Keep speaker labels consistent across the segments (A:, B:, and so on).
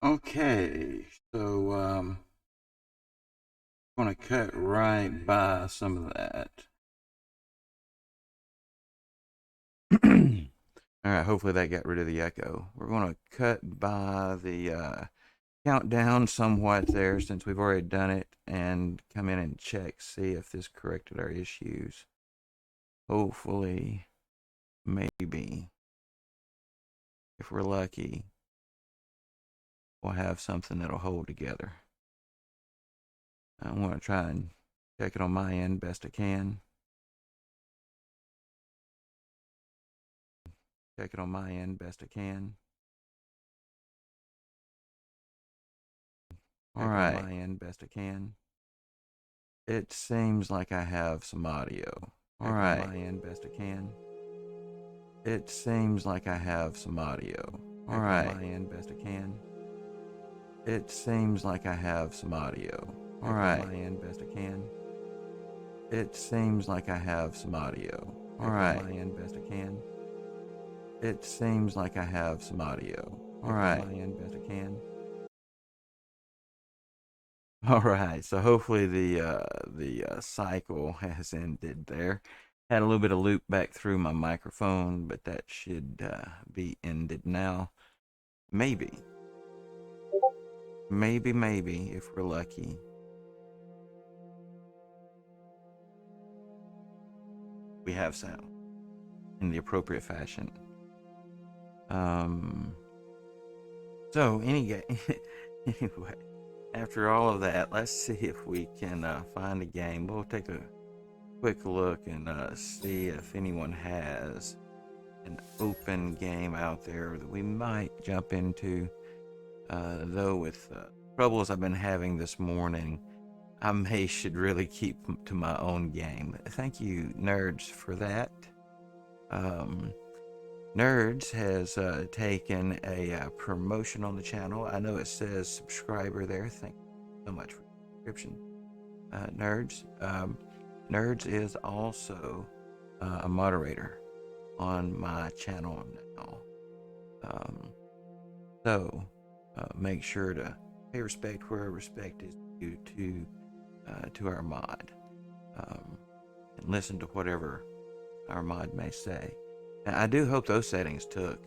A: Okay, so I'm going to cut right by some of that. All right, hopefully that got rid of the echo. We're going to cut by the countdown somewhat there since we've already done it and come in and check, see if this corrected our issues. Hopefully, maybe, if we're lucky, we'll have something that'll hold together. I want to try and check it on my end best I can. Check it on my end best I can. All right. On my end best I can. It seems like I have some audio. All right. On my end best I can. It seems like I have some audio. All right. On my end best I can. It seems like I have some audio. All right. On my end best I can. It seems like I have some audio. All right. On my end best I can. It seems like I have some audio. All right. On my end best I can. All right, so hopefully the cycle has ended there. Had a little bit of loop back through my microphone, but that should be ended now. Maybe, if we're lucky. We have sound in the appropriate fashion. So anyway, after all of that, let's see if we can find a game. We'll take a quick look and see if anyone has an open game out there that we might jump into. Though with troubles I've been having this morning, I should really keep to my own game. Thank you, Nerds, for that. Nerds has taken a promotion on the channel. I know it says subscriber there. Thank you so much for the subscription, Nerds. Nerds is also a moderator on my channel now. So make sure to pay respect where respect is due to our mod, and listen to whatever our mod may say. And I do hope those settings took,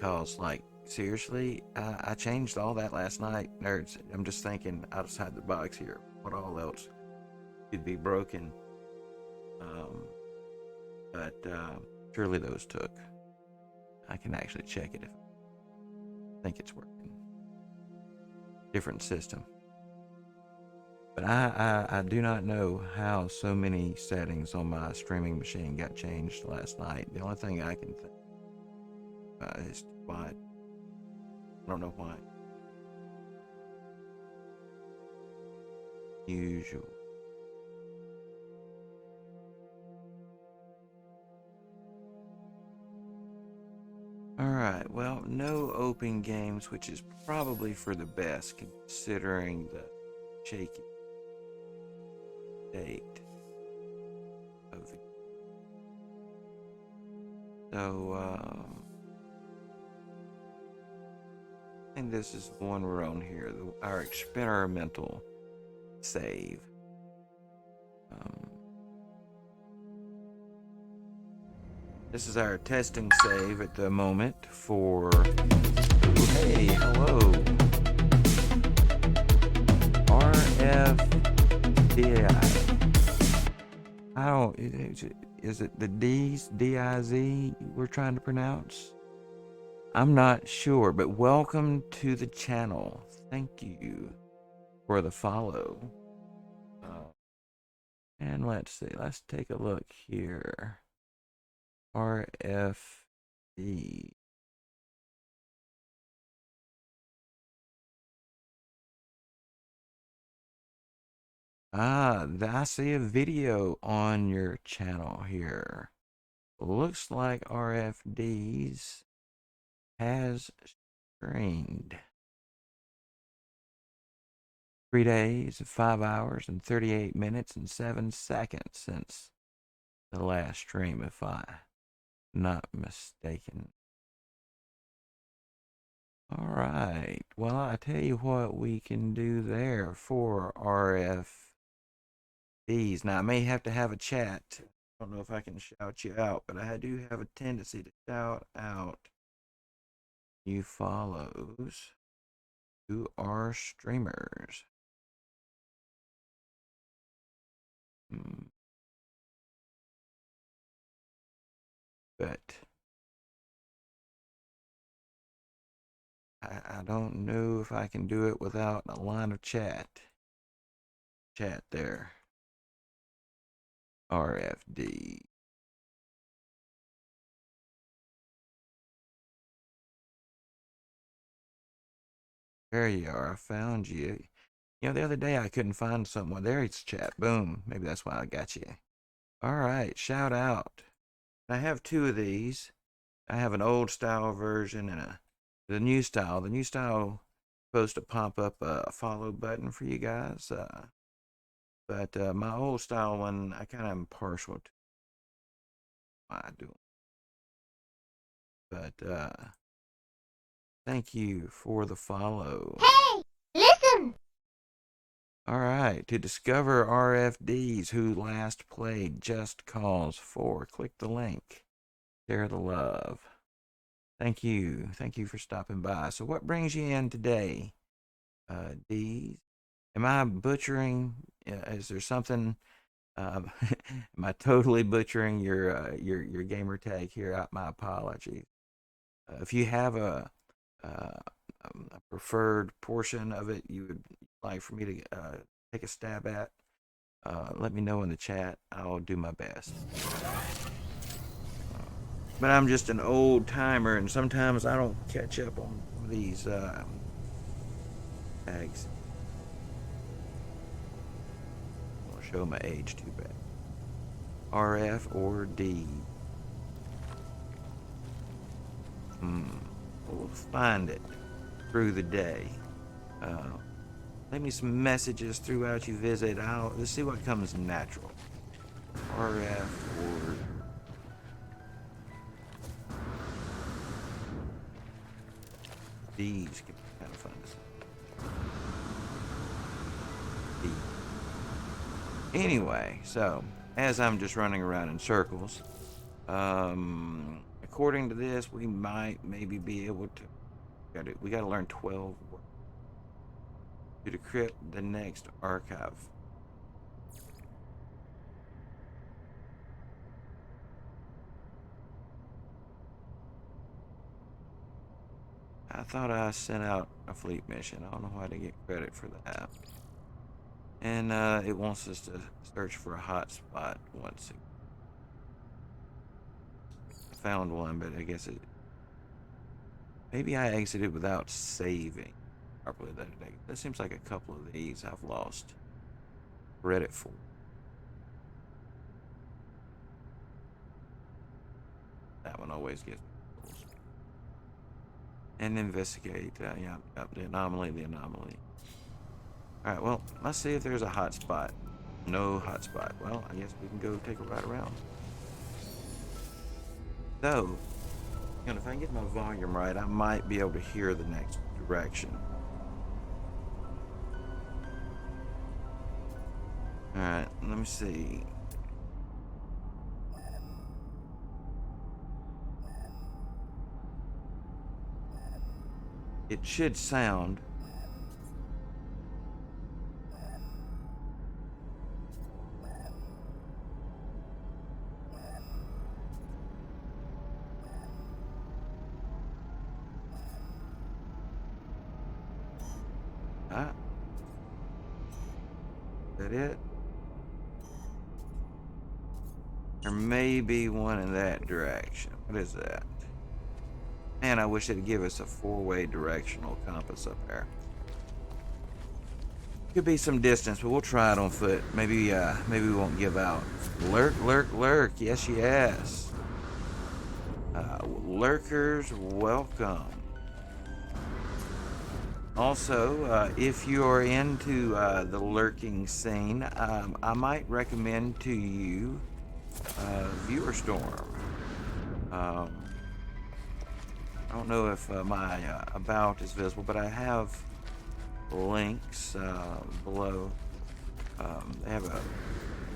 A: cause like seriously, I changed all that last night, Nerds. I'm just thinking outside the box here. What all else could be broken? But surely those took. I can actually check it if I think it's working. Different system. But I do not know how so many settings on my streaming machine got changed last night. The only thing I can think is why. I don't know why. Usual. Alright, well, no open games, which is probably for the best considering the shaky state of the. So, I think this is the one we're on here, our experimental save. This is our testing save at the moment for. Hey, hello. RFDI. I don't. Is it the D's, D-I-Z we're trying to pronounce? I'm not sure, but welcome to the channel. Thank you for the follow. And let's see. Let's take a look here. RFD. I see a video on your channel here. Looks like RFDs has streamed 3 days, 5 hours, and 38 minutes and 7 seconds since the last stream, if I'm not mistaken. All right. Well, I tell you what we can do there for RFDs. Now, I may have to have a chat. I don't know if I can shout you out, but I do have a tendency to shout out new follows who are streamers. But I don't know if I can do it without a line of chat. Chat there. RFD. There you are. I found you. You know, the other day I couldn't find something. Well, there it's chat. Boom. Maybe that's why I got you. All right. Shout out. I have two of these. I have an old style version and the new style. The new style is supposed to pop up a follow button for you guys. But my old style one, I kind of am partial to. I do. But thank you for the follow.
B: Hey, listen!
A: All right, to discover RFDs who last played Just Cause 4, click the link. Share the love. Thank you. Thank you for stopping by. So what brings you in today? D's? Am I butchering? Is there something? Am I totally butchering your gamer tag here? My apologies. If you have a preferred portion of it you would like for me to take a stab at, let me know in the chat. I'll do my best. But I'm just an old timer, and sometimes I don't catch up on these tags. I won't show my age too bad. RF or D? We'll find it through the day. Leave me some messages throughout you visit. Let's see what comes natural. RF or D's can be kind of fun to see. D. Anyway, so as I'm just running around in circles, according to this, we might maybe be able to. We got to learn 12 words to decrypt the next archive. I thought I sent out a fleet mission. I don't know why I didn't get credit for that. And it wants us to search for a hot spot once. I found one, but I guess maybe I exited without saving properly that day. That seems like a couple of these I've lost credit for. That one always gets me. And investigate. Yeah, the anomaly. All right, well, let's see if there's a hot spot. No hot spot. Well, I guess we can go take a ride around. So, if I can get my volume right, I might be able to hear the next direction. All right, let me see. It should sound. Is that it? There may be one in that direction. What is that? Man, I wish they'd give us a 4-way directional compass up there. Could be some distance, but we'll try it on foot. Maybe we won't give out. Lurk. Yes. Lurkers, welcome. Also, if you're into the lurking scene, I might recommend to you Viewer Storm. I don't know if my about is visible, but I have links below. They have a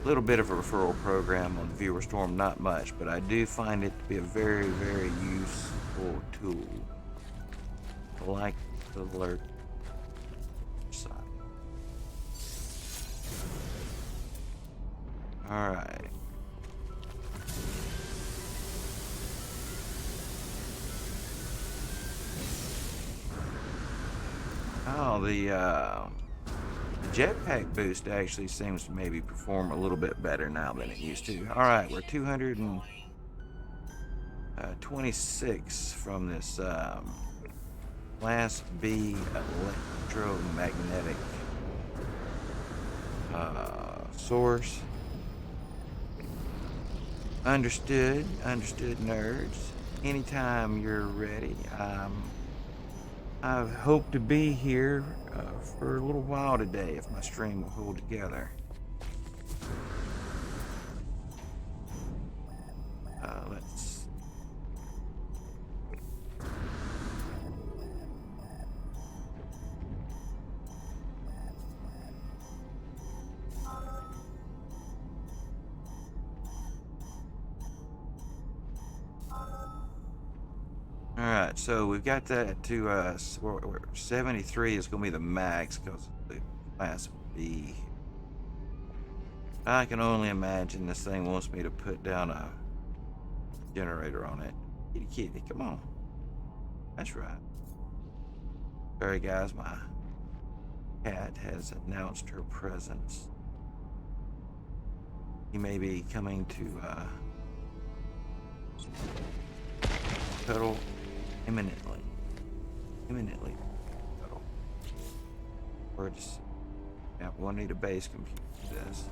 A: little bit of a referral program on ViewerStorm, not much, but I do find it to be a very, very useful tool. I like the alert side. All right. Oh, the jetpack boost actually seems to maybe perform a little bit better now than it used to. All right, we're 226 from this Class B electromagnetic source. Understood, nerds. Anytime you're ready. I hope to be here for a little while today if my stream will hold together. Let's. All right, so we've got that to 73 is going to be the max because of the Class B. I can only imagine this thing wants me to put down a generator on it. Kitty, come on. That's right. Sorry, guys, my cat has announced her presence. He may be coming to cuddle imminently. Cuddle. Or just, yeah, we'll need a base computer for this.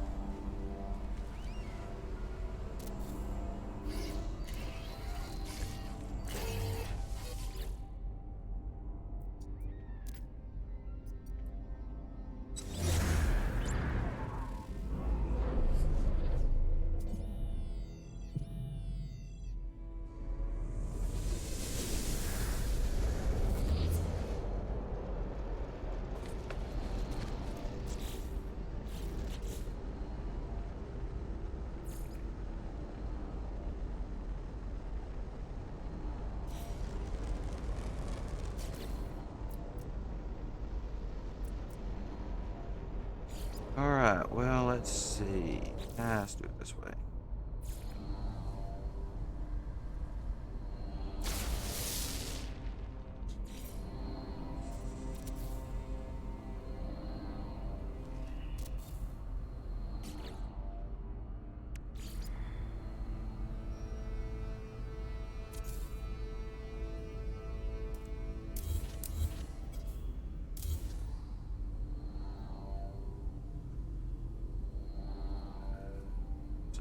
A: Alright, well, let's see. Let's do it this way.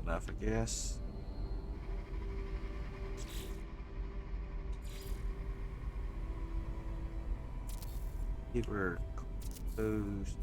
A: Enough, I guess. Keep her closed.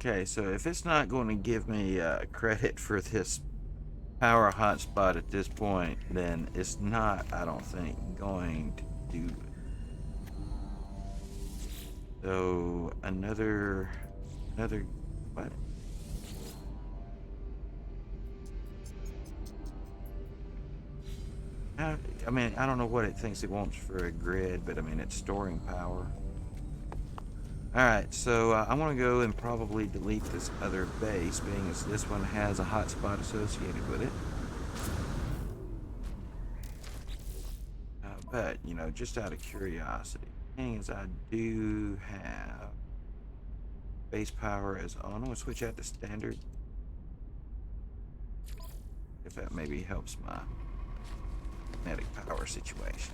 A: Okay, so if it's not going to give me credit for this power hotspot at this point, then it's not, I don't think, going to do it. So another what? I mean, I don't know what it thinks it wants for a grid, but I mean, it's storing power. Alright, so I want to go and probably delete this other base, being as this one has a hotspot associated with it. But, you know, just out of curiosity, thing is I do have base power as on. I'm going to switch out to standard. If that maybe helps my kinetic power situation.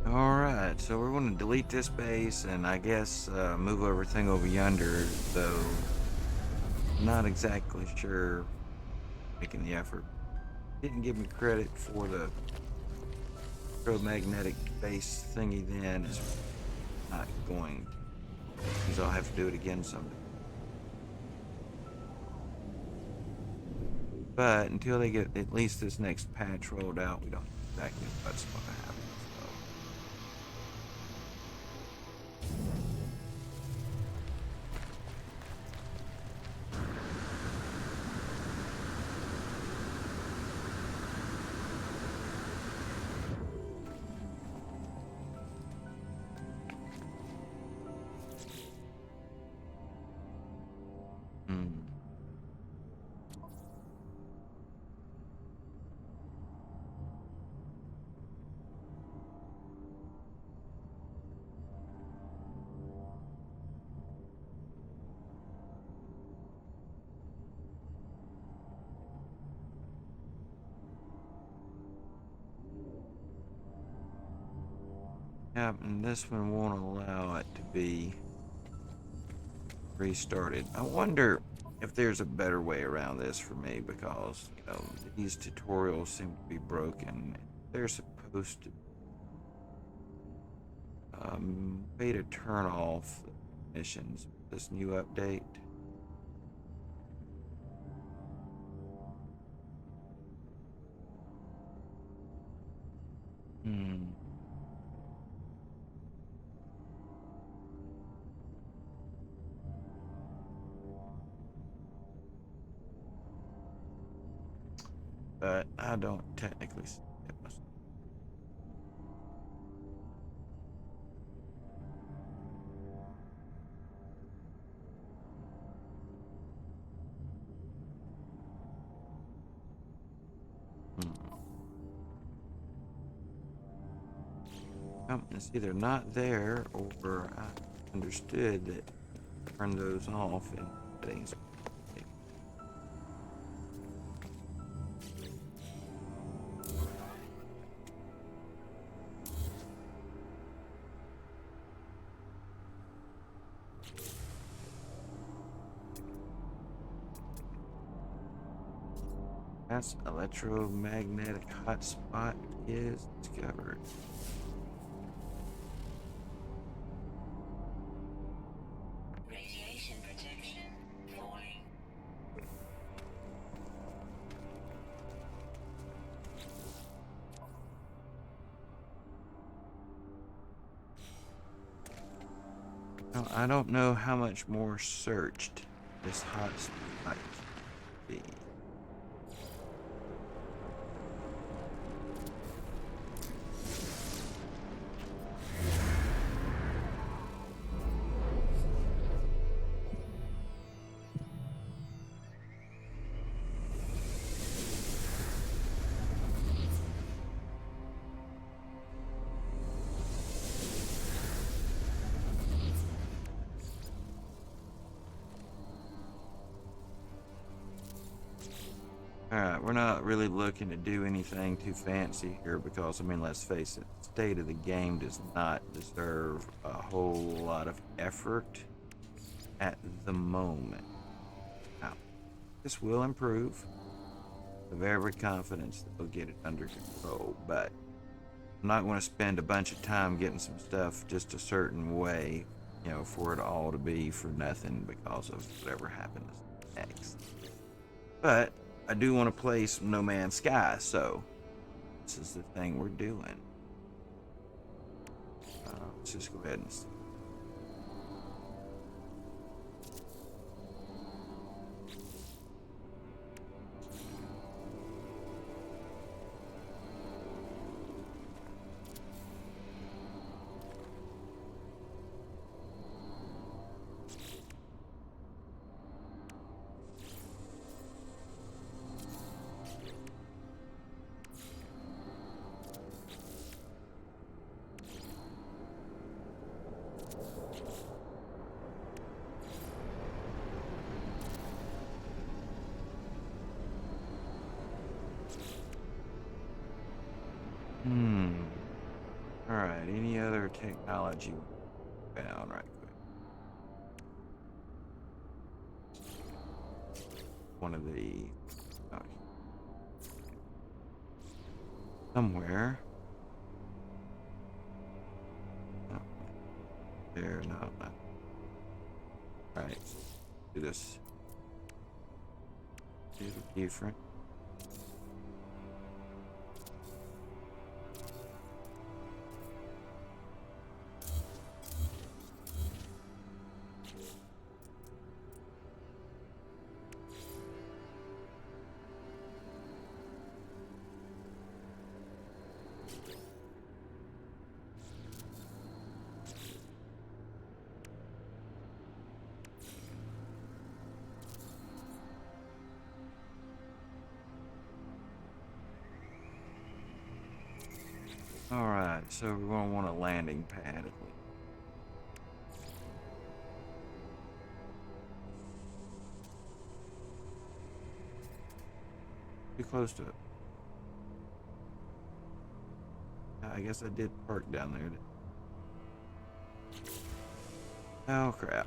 A: Alright, so we're going to delete this base and I guess move everything over yonder, though not exactly sure making the effort. Didn't give me credit for the electromagnetic base thingy then. It's not going to, because I'll have to do it again someday. But until they get at least this next patch rolled out, we don't know exactly what's going to happen. Yep, and this one won't allow it to be restarted. I wonder if there's a better way around this for me, because, you know, these tutorials seem to be broken. They're supposed to way to turn off the missions with this new update. But I don't technically see it myself. It's either not there, or I understood that turn those off in settings. That's electromagnetic hotspot is discovered.
B: Radiation protection falling.
A: Now, I don't know how much more searched this hotspot be. Alright, we're not really looking to do anything too fancy here because, I mean, let's face it, the state of the game does not deserve a whole lot of effort at the moment. Now, this will improve. I have every confidence that we'll get it under control, but I'm not going to spend a bunch of time getting some stuff just a certain way, you know, for it all to be for nothing because of whatever happens next. But I do want to play some No Man's Sky, so this is the thing we're doing. Let's just go ahead and see. Alright, any other technology found right quick? One of the... Oh, somewhere. No, there, no. Alright, do this. Do it different. Alright, so we're going to want a landing pad at least. Too close to it. I guess I did park down there. Oh crap.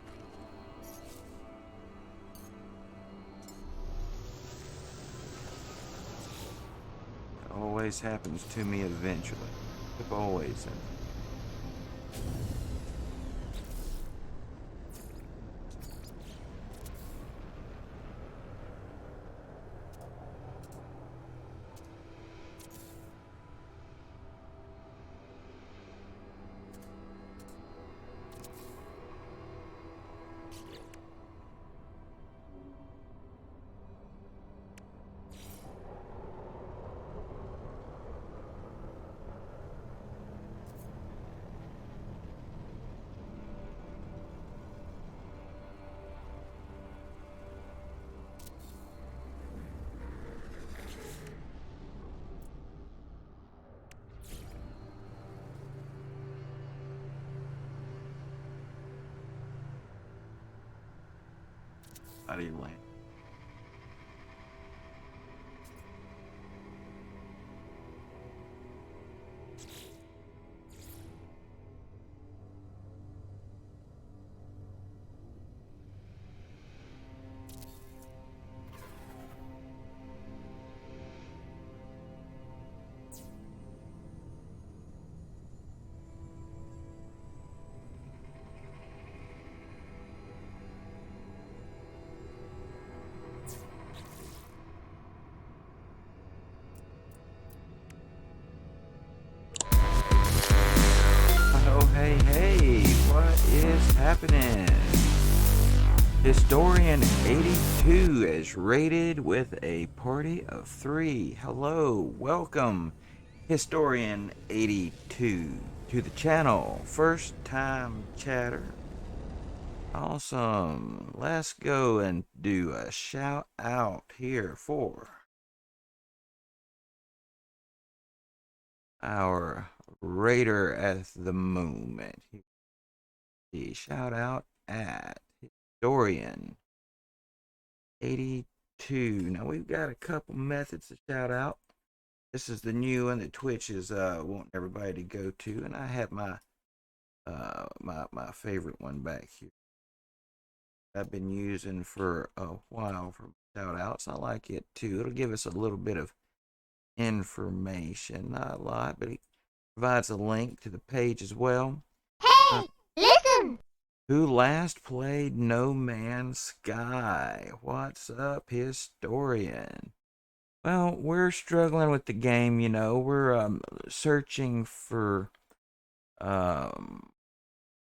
A: It always happens to me eventually. It always happens. How do you land? Oh, hey, what is happening? Historian 82 is rated with a party of 3. Hello, welcome, Historian 82 to the channel. First time chatter. Awesome. Let's go and do a shout out here for our raider at the moment. The shout out at Historian 82. 82. Now we've got a couple methods to shout out. This is the new one that Twitch is wanting everybody to go to, and I have my my favorite one back here. I've been using for a while for shout outs. I like it too. It'll give us a little bit of information, not a lot, but it provides a link to the page as well.
C: Hey, listen!
A: Who last played No Man's Sky? What's up, historian? Well, we're struggling with the game, you know. We're searching for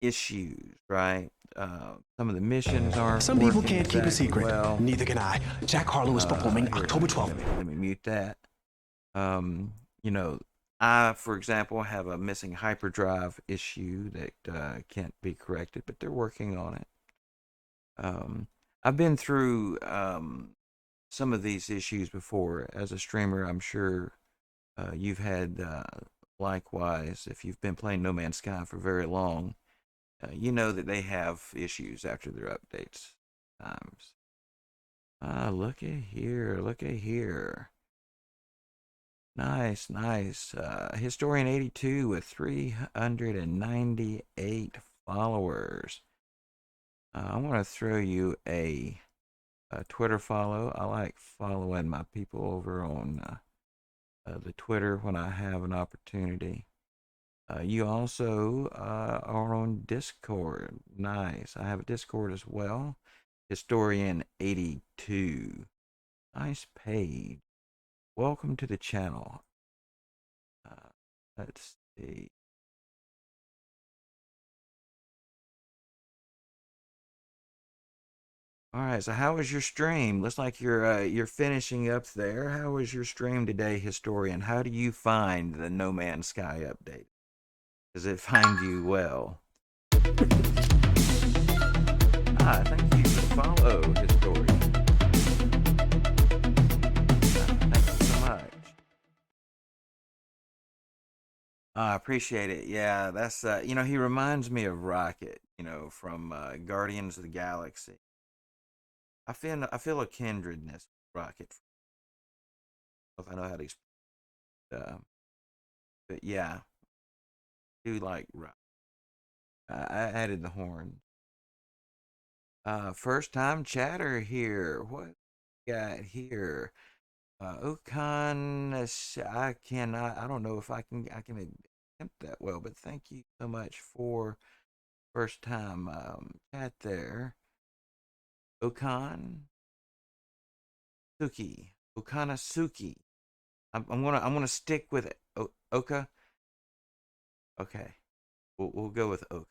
A: issues, right? Some of the missions aren't.
D: Some people
A: working
D: can't keep a
A: exactly
D: secret.
A: well.
D: Neither can I. Jack Harlow is performing
A: Here,
D: October 12th.
A: let me mute that. You know, I, for example, have a missing hyperdrive issue that can't be corrected, but they're working on it. I've been through some of these issues before. As a streamer, I'm sure you've had likewise. If you've been playing No Man's Sky for very long, you know that they have issues after their updates times. Look at here, look at here. Nice, nice. Historian 82 with 398 followers. I want to throw you a Twitter follow. I like following my people over on the Twitter when I have an opportunity. You also are on Discord. Nice. I have a Discord as well. Historian 82. Nice page. Welcome to the channel. Let's see. All right, so how was your stream? Looks like you're finishing up there. How was your stream today, historian? How do you find the No Man's Sky update? Does it find you well? Thank you for the follow, historian. Thank you so much. I appreciate it. Yeah, that's you know, he reminds me of Rocket, you know, from Guardians of the Galaxy. I feel a kindredness with Rocket. If I know how to explain but yeah, I do like Rocket. I added the horn. First time chatter here. What we got here? Okan, I cannot. I don't know if I can attempt that well, but thank you so much for first time chat there. Okan Suki, Okana Suki. I'm gonna stick with it. Oka. Okay, we'll go with Oka.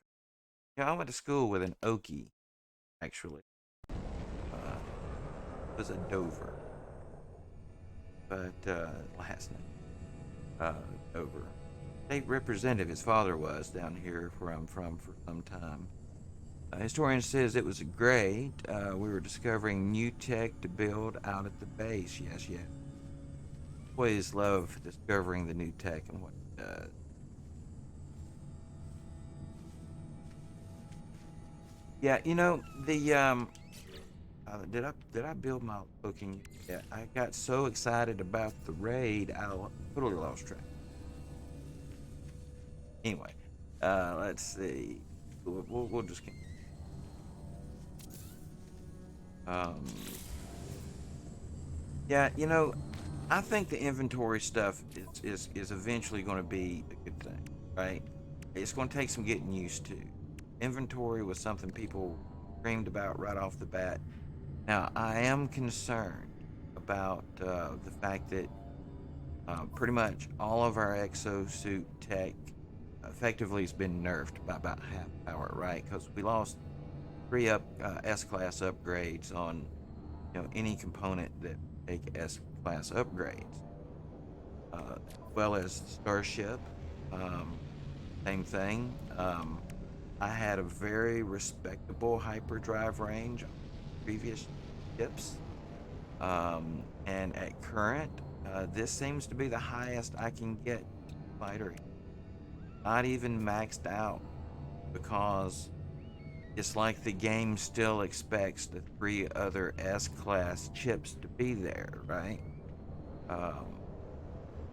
A: Yeah, I went to school with an Okie actually. It was a Dover, but last name Dover. State representative, his father was down here where I'm from for some time. Historian says it was great. We were discovering new tech to build out at the base. Yes, yes. Always love discovering the new tech and what it does. Yeah, you know the did I build my booking? Yeah, I got so excited about the raid, I totally lost track. Anyway, let's see. We'll just continue. Yeah, you know, I think the inventory stuff is eventually going to be a good thing, right? It's going to take some getting used to. Inventory was something people dreamed about right off the bat. Now, I am concerned about the fact that pretty much all of our exosuit tech effectively has been nerfed by about half power, right? Because we lost 3 S-class upgrades on any component that take S-class upgrades, as well as Starship. Same thing. I had a very respectable hyperdrive range on previous ships, and at current, this seems to be the highest I can get fighter. Not even maxed out because it's like the game still expects the 3 other S-class chips to be there, right?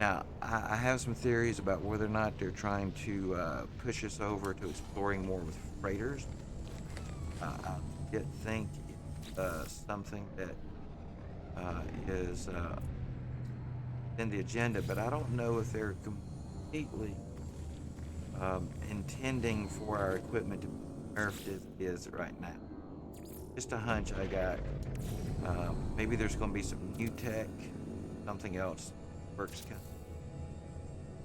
A: Now, I have some theories about whether or not they're trying to push us over to exploring more with freighters. I did think it's something that is in the agenda, but I don't know if they're completely intending for our equipment to be nerfed as it is right now. Just a hunch I got. Maybe there's going to be some new tech, something else works.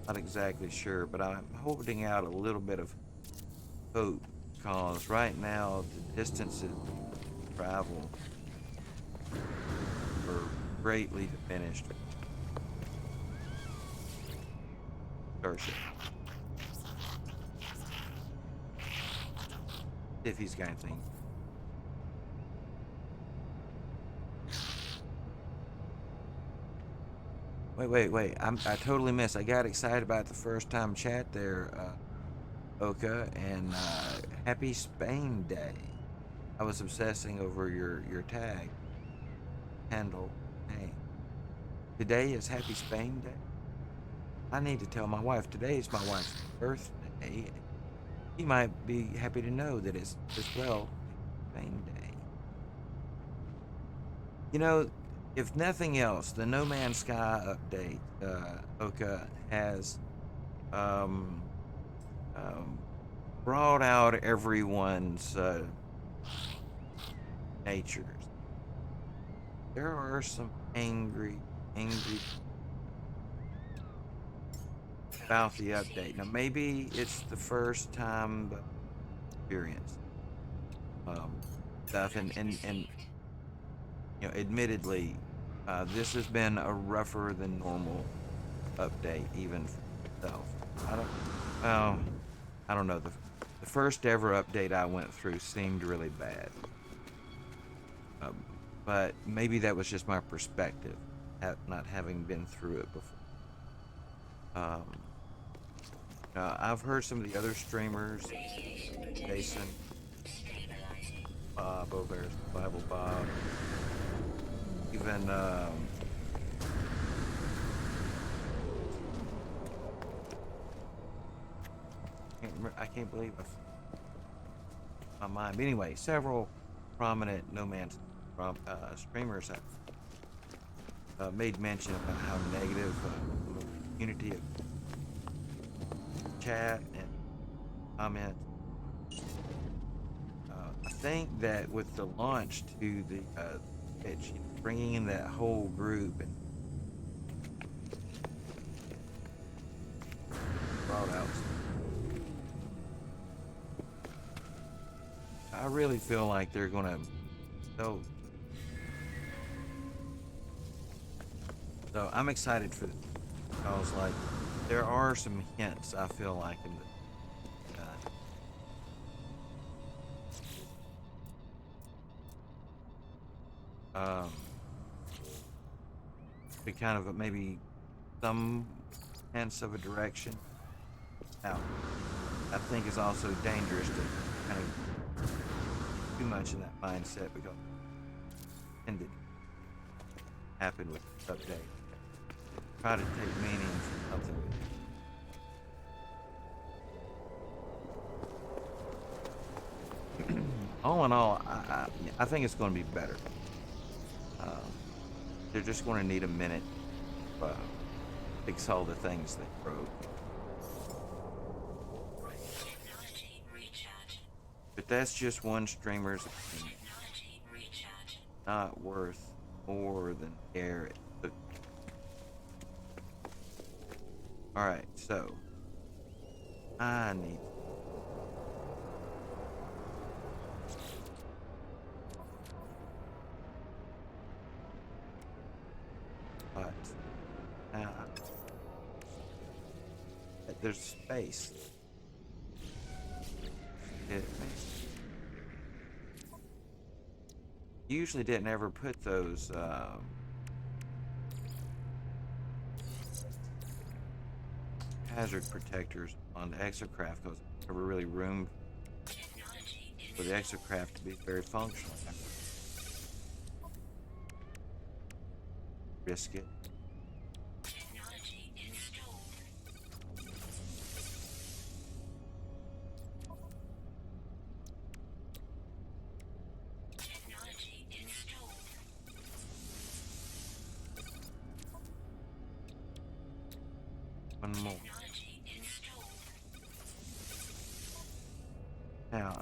A: Not exactly sure, but I'm holding out a little bit of hope because right now the distances of travel are greatly diminished. Starship. If he's got anything. Wait. I totally missed. I got excited about the first time chat there, Oka, and happy Spain Day. I was obsessing over your tag handle name. Today is Happy Spain Day. I need to tell my wife today is my wife's birthday. She might be happy to know that it's as well Spain Day. You know, if nothing else, the No Man's Sky update, Oka, has brought out everyone's natures. There are some angry about the update. Now, maybe it's the first time experience stuff, and you know, admittedly, this has been a rougher than normal update, even for myself. I don't know. The first ever update I went through seemed really bad, but maybe that was just my perspective, not having been through it before. I've heard some of the other streamers, Jason, Bob over there, Bible Bob, even I can't believe my mind. But anyway, several prominent No Man's streamers have made mention about how negative community of chat and comments. I think that with the launch to the pitch, bringing in that whole group and brought out, I really feel like they're gonna. So I'm excited for this because, like, there are some hints I feel like in the be kind of maybe some hints of a direction. Now, I think it's also dangerous to kind of too much in that mindset because it tended to happen with this update. Try to take meaning from something. All in all, I think it's going to be better. They're just going to need a minute to fix all the things they broke. But that's just one streamer's opinion. Not worth more than air it took. Alright, so I need but now there's space. Usually didn't ever put those hazard protectors on the exocraft because there's never really room. for the exocraft to be very functional. Risk it.
B: Technology installed. Technology installed.
A: One more.
B: Technology installed.
A: Now,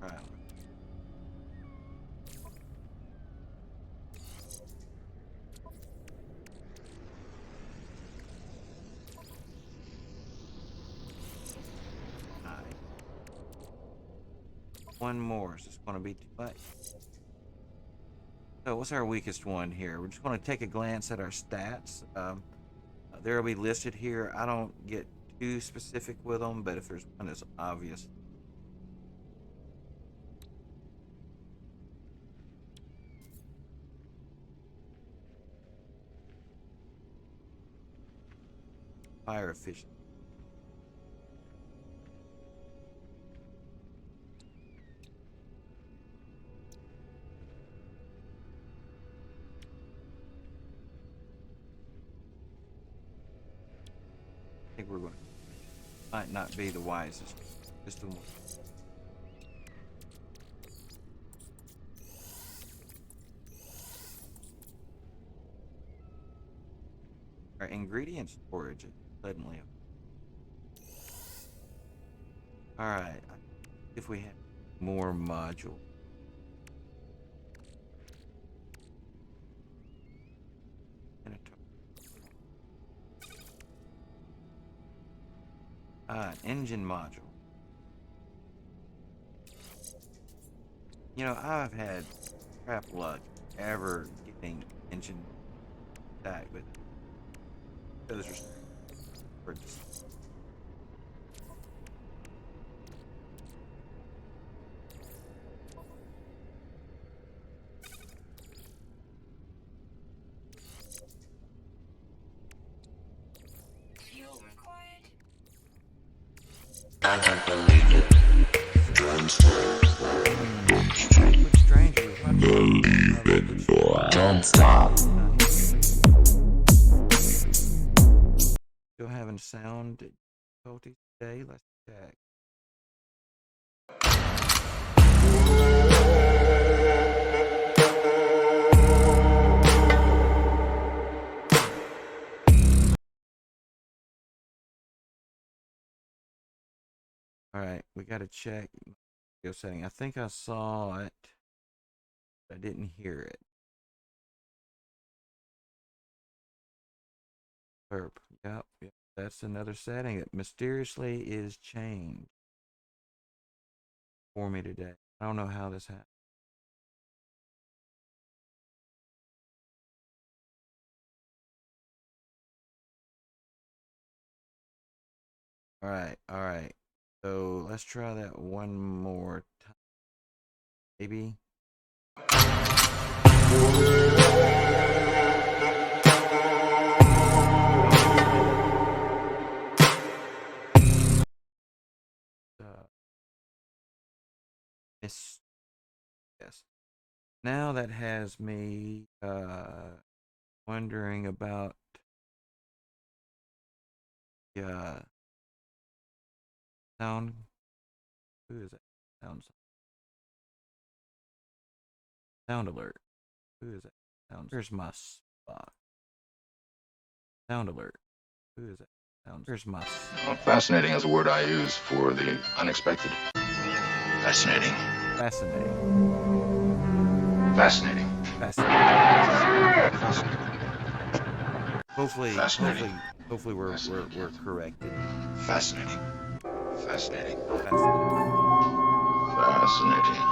A: right. One more. Is this going to be too much? So what's our weakest one here? We're just going to take a glance at our stats. They'll be listed here. I don't get too specific with them, but if there's one that's obvious. Fire efficient. I think we're going to, might not be the wisest. Just the one. Our ingredient storage is suddenly. Alright. If we have more module. An engine module. You know, I've had crap luck ever getting engine back, but those are for just
B: Fuel required.
A: Liquid Stranger.
D: Don't stop.
A: Still having sound difficulties today. Let's check. All right, we got to check video setting. I think I saw it, but I didn't hear it. Burp. Yep, that's another setting that mysteriously is changed for me today. I don't know how this happened. All right, all right. So let's try that one more time. Maybe. Yes. Now that has me wondering about the sound. Who is that? Sound alert. Who is that? Where's my spot? Sound alert. Who is that? Where's my spot?
E: Well, fascinating is a word I use for the unexpected. Fascinating.
A: Fascinating.
E: Fascinating.
A: Fascinating. Hopefully,
E: Fascinating.
A: hopefully we're corrected.
E: Fascinating. Fascinating.
A: Fascinating.
E: Fascinating.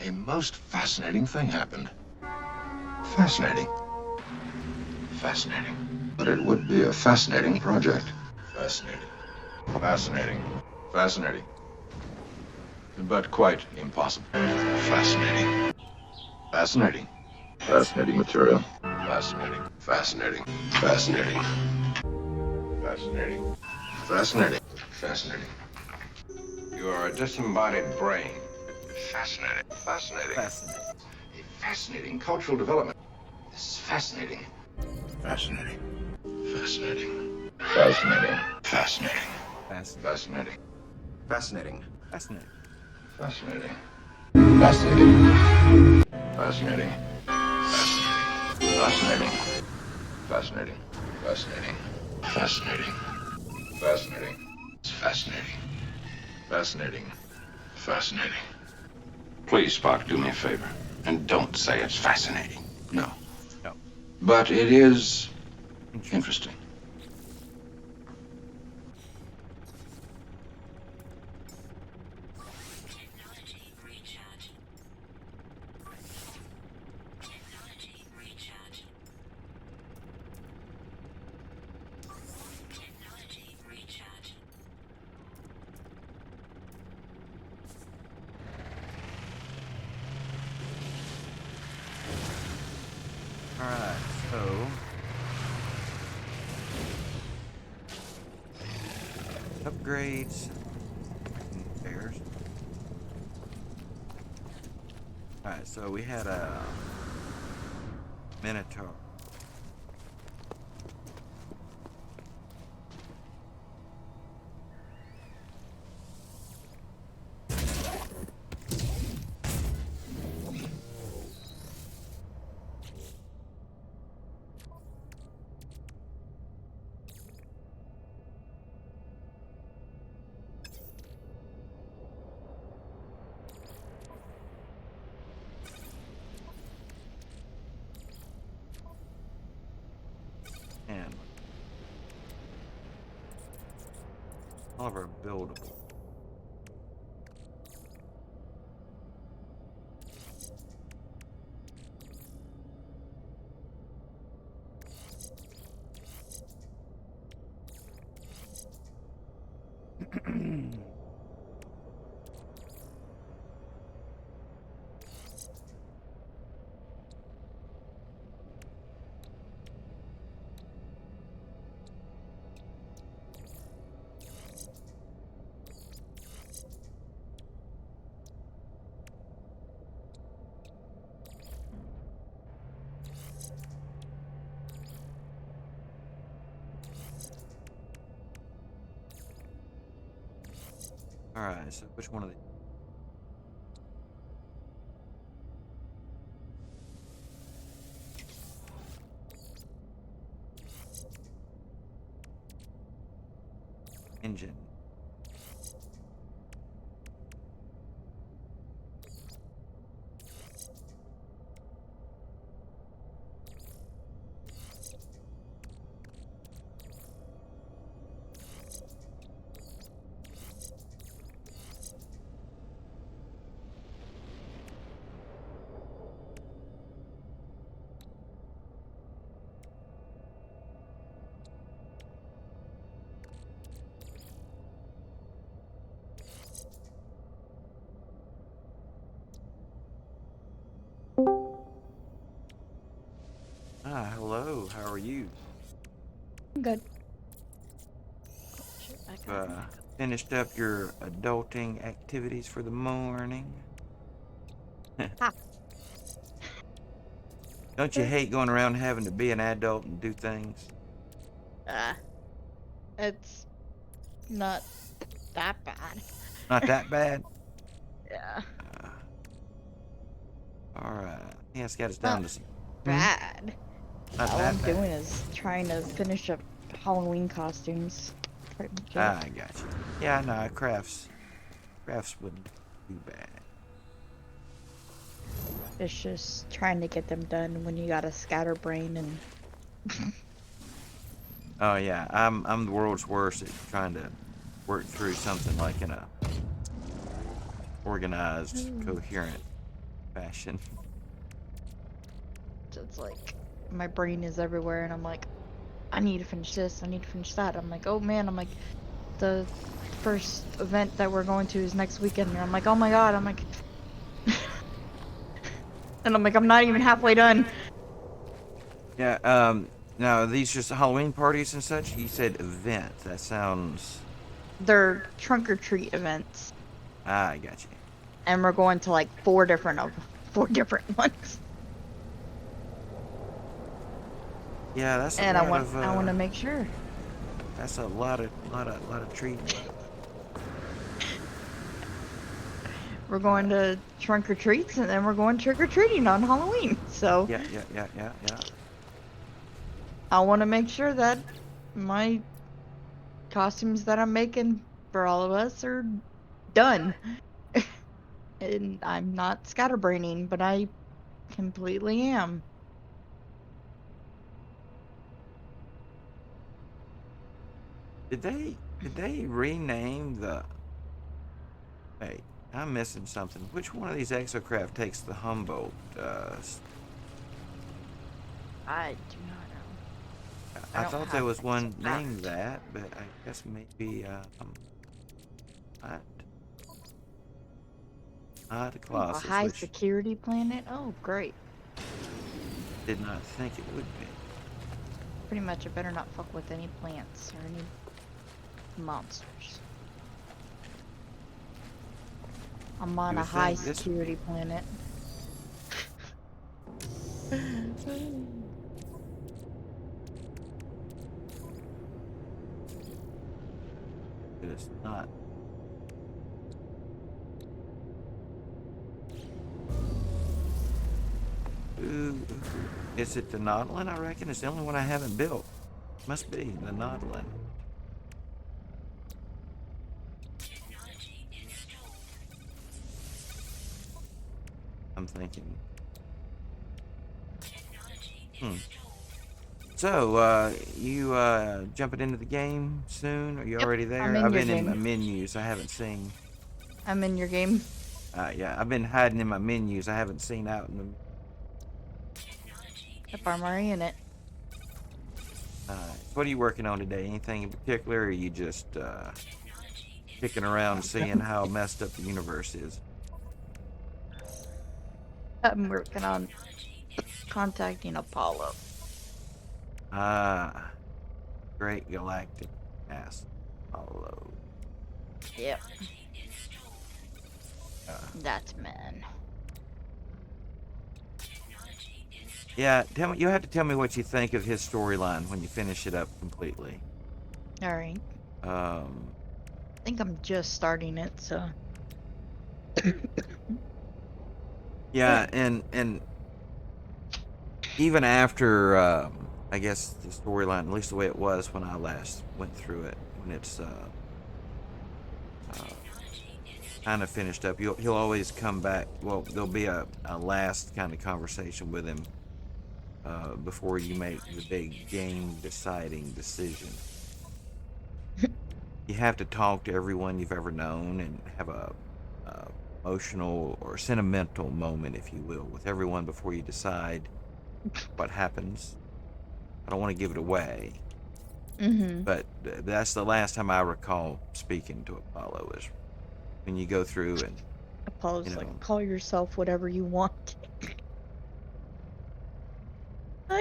E: A most fascinating thing happened. Fascinating. Fascinating. But it would be a fascinating project. Fascinating. Fascinating. Fascinating. But quite impossible. Fascinating. Fascinating. Fascinating material. Fascinating. Fascinating. Fascinating. Fascinating. Fascinating. Fascinating. You are a disembodied brain. Fascinating. Fascinating.
A: Fascinating.
E: A fascinating cultural development. This is fascinating. Fascinating. Fascinating. Fascinating. Fascinating.
A: Fascinating.
E: Fascinating.
A: Fascinating.
E: Fascinating. Fascinating. Fascinating. Fascinating. Fascinating. Fascinating. Fascinating. Fascinating. Fascinating. Fascinating. Fascinating. Please, Spock, do me a favor. And don't say it's fascinating. No.
A: No.
E: But it is interesting.
B: Technology recharge. Technology recharge. Technology recharge.
A: Alright, so upgrades. Bears. Alright, so we had a Minotaur. And all of our buildable. Alright, so which one of these? Engine. Ah, hello, how are you?
F: Good. Shit, back up, back up.
A: Finished up your adulting activities for the morning?
F: Ha.
A: Don't you hate going around having to be an adult and do things?
F: It's not that bad.
A: Not that bad?
F: Yeah.
A: Alright. Yeah, it's got us
F: Not
A: down to some.
F: bad.
A: Not
F: All
A: that
F: I'm
A: bad.
F: doing is trying to finish up Halloween costumes. Pretty much it.
A: I got you. Yeah, no, crafts wouldn't be bad.
F: It's just trying to get them done when you got a scatterbrain and
A: Oh yeah, I'm the world's worst at trying to work through something like in a organized, coherent fashion.
F: it's like my brain is everywhere and I'm like, I need to finish this, I need to finish that. I'm like, oh man, I'm like, the first event that we're going to is next weekend. And I'm like, oh my god. I'm like, and I'm like, I'm not even halfway done.
A: Yeah. Now are these just Halloween parties and such? You said event. That sounds.
F: They're trunk or treat events,
A: I got you.
F: and we're going to like four different ones.
A: Yeah, that's a
F: And I
A: lot
F: want
A: of.
F: I want to make sure.
A: That's a lot of treating.
F: We're going to trunk or treats, and then we're going trick or treating on Halloween. So
A: Yeah.
F: I want to make sure that my costumes that I'm making for all of us are done. And I'm not scatterbraining, but I completely am.
A: Did they rename the? Wait, I'm missing something. Which one of these exocraft takes the Humboldt?
F: I do not know.
A: I
F: don't
A: thought
F: have
A: there was one
F: exocraft.
A: named that, but I guess maybe not not
F: A
A: Colossus,
F: high
A: which
F: security planet? Oh, great.
A: did not think it would be.
F: Pretty much, I better not fuck with any plants or any monsters. I'm on
A: You
F: a
A: would
F: high
A: think this would
F: security
A: be.
F: planet.
A: But it's not. Ooh, is it the Nautilin? I reckon it's the only one I haven't built. Must be the Nautilin.
B: Technology installed.
A: I'm thinking.
B: Technology
A: Hmm.
B: installed.
A: So, you jumping into the game soon? Are you
F: Yep,
A: already there?
F: I'm in
A: I've
F: your
A: been in my
F: game.
A: menus. I haven't seen.
F: I'm in your game.
A: Yeah, I've been hiding in my menus. I haven't seen out in the.
F: Yep, I'm already in it.
A: What are you working on today? Anything in particular, or are you just kicking around seeing how messed up the universe is?
F: I'm working on contacting Apollo.
A: Ah, great galactic ass. Apollo.
F: Yep,
A: Uh,
F: that's man.
A: yeah, tell me. You have to tell me what you think of his storyline when you finish it up completely.
F: Alright.
A: Um,
F: I think I'm just starting it, so.
A: yeah, and even after I guess the storyline, at least the way it was when I last went through it, when it's kind of finished up, he'll always come back. Well, there'll be a last kind of conversation with him before you make the big game deciding decision. You have to talk to everyone you've ever known and have a emotional or sentimental moment, if you will, with everyone before you decide what happens. I don't want to give it away,
F: Mm-hmm.
A: but that's the last time I recall speaking to Apollo is when you go through and
F: Apollo's
A: you
F: like,
A: know.
F: call yourself whatever you want.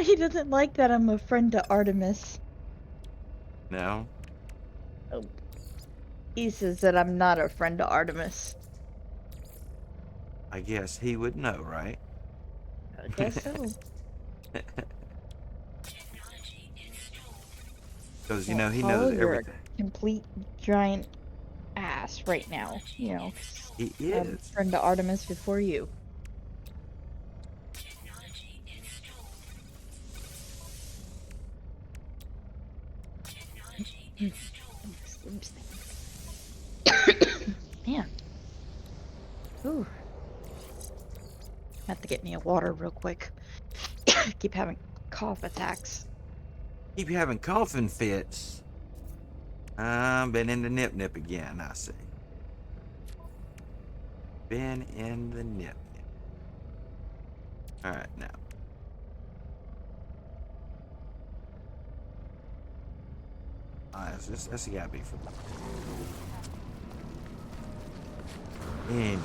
F: He doesn't like that I'm a friend to Artemis.
A: No,
F: Oh, he says that I'm not a friend to Artemis.
A: I guess he would know, right?
F: I guess so.
A: Because
F: Well,
A: he
F: Apollo,
A: knows
F: you're a
A: everything.
F: complete giant ass right now. You know, 'cause
A: He
F: I'm
A: is.
F: friend to Artemis before you. Man. Ooh. Have to get me a water real quick. Keep having cough attacks.
A: Keep having coughing fits. I've been in the nip nip again. I see. Been in the nip nip. All right, now. That's gotta be for. Anyway.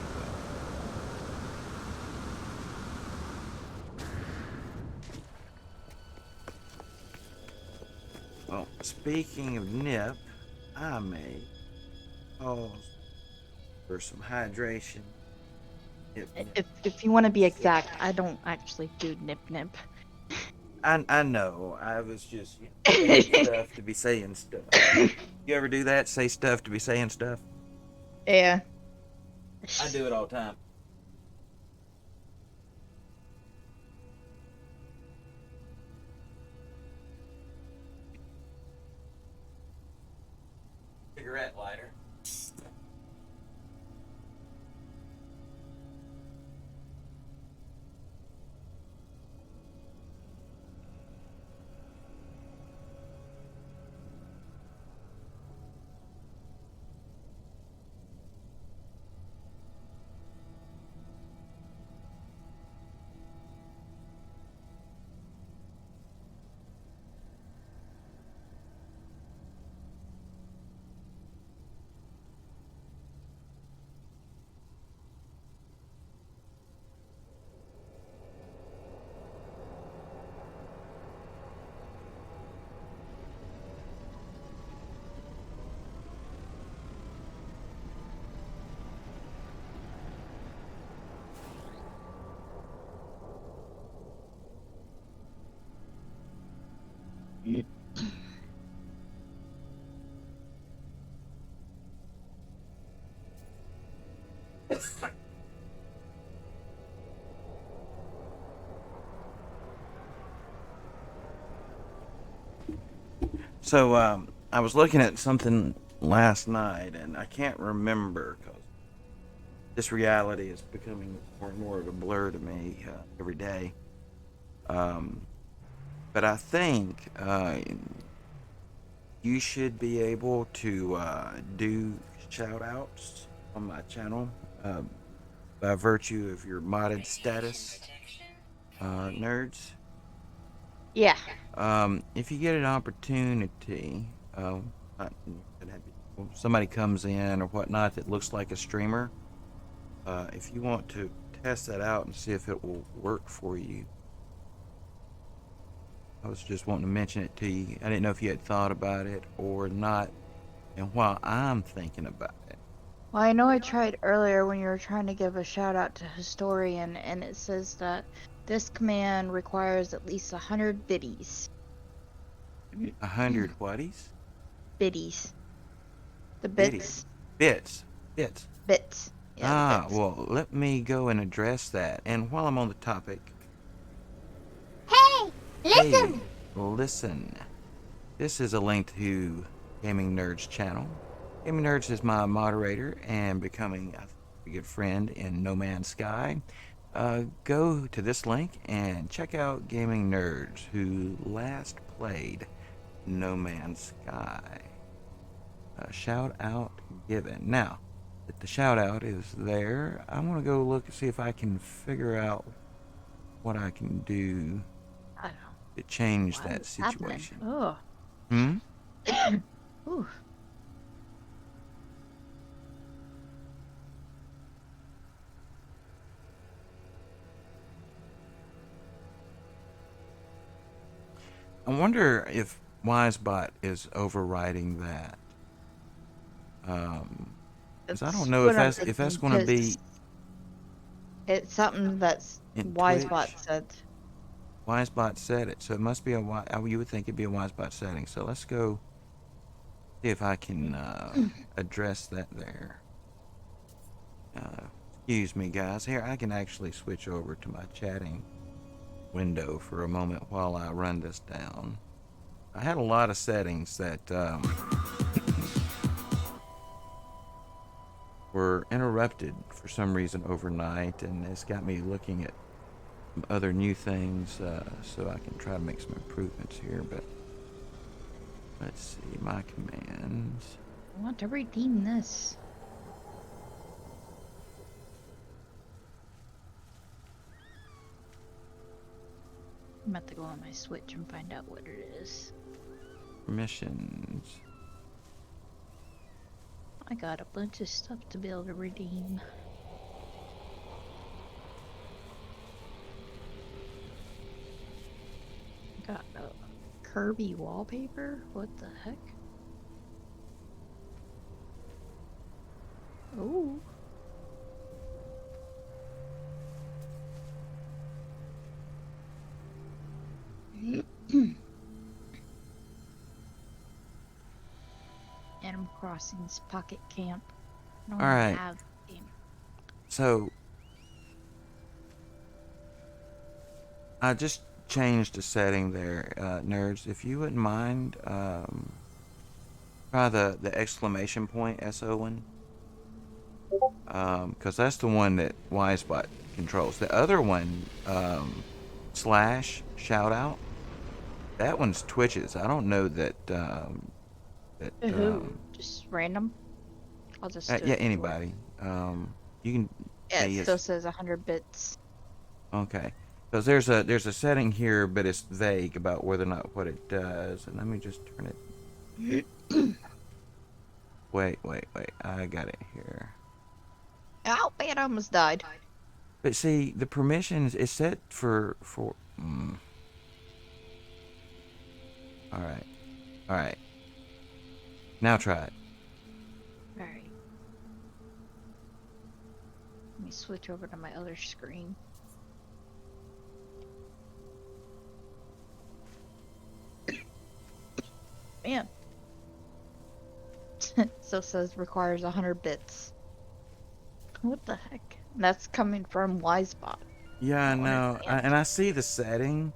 A: Well, speaking of nip, I may pause for some hydration.
F: If you want to be exact, I don't actually do nip nip.
A: I know. I was just saying stuff to be saying stuff. You ever do that? Say stuff to be saying stuff?
F: Yeah.
A: I do it all the time. Cigarette lighter. So, I was looking at something last night, and I can't remember because this reality is becoming more and more of a blur to me every day. Um, but I think you should be able to do shout outs on my channel by virtue of your modded status, nerds.
F: Yeah.
A: If you get an opportunity, somebody comes in or whatnot that looks like a streamer, if you want to test that out and see if it will work for you, I was just wanting to mention it to you. I didn't know if you had thought about it or not. And while I'm thinking about it,
F: Well, I know I tried earlier when you were trying to give a shout out to historian, and it says that this command requires at least 100 biddies.
A: 100 whatties?
F: Biddies. The
A: Biddies.
F: bits.
A: Bits.
F: Bits. Yeah, the bits.
A: Well, let me go and address that. And while I'm on the topic,
C: Hey, listen.
A: hey, listen. This is a link to Gaming Nerds channel. Gaming Nerds is my moderator and becoming a good friend in No Man's Sky. Go to this link and check out Gaming Nerds, who last played No Man's Sky. Shout out given. Now that the shout out is there, I want to go look and see if I can figure out what I can do
F: I don't know.
A: to change
F: Why
A: that
F: is this happening?
A: situation.
F: Oh.
A: Hmm?
F: Ooh.
A: I wonder if Wisebot is overriding that. 'Cause I don't know
F: what I'm
A: if that's
F: thinking,
A: going to
F: 'cause
A: be
F: it's something that's
A: in
F: Wisebot
A: Twitch.
F: said.
A: Wisebot said it, so it must be you would think it'd be a Wisebot setting. So let's go see if I can address that there. Excuse me, guys. Here, I can actually switch over to my chatting window for a moment while I run this down. I had a lot of settings that were interrupted for some reason overnight, and it's got me looking at other new things so I can try to make some improvements here. But let's see, my commands.
F: I want to redeem this. I'm about to go on my Switch and find out what it is.
A: Permissions.
F: I got a bunch of stuff to be able to redeem. Got a Kirby wallpaper? What the heck? Ooh. Animal Crossing's Pocket Camp. I don't
A: All
F: even
A: right.
F: have the game.
A: So I just changed the setting there, nerds. If you wouldn't mind, try the exclamation point SO one, because that's the one that Wisebot controls. The other one, slash shout out, that one's Twitch's. I don't know that that
F: Who? Just random? I'll just do
A: yeah,
F: it.
A: anybody. You can
F: Yeah, it
A: say
F: still
A: it's
F: says 100 bits.
A: okay. Because there's a setting here, but it's vague about whether or not what it does. And let me just turn it. Wait. I got it here.
F: Ow, man, I almost died.
A: But see, the permissions is set for. All right. Now try it.
F: Alright. Let me switch over to my other screen. Man. So says requires 100 bits. What the heck? That's coming from Wisebot.
A: Yeah, I
F: don't
A: know.
F: understand.
A: And I see the setting.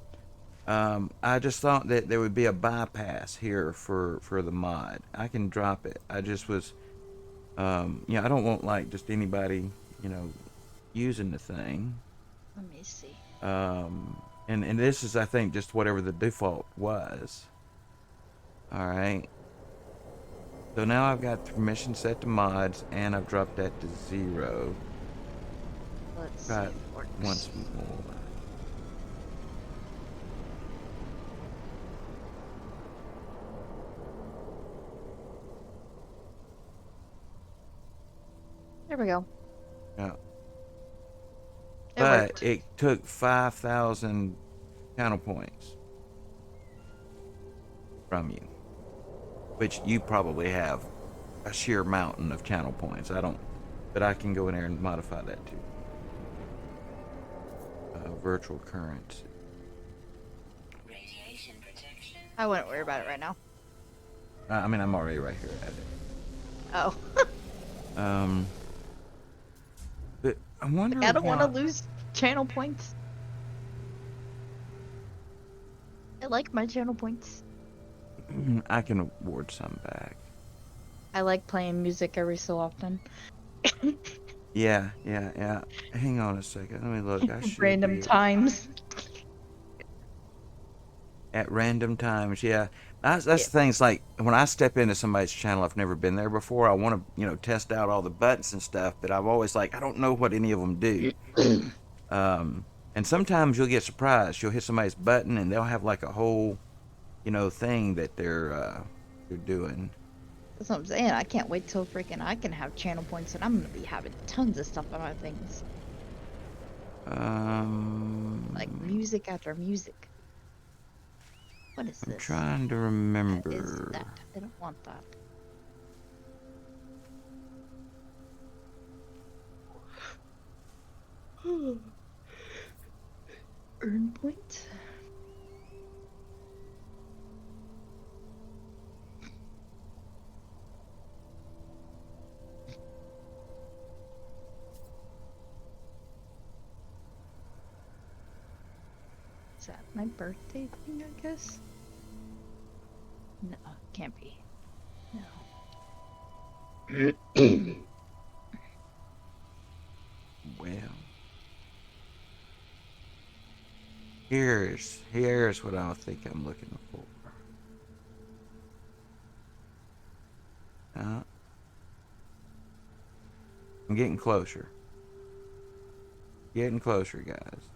A: I just thought that there would be a bypass here for the mod. I can drop it. I just was, I don't want like just anybody, using the thing.
F: Let me see.
A: And this is, I think, just whatever the default was. All right. So now I've got permission set to mods, and I've dropped that to 0.
F: Let's
A: Try
F: see
A: it
F: if it works.
A: once more.
F: There we go.
A: Yeah.
F: It
A: But
F: worked.
A: it took 5,000 channel points from you, which you probably have a sheer mountain of channel points. I don't, but I can go in there and modify that too. Virtual currency.
B: Radiation protection.
F: I wouldn't worry about it right now.
A: I mean, I'm already right here at it.
F: Oh.
A: But I wonder
F: I don't want to
A: why.
F: lose channel points. I like my channel points.
A: I can award some back.
F: I like playing music every so often.
A: Yeah. Hang on a second. Let me look. I should
F: Random
A: be
F: times.
A: at random times. Yeah, that's
F: Yeah.
A: the thing. It's like when I step into somebody's channel, I've never been there before. I want to, test out all the buttons and stuff, but I've always like I don't know what any of them do. And sometimes you'll get surprised. You'll hit somebody's button and they'll have like a whole, thing that they're doing.
F: That's what I'm saying. I can't wait till freaking I can have channel points and I'm gonna be having tons of stuff on my things. Like music after music. What is
A: I'm
F: this?
A: trying to
F: What is
A: remember.
F: that? I don't want that. Earn point? Is that my birthday thing, I guess? No, can't be. No.
A: Well, here's what I think I'm looking for. I'm getting closer. Getting closer, guys.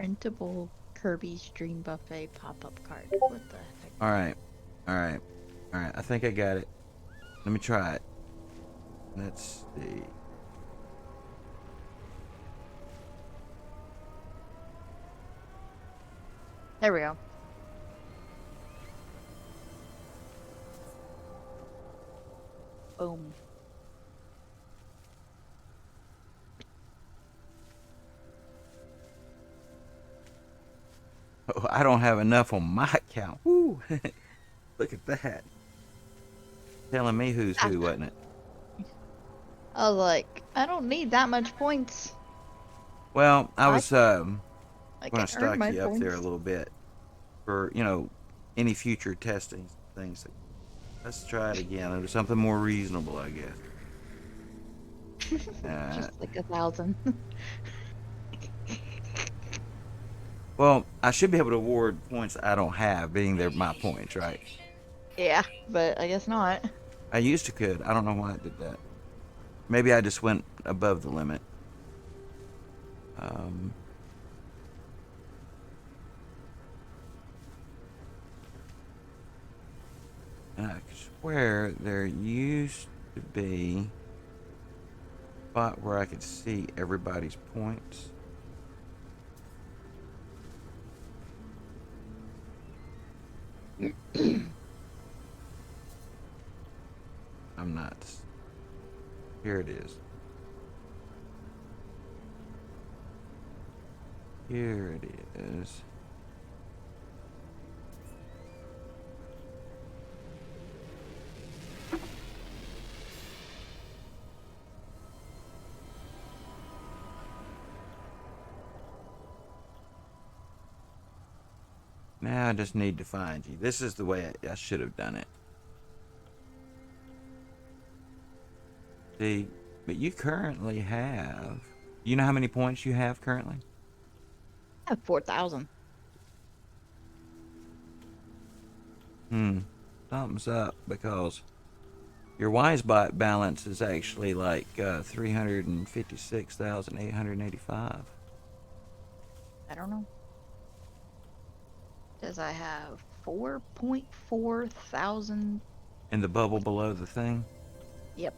F: Printable Kirby's Dream Buffet pop-up card. What the heck?
A: All right. All right. All right. I think I got it. Let me try it. Let's see.
F: There we go. Boom.
A: Oh, I don't have enough on my account. Woo! Look at that. Telling me who's who, wasn't it?
F: I was like, I don't need that much points.
A: Well, I was
F: I
A: going to
F: can earn
A: stock
F: my
A: you up there a
F: points.
A: little bit for, any future testing things. Let's try it again. Or something more reasonable, I guess.
F: Just like 1,000.
A: Well, I should be able to award points I don't have, being they're my points, right?
F: Yeah, but I guess not.
A: I used to could. I don't know why I did that. Maybe I just went above the limit. And I swear there used to be a spot where I could see everybody's points. I'm not. Here it is. Here it is. Now I just need to find you. This is the way I should have done it. See, but you currently have... You know how many points you have currently?
F: I have 4,000.
A: Something's up because your WiseBot balance is actually like 356,885.
F: I don't know. Does I have 4.4 thousand?
A: In the bubble below the thing?
F: Yep.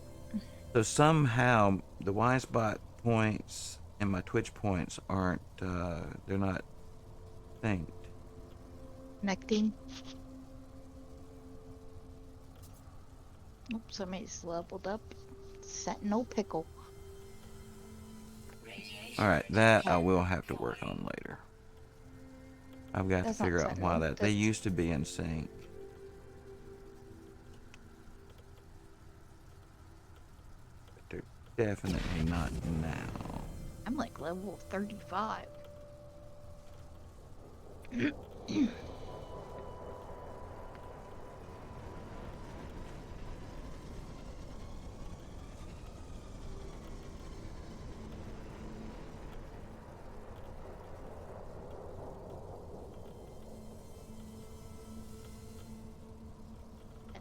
A: So somehow the WiseBot points and my Twitch points aren't, they're not synced.
F: Connecting. Oops, somebody's leveled up. Sentinel Pickle.
A: Alright, that I will have to work on later. I've got
F: That's
A: to
F: not
A: figure out why
F: Sentinel,
A: that. They
F: that's-
A: used to be in sync. But they're definitely not now.
F: I'm like level 35. It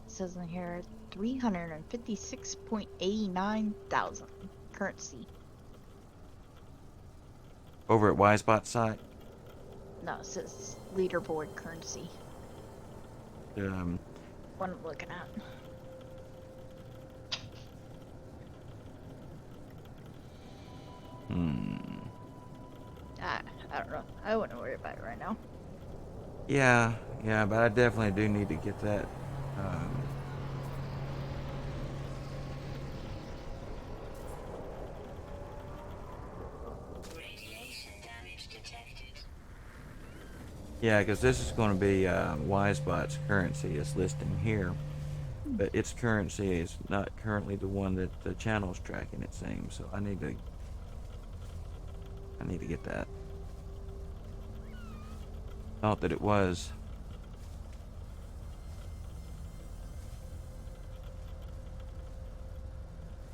F: says in here 356.89 thousand currency.
A: Over at WiseBot's site,
F: No, it says leaderboard currency. What I'm looking at. I don't know. I wouldn't worry about it right now.
A: yeah, but I definitely do need to get that.
B: Radiation damage detected.
A: Yeah, because this is going to be WiseBot's currency. It's listing here, but its currency is not currently the one that the channel's tracking. It seems so. I need to get that. Thought that it was.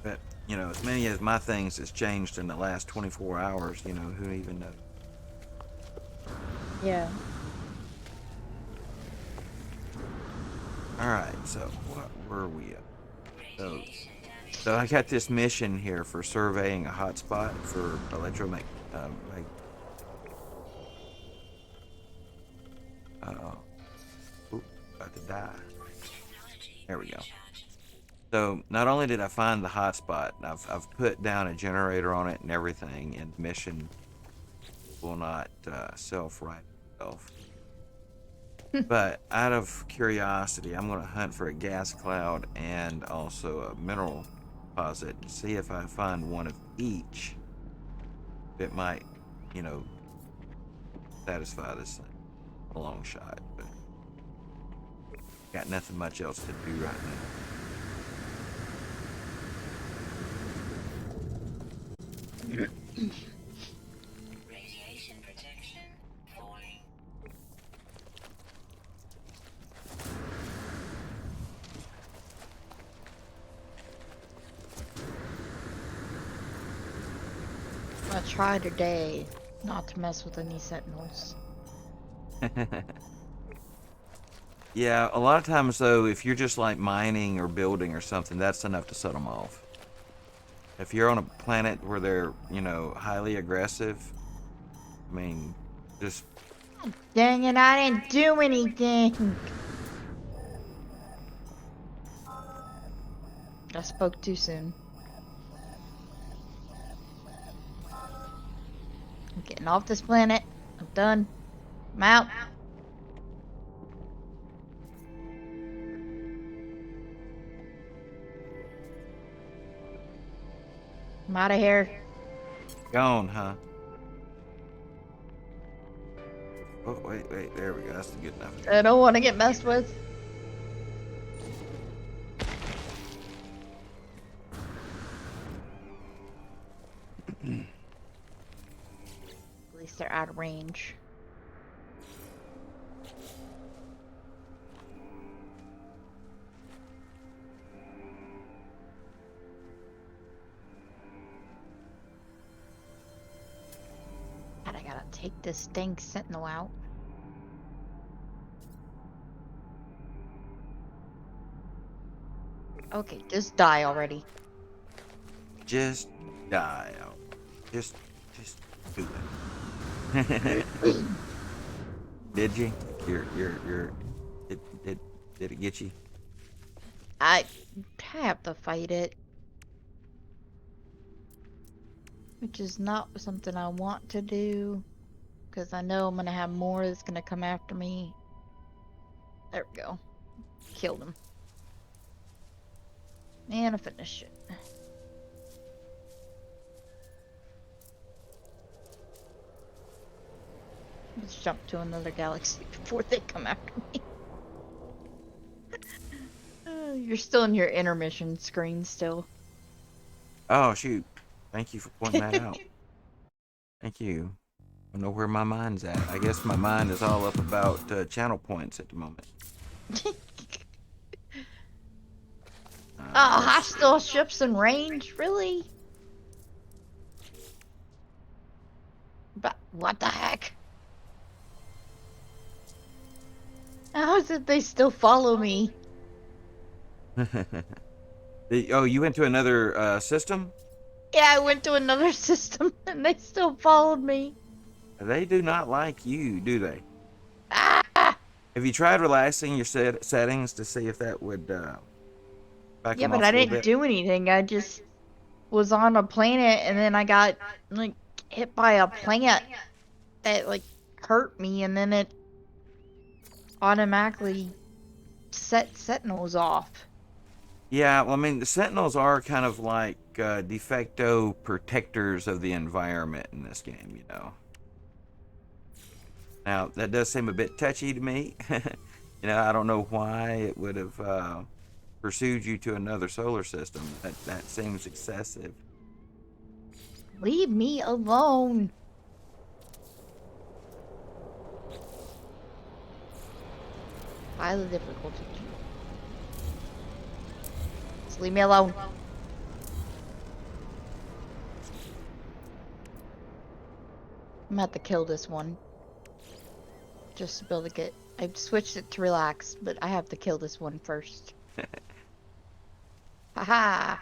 A: But, as many as my things has changed in the last 24 hours, who even knows?
F: Yeah.
A: Alright, so what were we at? So I got this mission here for surveying a hotspot for Oop, about to die. There we go. So not only did I find the hotspot, I've put down a generator on it and everything, and the mission will not self-right itself. But out of curiosity, I'm going to hunt for a gas cloud and also a mineral deposit and see if I find one of each that might, you know, satisfy this thing. A long shot, but got nothing much else to do right now.
B: Radiation protection falling.
F: I try today not to mess with any sentinels.
A: Yeah, a lot of times though, if you're just like mining or building or something, that's enough to set them off. If you're on a planet where they're, you know, highly aggressive, I mean, just
F: Dang it, I didn't do anything! I spoke too soon. I'm getting off this planet. I'm done. I'm out. I'm out of here.
A: gone, huh? Oh, wait, there we go. That's good enough.
F: I don't want to get messed with. At least they're out of range. God, I gotta take this dang sentinel out. Okay, just die already.
A: Just die out. Just do it. Did you? Did it get you?
F: I have to fight it. Which is not something I want to do. Because I know I'm going to have more that's going to come after me. There we go. Killed him. And I finished it. Let's jump to another galaxy before they come after me. You're still in your intermission screen still.
A: Oh shoot! Thank you for pointing that out. Thank you. I don't know where my mind's at. I guess my mind is all up about channel points at the moment.
F: Oh, hostile ships in range? Really? But what the heck? How is it they still follow me?
A: Oh, you went to another system?
F: Yeah, I went to another system and they still followed me.
A: They do not like you, do they?
F: Ah!
A: Have you tried relaxing your settings to see if that would back
F: Yeah,
A: them
F: but
A: off
F: I
A: a little
F: didn't
A: bit?
F: do anything. I just was on a planet and then I got like hit by a plant that like hurt me and then it automatically set sentinels off.
A: Yeah, well, I mean, the Sentinels are kind of like de facto protectors of the environment in this game, you know. Now, that does seem a bit touchy to me. You know, I don't know why it would have pursued you to another solar system. That seems excessive.
F: Leave me alone. Highly difficulty. Just leave me alone. I'm gonna have to kill this one. Just to be able to get... I've switched it to relax, but I have to kill this one first. Haha!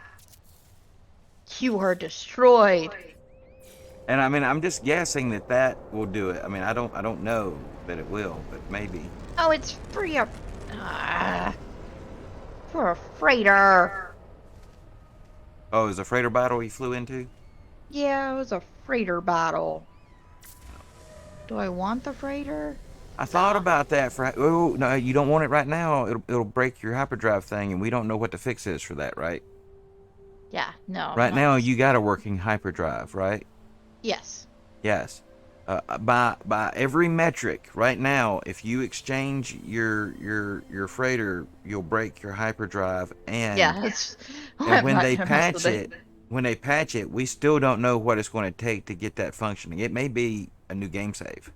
F: You are destroyed!
A: And I mean, I'm just guessing that that will do it. I mean, I don't know that it will, but maybe.
F: Oh, it's for a freighter.
A: Oh, is a freighter battle he flew into?
F: Yeah, it was a freighter battle. Do I want the freighter?
A: I thought about that for. Oh no, you don't want it right now. It'll break your hyperdrive thing, and we don't know what the fix is for that, right?
F: Yeah, no, I'm
A: Right
F: not
A: now,
F: messing-
A: you got a working hyperdrive, right?
F: Yes.
A: Yes. By every metric, right now, if you exchange your freighter, you'll break your hyperdrive,
F: Yeah, that's.
A: and
F: I'm not gonna mess with it.
A: when they patch it, we still don't know what it's going to take to get that functioning. It may be a new game save.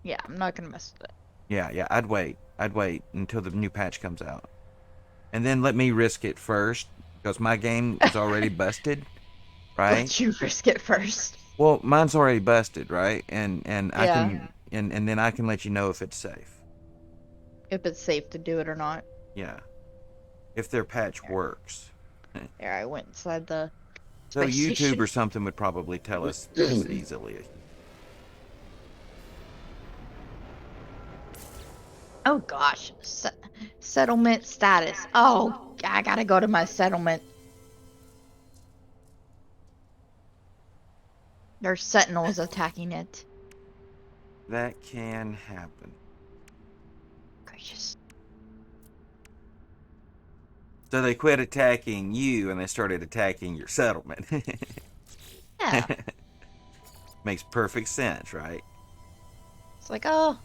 F: Yeah, I'm not gonna mess with it.
A: Yeah, I'd wait. I'd wait until the new patch comes out, and then let me risk it first because my game is already busted, right?
F: Let you risk it first.
A: Well, mine's already busted, right? And I
F: Yeah.
A: can and then I can let you know if it's safe.
F: If it's safe to do it or not.
A: Yeah, if their patch works.
F: There, I went inside the
A: So
F: space
A: YouTube
F: station.
A: or something would probably tell us this easily.
F: Oh gosh, settlement status. Oh, I gotta go to my settlement. There's sentinels attacking it.
A: That can happen.
F: Gracious.
A: So they quit attacking you and they started attacking your settlement.
F: Yeah.
A: Makes perfect sense, right?
F: It's like, oh,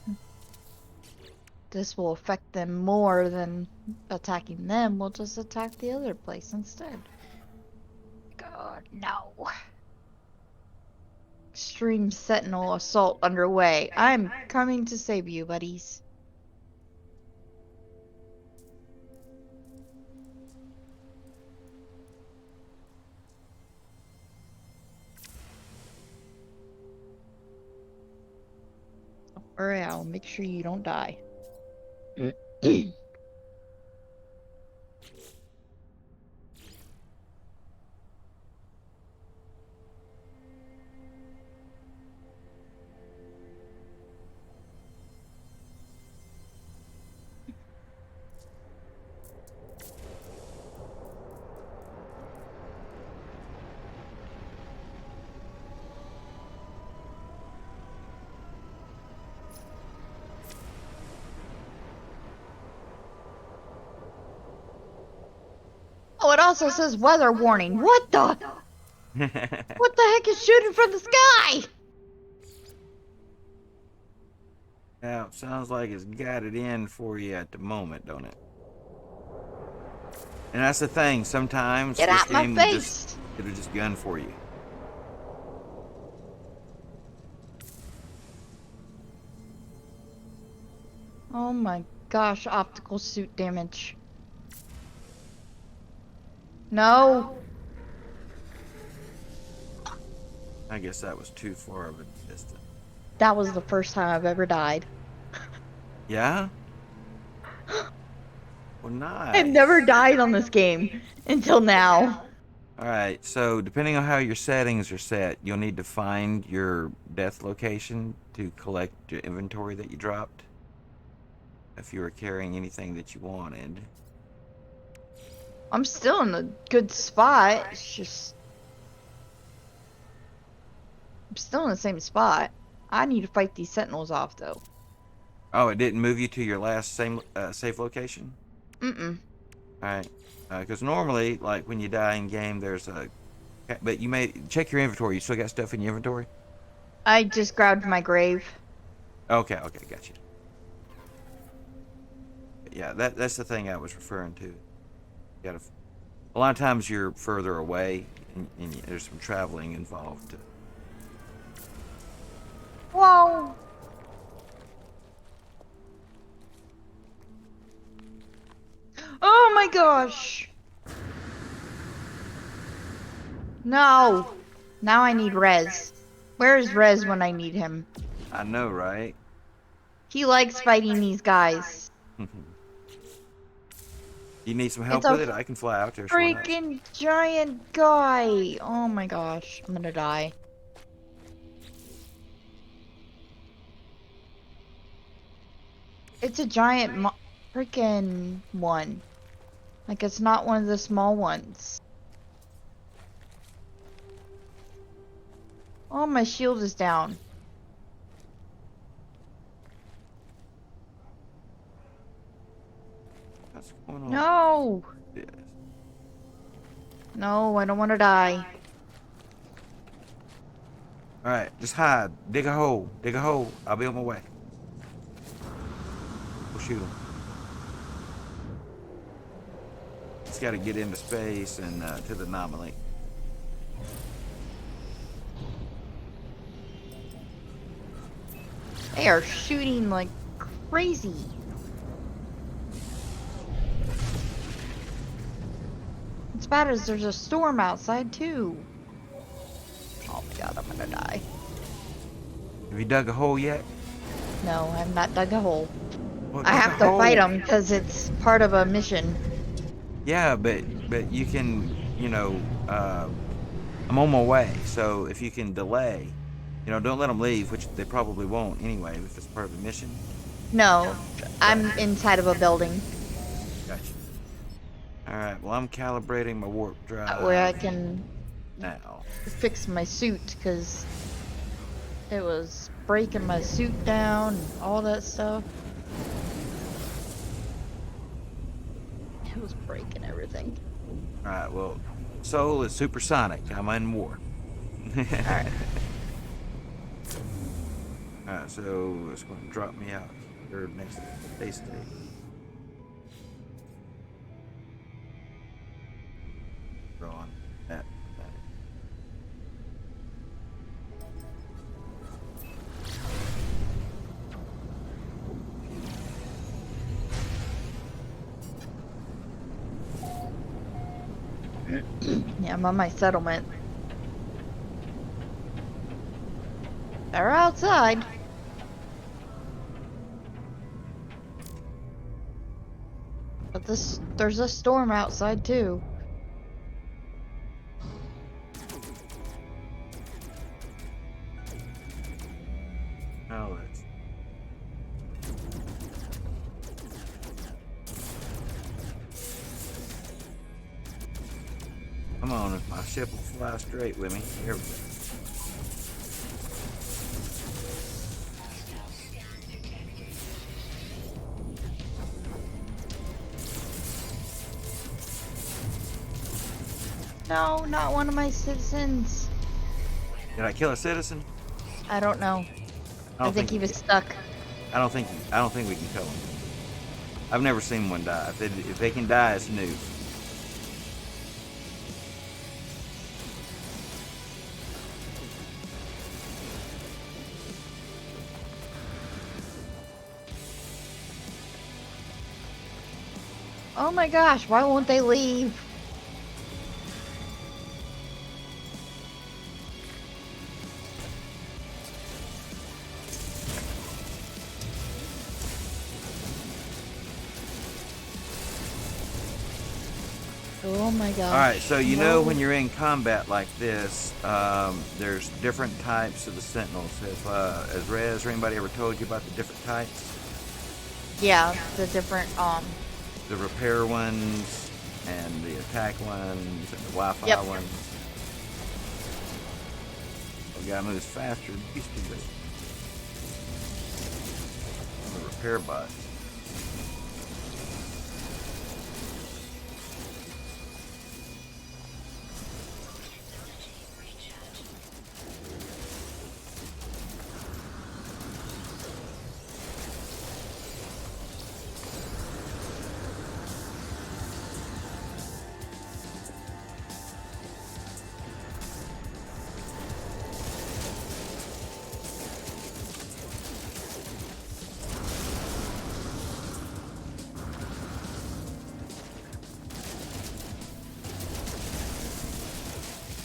F: this will affect them more than attacking them. We'll just attack the other place instead. God, no. Extreme Sentinel assault underway. I'm coming to save you, buddies. Don't worry, I'll make sure you don't die. Oh, it also says weather warning. What the? What the heck is shooting from the sky?
A: Yeah, sounds like it's got it in for you at the moment, don't it? And that's the thing. Sometimes
F: Get
A: this
F: out my
A: game will
F: face!
A: it'll just gun for you.
F: Oh my gosh, optical suit damage. No.
A: I guess that was too far of a distance.
F: That was the first time I've ever died.
A: Yeah? Well, nice.
F: I've never died on this game until now.
A: Alright, so depending on how your settings are set, you'll need to find your death location to collect your inventory that you dropped. If you were carrying anything that you wanted.
F: I'm still in a good spot. It's just... I'm still in the same spot. I need to fight these sentinels off, though.
A: Oh, it didn't move you to your last safe location?
F: Mm-mm.
A: Alright. Because normally, like, when you die in game, there's a... But you may... Check your inventory. You still got stuff in your inventory?
F: I just grabbed my grave.
A: Okay, got you. Yeah, that's the thing I was referring to. You gotta... A lot of times you're further away, and there's some traveling involved.
F: Whoa! Oh my gosh! No! Now I need Rez. Where is Rez when I need him?
A: I know, right?
F: He likes fighting these guys.
A: You need some help
F: It's a
A: with it? I can fly out there.
F: Freaking giant guy! Oh my gosh, I'm gonna die. It's a giant freaking one. Like, it's not one of the small ones. Oh, my shield is down.
A: What's going on?
F: No!
A: Yes.
F: No, I don't want to die.
A: All right, just hide. Dig a hole. Dig a hole. I'll be on my way. We'll shoot him. Just got to get into space and to the anomaly.
F: They are shooting like crazy. What's bad is there's a storm outside too. Oh my god, I'm gonna die.
A: Have you dug a hole yet?
F: No, I've not dug a hole.
A: Well,
F: I
A: dig
F: have
A: a
F: to
A: hole.
F: fight them because it's part of a mission.
A: Yeah, but you can, you know, I'm on my way. So if you can delay, you know, don't let them leave, which they probably won't anyway if it's part of the mission.
F: No, I'm inside of a building
A: Gotcha. All right. Well, I'm calibrating my warp drive
F: where I can
A: now.
F: fix my suit because it was breaking my suit down and all that stuff. It was breaking everything.
A: All right. Well, Soul is supersonic. I'm in war.
F: Alright.
A: All right. So it's going to drop me out here next to the space station. On that.
F: Yeah, I'm on my settlement. They're outside. But there's a storm outside too.
A: Oh, that's. Come on, if my ship will fly straight with me. Here we go.
F: No, not one of my citizens.
A: Did I kill a citizen?
F: I don't know. I
A: don't
F: think he was stuck.
A: I don't think we can kill him. I've never seen one die. If they can die, it's news.
F: Oh my gosh, why won't they leave? Oh my gosh.
A: Alright, so you
F: No.
A: know when you're in combat like this, there's different types of the Sentinels. Has Rez or anybody ever told you about the different types?
F: Yeah, the different,
A: The repair ones, and the attack ones, and the Wi-Fi
F: Yep.
A: ones. The guy moves faster than he used to, but the repair bot.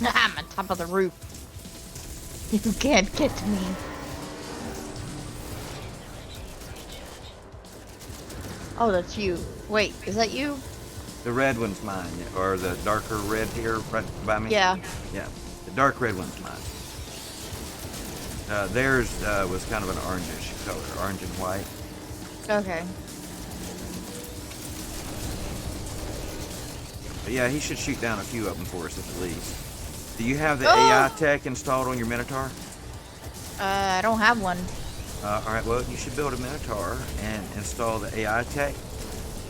F: I'm on top of the roof. You can't get to me. Oh, that's you. Wait, is that you?
A: The red one's mine, or the darker red here right by me?
F: Yeah.
A: Yeah, the dark red one's mine. Theirs was kind of an orangish color, orange and white.
F: Okay.
A: But yeah, he should shoot down a few of them for us at the least. Do you have the
F: Oh!
A: AI tech installed on your Minotaur?
F: I don't have one.
A: Alright, well, you should build a Minotaur and install the AI tech,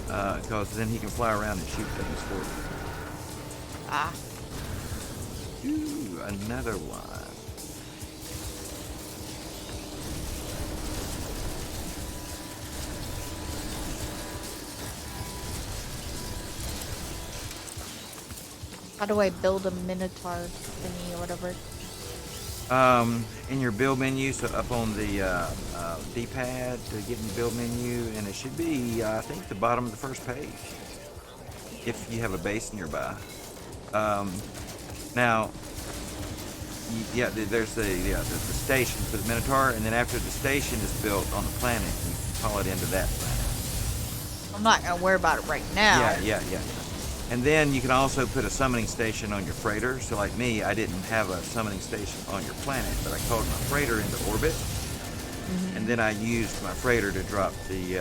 A: because then he can fly around and shoot things for you.
F: Ah.
A: Ooh, another one.
F: How do I build a Minotaur thingy or whatever?
A: In your build menu, so up on the D-pad to get in the build menu, and it should be, I think, the bottom of the first page, if you have a base nearby. Now, yeah, there's the station for the Minotaur, and then after the station is built on the planet, you can call it into that planet.
F: I'm not gonna worry about it right now.
A: Yeah. And then you can also put a summoning station on your freighter. So like me, I didn't have a summoning station on your planet, but I called my freighter into orbit. And then I used my freighter to drop the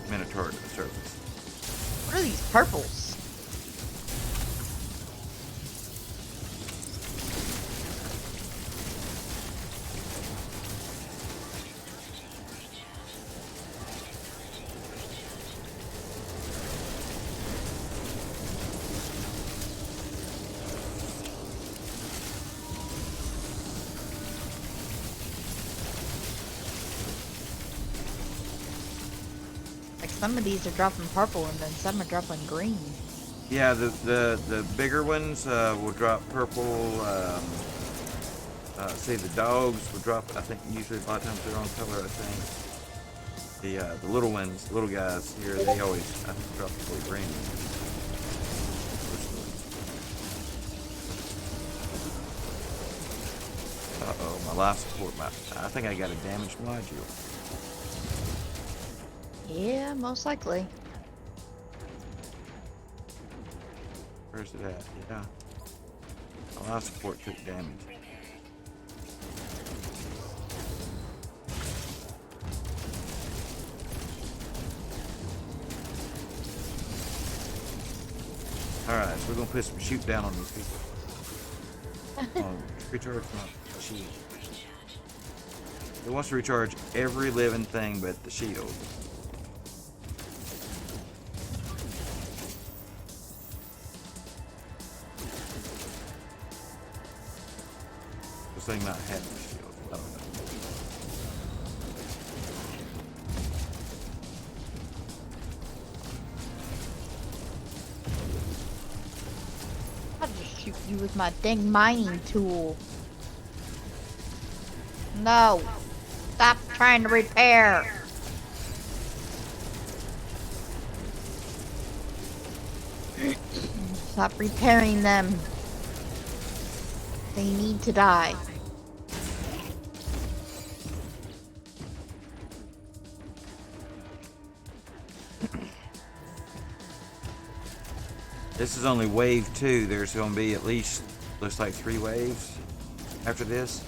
A: Minotaur to the surface.
F: What are these purples? Like some of these are dropping purple and then some are dropping green.
A: Yeah, the bigger ones will drop purple. Say the dogs will drop. I think usually a lot of times they're on color. I think the little ones, little guys here, they always I think drop the green. Uh-oh, my life support. I think I got a damaged module.
F: Yeah, most likely.
A: Where's it at? Yeah. My life support took damage. Alright, so we're gonna put some shoot down on these people. Recharge my shield. It wants to recharge every living thing but the shield. This thing not having a shield. I don't know.
F: I'll just shoot you with my dang mining tool. No. Stop trying to repair. Stop repairing them. They need to die.
A: This is only wave 2. There's going to be at least, looks like 3 waves after this.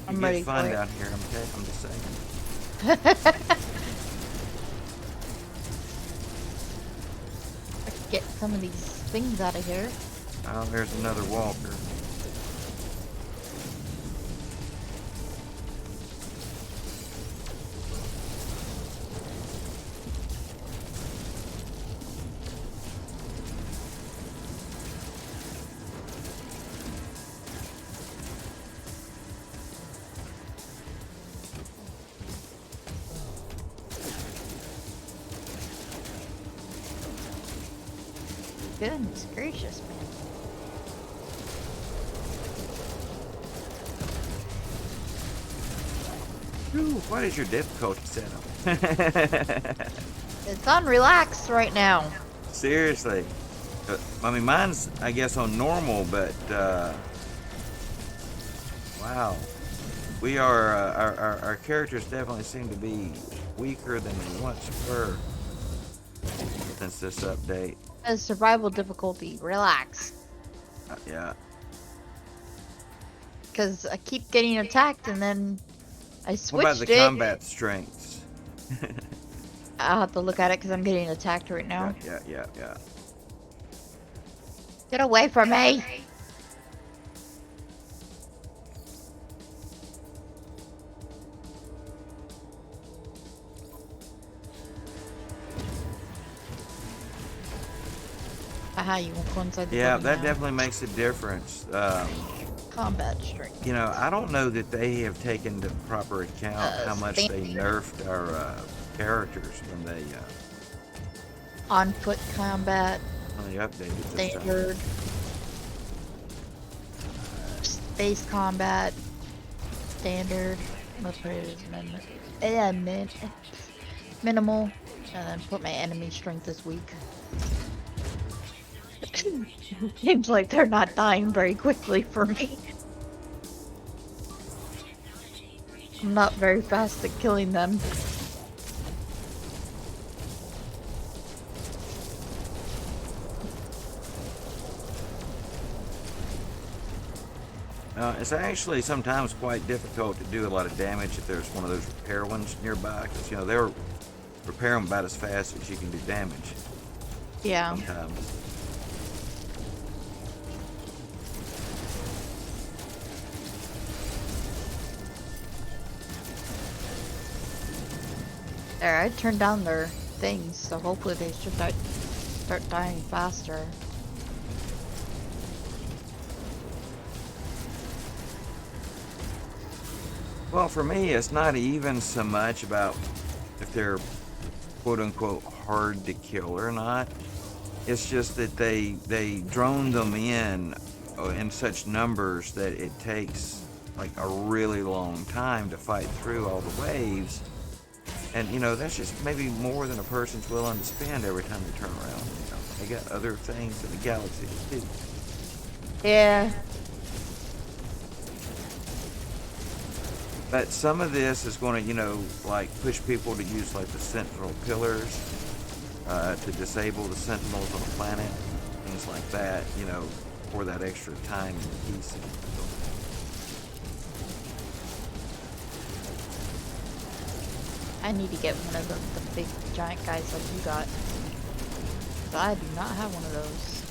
F: I'm
A: It
F: ready
A: gets
F: for
A: fun
F: it.
A: down here. I'm just saying.
F: Let's get some of these things out of here.
A: Oh, there's another walker.
F: Goodness gracious, man.
A: Whew, what is your difficulty setup?
F: It's on relaxed right now.
A: Seriously. I mean, mine's, I guess, on normal, but, wow. We are, our characters definitely seem to be weaker than they once were since this update.
F: Survival difficulty, relax.
A: Yeah.
F: Because I keep getting attacked and then I
A: What about the
F: switched it.
A: combat strengths?
F: I'll have to look at it because I'm getting attacked right now.
A: Yeah.
F: Get away from me! Aha, you won't go inside the
A: Yeah,
F: building
A: that
F: now.
A: definitely makes a difference.
F: Combat strength.
A: You know, I don't know that they have taken into proper account how much they
F: standard.
A: nerfed our characters when they
F: On foot combat.
A: updated this time.
F: Standard. Space combat. Standard. Let's put it as minimal. And then put my enemy strength this week. Seems like they're not dying very quickly for me. I'm not very fast at killing them.
A: It's actually sometimes quite difficult to do a lot of damage if there's one of those repair ones nearby, because you know they'll repair them about as fast as you can do damage.
F: Yeah.
A: Sometimes.
F: There, I turned down their things, so hopefully they should start dying faster.
A: Well, for me, it's not even so much about if they're quote-unquote hard to kill or not. It's just that they drone them in such numbers that it takes like a really long time to fight through all the waves. And, you know, that's just maybe more than a person's willing to spend every time they turn around. You know, they got other things in the galaxy to do.
F: Yeah.
A: But some of this is going to, you know, like push people to use like the sentinel pillars to disable the sentinels on the planet, things like that, you know, for that extra time and peace.
F: I need to get one of the big giant guys like you got. But I do not have one of those.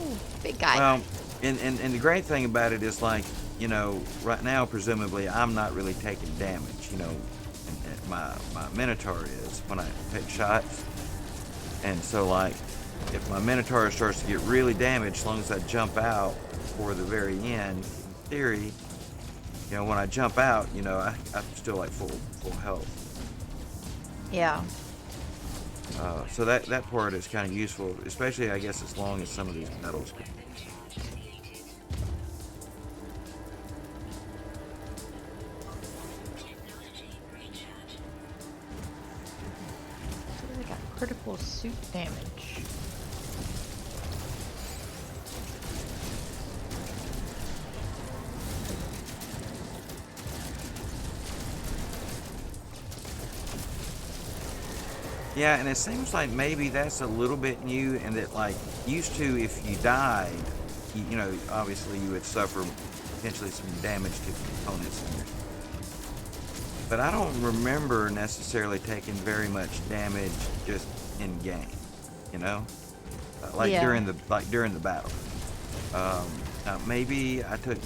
F: Ooh, big guy.
A: Well, and the great thing about it is like, you know, right now presumably I'm not really taking damage, you know, and my Minotaur is when I take shots. And so like if my Minotaur starts to get really damaged, as long as I jump out for the very end, in theory, you know, when I jump out, you know, I'm still like full health.
F: Yeah.
A: So that part is kind of useful, especially I guess as long as some of these medals can.
F: I got critical suit damage.
A: Yeah, and it seems like maybe that's a little bit new, and that like used to, if you died, you know, obviously you would suffer potentially some damage to components in your. But I don't remember necessarily taking very much damage just in game, you know, like
F: Yeah.
A: during the battle. Maybe I took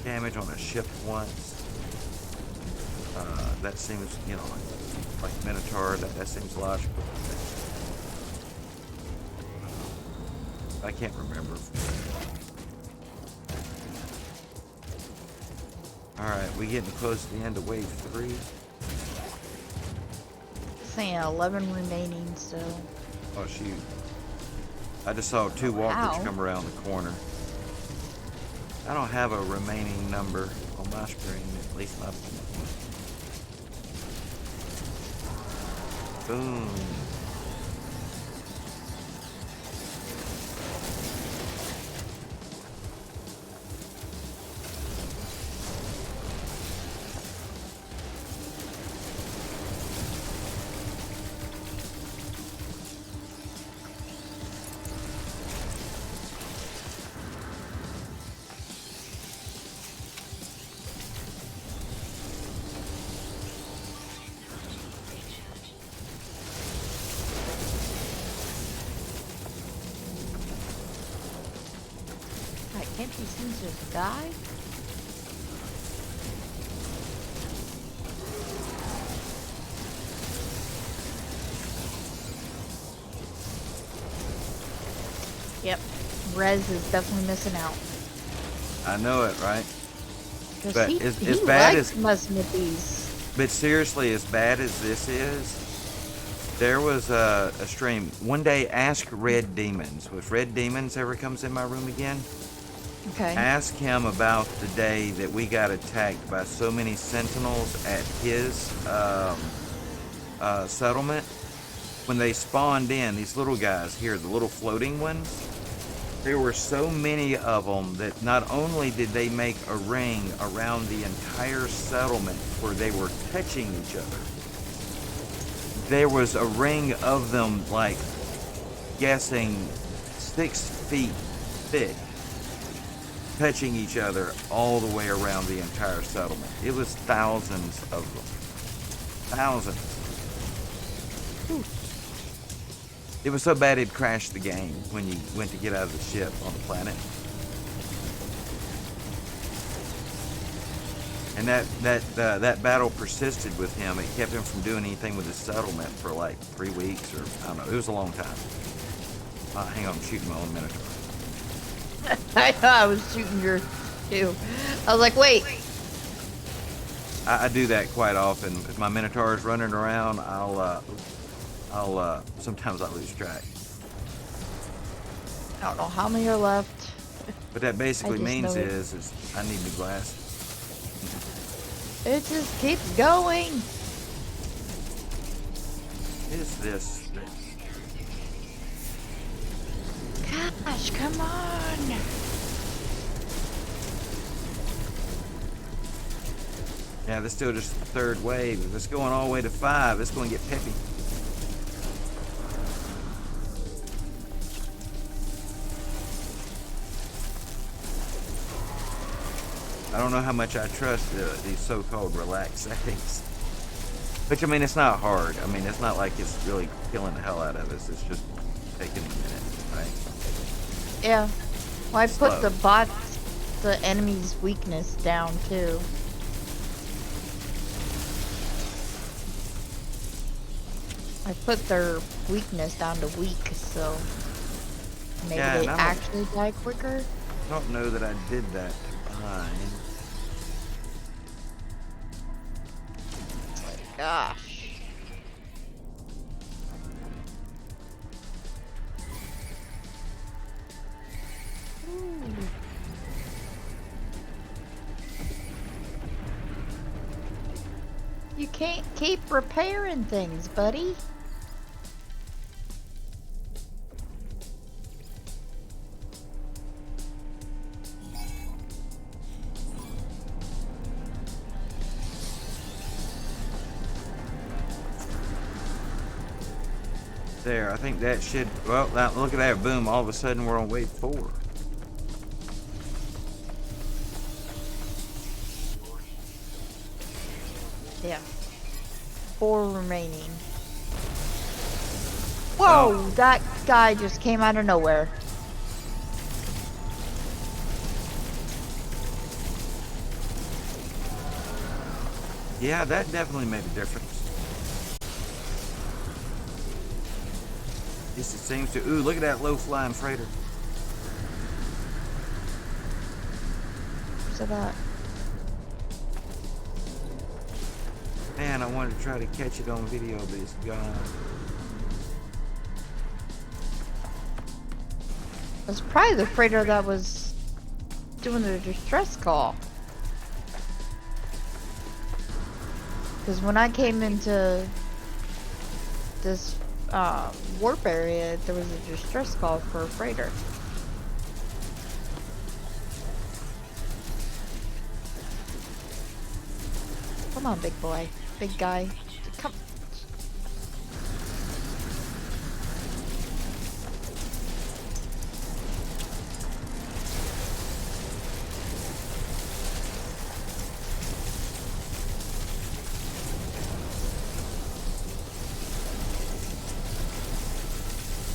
A: damage on a ship once. That seems, you know, like Minotaur. That seems logical. I can't remember. Alright, we getting close to the end of wave 3.
F: Saying 11 remaining still.
A: Oh shoot. I just saw 2 walkers
F: Ow.
A: come around the corner. I don't have a remaining number on my screen, at least not. Boom.
F: NPCs just die? Yep. Rez is definitely missing out.
A: I know it, right?
F: 'Cause
A: But
F: he
A: as bad
F: likes
A: as-
F: messing with these.
A: But seriously, as bad as this is, there was a stream. One day, ask Red Demons. If Red Demons ever comes in my room again,
F: Okay.
A: ask him about the day that we got attacked by so many sentinels at his settlement. When they spawned in, these little guys here, the little floating ones, there were so many of them that not only did they make a ring around the entire settlement where they were touching each other, there was a ring of them, like, guessing 6 feet thick, touching each other all the way around the entire settlement. It was thousands of them. Thousands.
F: Ooh.
A: It was so bad it crashed the game when you went to get out of the ship on the planet. And that battle persisted with him. It kept him from doing anything with his settlement for like 3 weeks, or I don't know. It was a long time. Hang on, I'm shooting my own Minotaur.
F: I thought I was shooting yours too. I was like, wait.
A: I do that quite often. If my Minotaur is running around, sometimes I lose track.
F: I don't know how many are left.
A: But that basically
F: I just
A: means
F: know it.
A: is I need new glasses.
F: It just keeps going.
A: Is this?
F: Gosh, come on.
A: Yeah, this is still just the third wave. If it's going all the way to 5, it's going to get peppy. I don't know how much I trust these so-called relaxed settings. Which, I mean, it's not hard. I mean, it's not like it's really killing the hell out of us. It's just taking a minute, right?
F: Yeah. Well, I
A: Slow.
F: put the enemy's weakness down too. I put their weakness down to weak, so maybe
A: Yeah,
F: they
A: and
F: actually die quicker.
A: I don't know that I did that fine.
F: Gosh. Ooh. You can't keep repairing things, buddy.
A: There, I think that should, well, now look at that, boom, all of a sudden we're on wave 4.
F: Yeah. 4 remaining. Whoa, that guy just came out of nowhere.
A: Yeah, that definitely made a difference. Yes, it seems to, ooh, look at that low-flying freighter.
F: So that.
A: Man, I wanted to try to catch it on video, but it's gone.
F: It's probably the freighter that was doing the distress call. Because when I came into this warp area, there was a distress call for a freighter. Come on, big boy. Big guy. Come.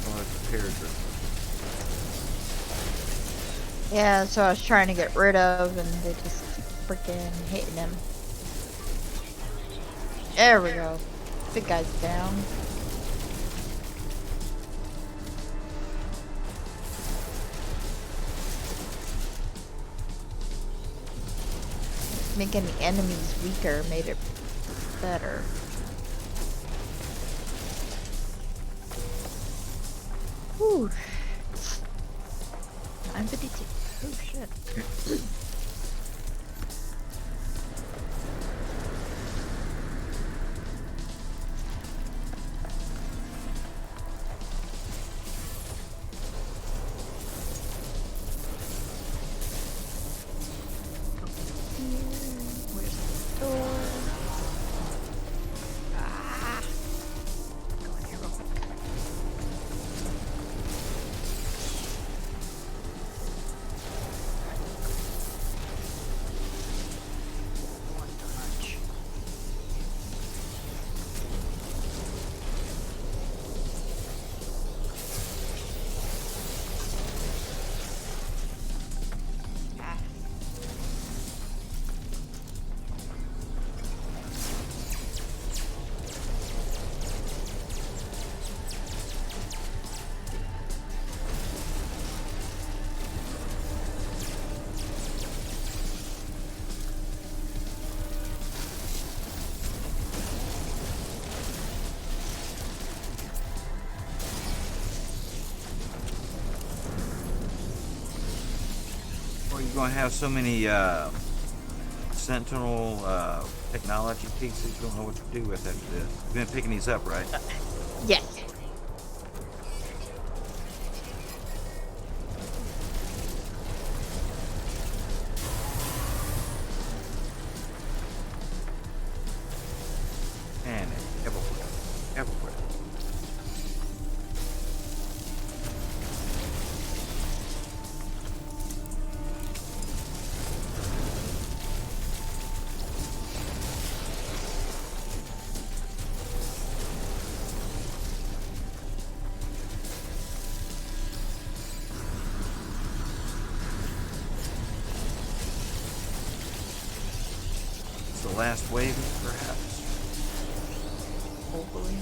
A: Oh, it's a paragraph.
F: Yeah, so I was trying to get rid of, and they just keep freaking hitting him. There we go. Big guy's down. Making the enemies weaker made it better. Whew. 9:52. Oh shit. Where's the door? Ah! Go in here real quick. One touch. Ah.
A: Or you're gonna have so many Sentinel technology pieces, you don't know what to do with after this. You've been picking these up, right?
F: Yes.
A: And everywhere. It's the last wave, perhaps.
F: Hopefully.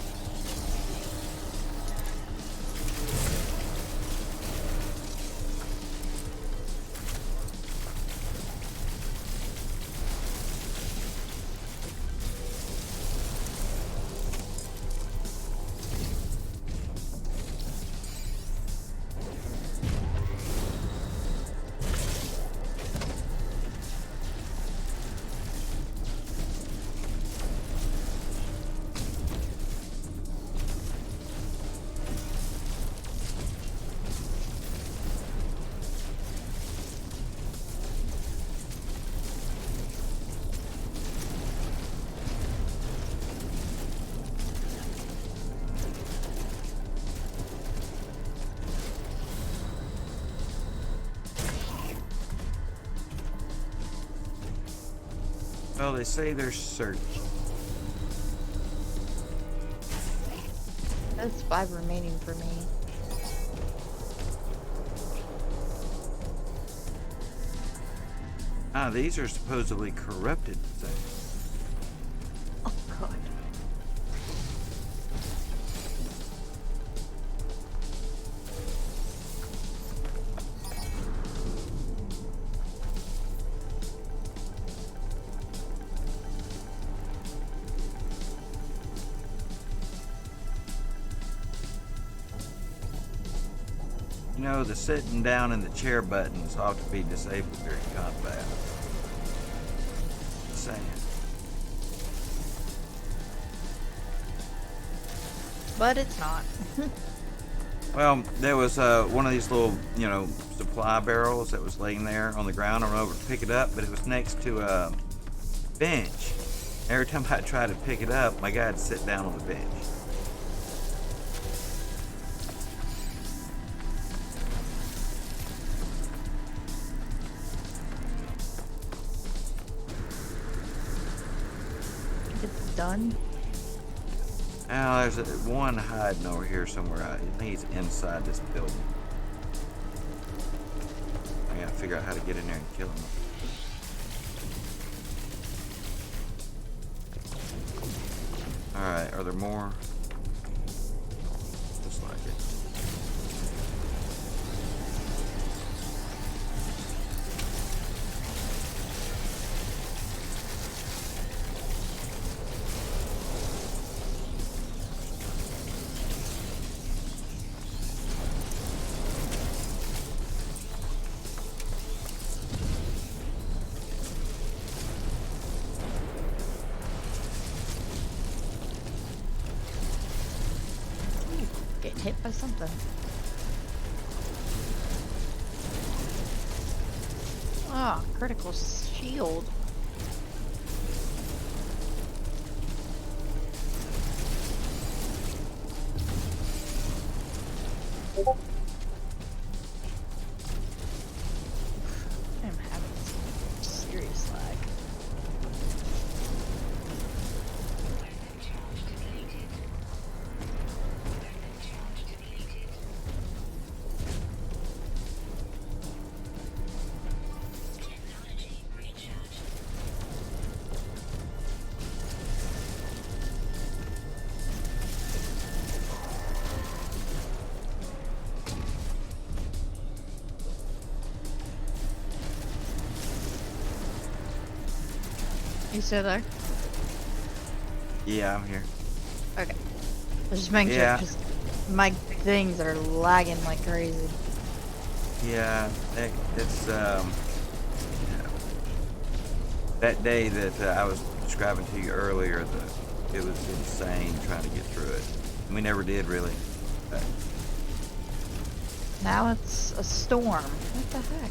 F: Well, they say they're searching. That's 5 remaining for me.
A: Ah, these are supposedly corrupted things.
F: Oh god.
A: You know, the sitting down in the chair buttons ought to be disabled during combat. Just saying.
F: But it's not.
A: Well, there was one of these little, supply barrels that was laying there on the ground. I went over to pick it up, but it was next to a bench. Every time I tried to pick it up, my guy would sit down on the bench.
F: It's done.
A: Now, there's one hiding over here somewhere. I think he's inside this building. I gotta figure out how to get in there and kill him. Alright, are there more? Looks like it.
F: Getting hit by something. Ah, critical shield. I'm having some serious lag.
B: Technology recharged.
F: You still there?
A: Yeah, I'm here.
F: Okay. Just making
A: Yeah.
F: sure, 'cause my things are lagging like crazy.
A: Yeah, it's yeah. That day that I was describing to you earlier, it was insane trying to get through it. We never did really.
F: Now it's a storm. What the heck?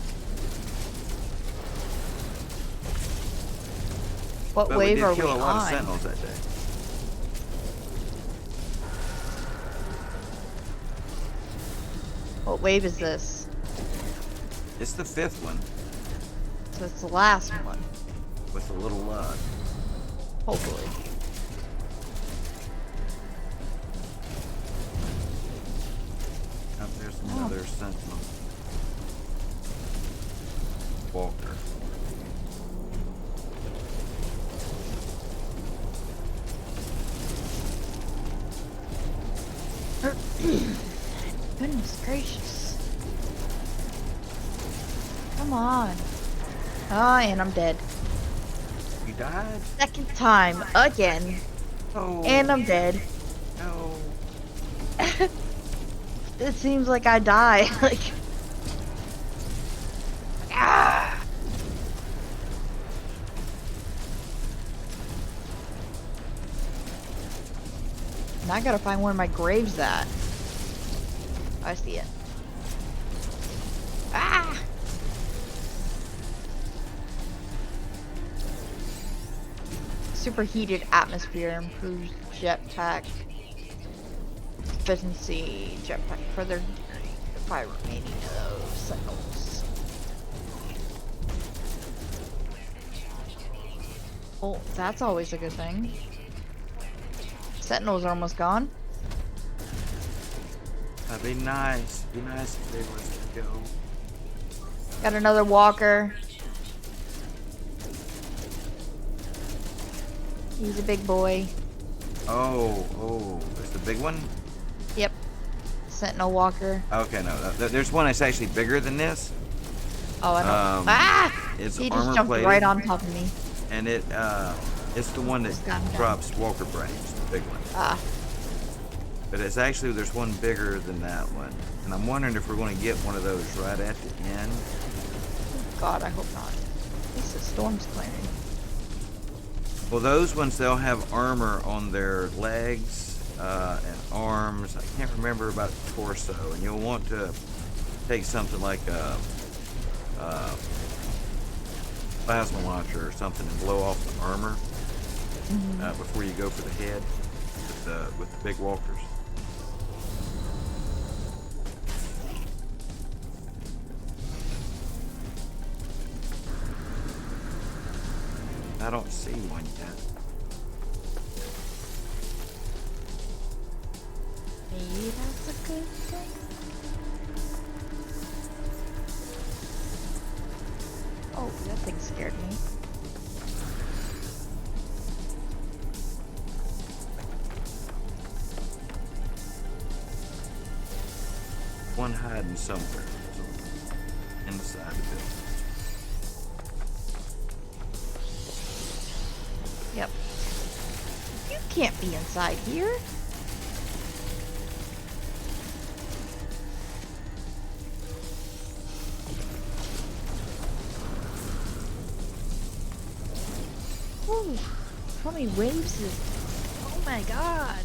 F: What
A: But we
F: wave
A: did
F: are we
A: kill a lot of
F: on?
A: sentinels that day.
F: What wave is this?
A: It's the 5th one
F: So it's the last one,
A: with a little luck.
F: hopefully.
A: Oh, there's another sentinel. Walker.
F: Goodness gracious. Come on. Oh, and I'm dead.
A: You died?
F: Second time, again.
A: Oh.
F: And I'm dead.
A: No.
F: It seems like I die. Like. Ah! Now I gotta find where my grave's at. I see it. Ah! Superheated atmosphere improves jetpack efficiency. Jetpack further by remaining of those sentinels. Oh, that's always a good thing. Sentinels are almost gone.
A: That'd be nice. Be nice if they let us go.
F: Got another walker. He's a big boy.
A: Oh, it's the big one?
F: Yep. Sentinel walker.
A: Okay, no, there's one that's actually bigger than this.
F: Oh, I know. Ah!
A: It's
F: He just
A: armor
F: jumped
A: plated,
F: right on top of me.
A: and it's the one that
F: Just got him down.
A: drops walker brains, the big one.
F: Ah.
A: But it's actually, there's one bigger than that one. And I'm wondering if we're going to get one of those right at the end.
F: God, I hope not. At least the storm's clearing.
A: Well, those ones, they'll have armor on their legs and arms. I can't remember about the torso. And you'll want to take something like a plasma launcher or something and blow off the armor before you go for the head with the big walkers. I don't see one yet.
F: Maybe that's a good thing. That thing scared me.
A: One hiding somewhere inside the building.
F: Yep. You can't be inside here. Ooh, how many waves is... Oh my god.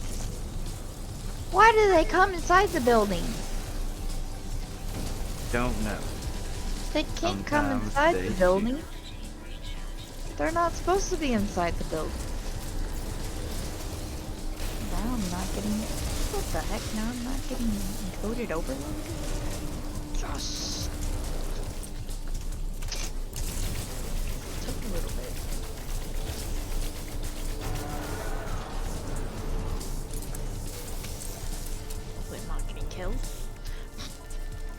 F: Why do they come inside the building?
A: Don't know.
F: They can't come
A: Sometimes
F: inside
A: they
F: the
A: do.
F: building. They're not supposed to be inside the building. Now I'm not getting... What the heck? Now I'm not getting encoded overload? Just... Took a little bit. Hopefully I'm not getting killed.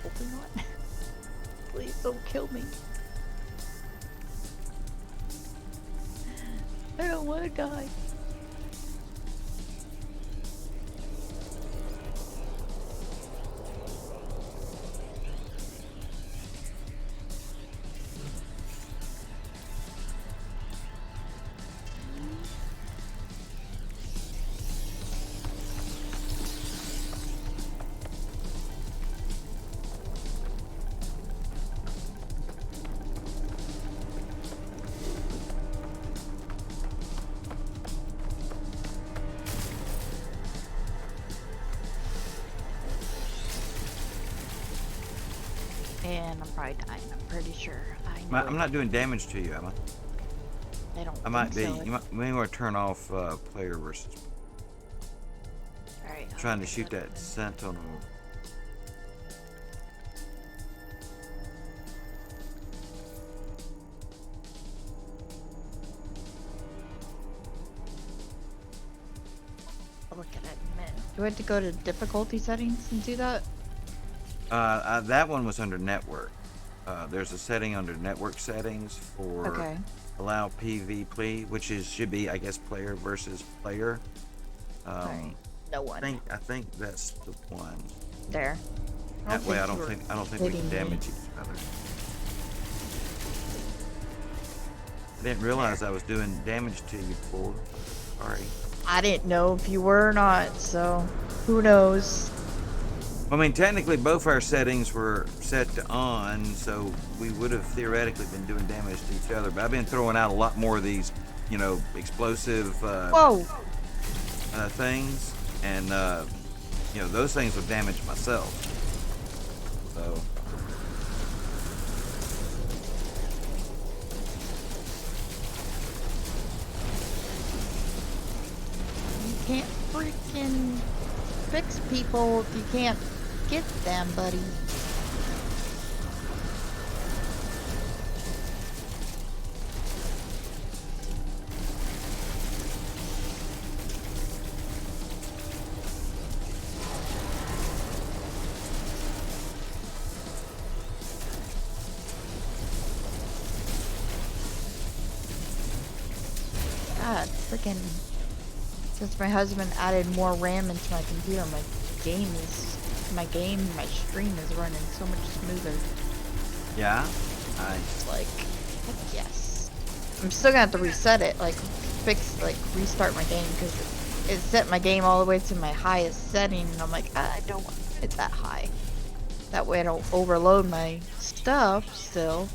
F: Hopefully not. Please don't kill me. I don't want to die. And I'm probably dying. I'm pretty sure.
A: I'm not doing damage to you, am I?
F: I don't.
A: I might be.
F: think so.
A: You may want to turn off player versus.
F: Alright. I'll
A: Trying to
F: do
A: shoot that sentinel.
F: I'll look at it in a minute. Do I have to go to difficulty settings and do that?
A: That one was under network. There's a setting under network settings for
F: Okay.
A: allow PvP, which should be, I guess, player versus player.
F: Alright. No one.
A: I think that's the one.
F: There.
A: That way, I
F: you
A: don't
F: were
A: think we can
F: hitting me.
A: damage each other. I didn't realize I was doing damage to you before. Sorry.
F: I didn't know if you were or not, so who knows?
A: I mean, technically, both our settings were set to on, so we would have theoretically been doing damage to each other. But I've been throwing out a lot more of these, explosive
F: Whoa!
A: things, and those things would damage myself. So.
F: You can't freaking fix people if you can't get them, buddy. God, freaking. Since my husband added more RAM into my computer, my stream is running so much smoother.
A: Yeah. Nice.
F: Like, heck yes. I'm still gonna have to reset it, restart my game, because it set my game all the way to my highest setting, and I'm like, I don't want it that high. That way I don't overload my stuff still.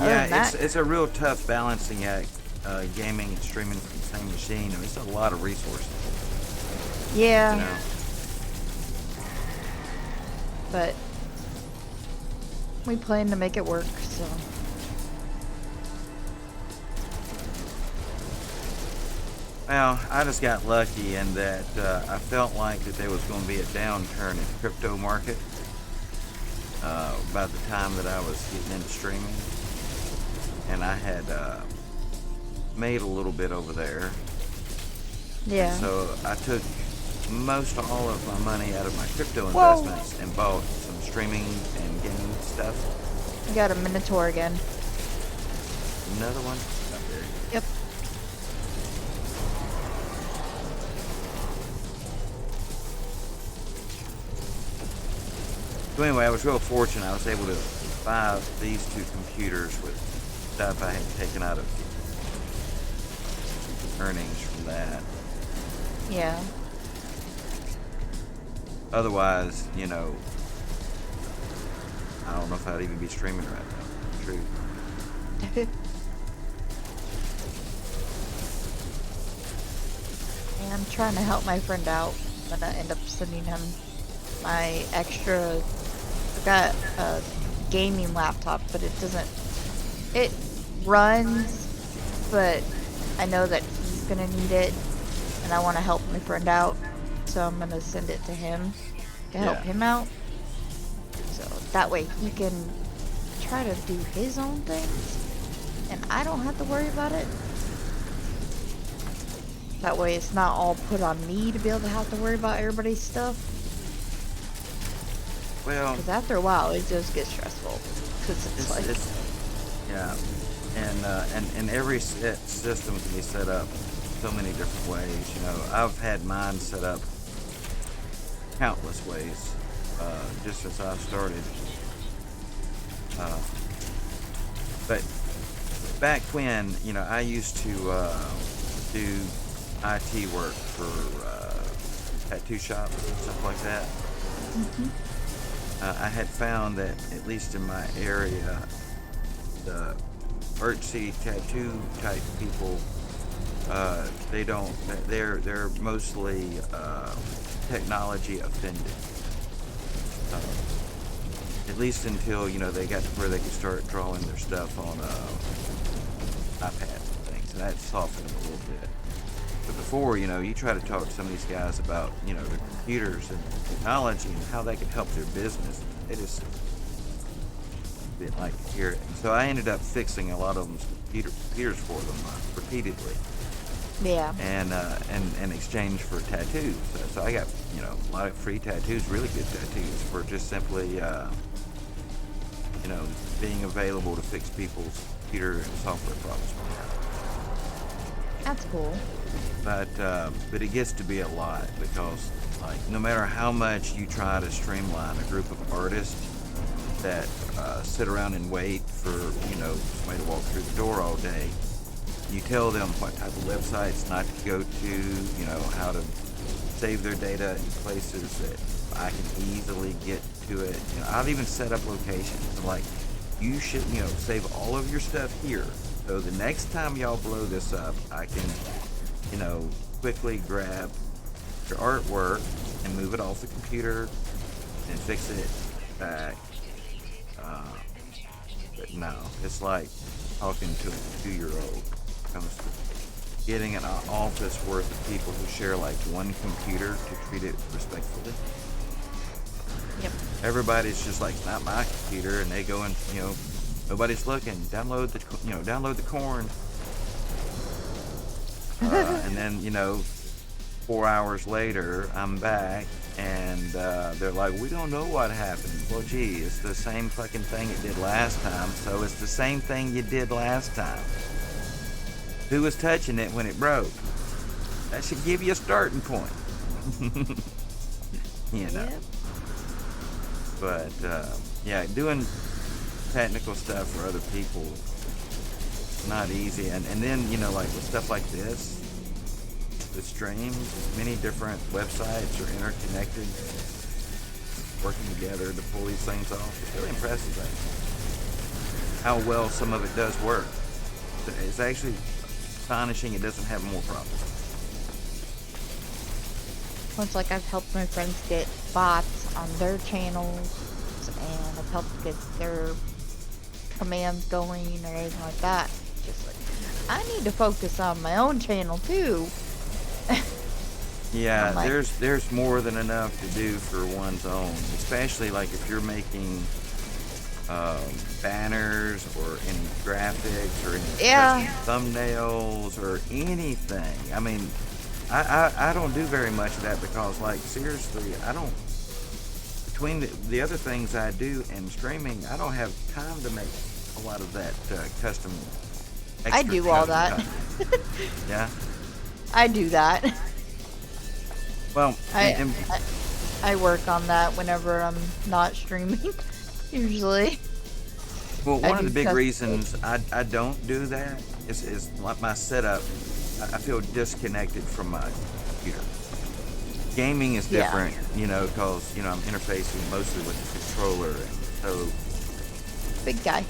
F: Other
A: Yeah,
F: than that-
A: it's a real tough balancing act, gaming and streaming from the same machine. I mean, it's a lot of resources.
F: Yeah,
A: You know?
F: but we plan to make it work, so.
A: Well, I just got lucky in that I felt like that there was going to be a downturn in the crypto market about the time that I was getting into streaming. And I had made a little bit over there.
F: Yeah.
A: So I took most all of my money out of my crypto
F: Whoa.
A: investments and bought some streaming and gaming stuff.
F: I got a Minotaur again.
A: Another one? Not very.
F: Yep.
A: So anyway, I was real fortunate. I was able to buy these two computers with stuff I had taken out of earnings from that.
F: Yeah.
A: Otherwise, you know, I don't know if I'd even be streaming right now. True.
F: And I'm trying to help my friend out. I'm gonna end up sending him my extra. I got a gaming laptop, but it doesn't. It runs, but I know that he's gonna need it, and I want to help my friend out, so I'm gonna send it to him to help
A: Yeah.
F: him out. So that way he can try to do his own things, and I don't have to worry about it. That way it's not all put on me to be able to have to worry about everybody's stuff.
A: Well,
F: Because after a while, it just gets stressful. Because it's like,
A: yeah, and every system can be set up so many different ways. You know, I've had mine set up countless ways just since I started. But back when, you know, I used to do IT work for tattoo shops and stuff like that. I had found that, at least in my area, the Birch City tattoo type people, they're mostly technology offended. At least until, you know, they got to where they could start drawing their stuff on iPads and things, and that softened them a little bit. But before, you know, you try to talk to some of these guys about, you know, their computers and technology and how they can help their business, they just didn't like to hear it. And so I ended up fixing a lot of them's computers for them repeatedly.
F: yeah.
A: And in exchange for tattoos. So I got, you know, a lot of free tattoos, really good tattoos, for just simply, you know, being available to fix people's computer and software problems.
F: That's cool.
A: But it gets to be a lot, because, like, no matter how much you try to streamline a group of artists that sit around and wait for, you know, somebody to walk through the door all day, you tell them what type of websites not to go to, you know, how to save their data in places that I can easily get to it. You know, I've even set up locations. I'm like, you should, you know, save all of your stuff here, so the next time y'all blow this up, I can, you know, quickly grab your artwork and move it off the computer and fix it back. But no, it's like talking to a 2-year-old. Comes to getting an office worth of people who share like one computer to treat it respectfully.
F: Yep.
A: Everybody's just like, it's not my computer, and they go and, you know, nobody's looking. Download the corn. And then, you know, 4 hours later, I'm back, and they're like, we don't know what happened. Well, gee, it's the same fucking thing it did last time, so it's the same thing you did last time. Who was touching it when it broke? That should give you a starting point. You know.
F: Yep.
A: But, yeah, doing technical stuff for other people is not easy. And then, you know, like with stuff like this, the streams, many different websites are interconnected, working together to pull these things off. It's really impressive, how well some of it does work. It's actually astonishing it doesn't have more problems.
F: It's like I've helped my friends get bots on their channels, and I've helped get their commands going or anything like that. Just like, I need to focus on my own channel too.
A: Yeah,
F: like,
A: there's more than enough to do for one's own, especially like if you're making banners or any graphics or any
F: Yeah.
A: custom thumbnails or anything. I mean, I don't do very much of that because, like, seriously, I don't. Between the other things I do and streaming, I don't have time to make a lot of that custom.
F: I
A: Extra
F: do all
A: custom
F: that.
A: content. Yeah.
F: I do that.
A: Well, and
F: I work on that whenever I'm not streaming, usually.
A: well,
F: I
A: one of
F: do
A: the big
F: custom-
A: reasons I don't do that is like my setup. I feel disconnected from my computer. Gaming is
F: Yeah.
A: different, you know, because I'm interfacing mostly with the controller, and so
F: Big guy.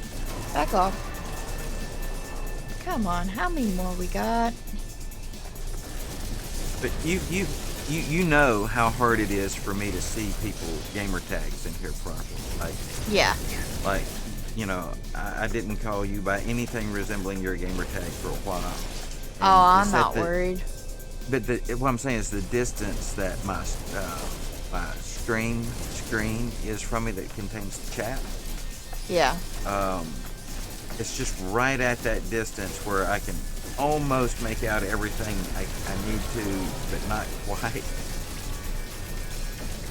F: Back off. Come on, how many more we got?
A: But you know how hard it is for me to see people gamer tags in here properly.
F: Yeah.
A: Like, I didn't call you by anything resembling your gamer tag for a while.
F: Oh, I'm
A: it's that
F: not worried.
A: But what I'm saying is the distance that my stream screen is from me that contains the chat.
F: Yeah.
A: It's just right at that distance where I can almost make out everything I need to, but not quite.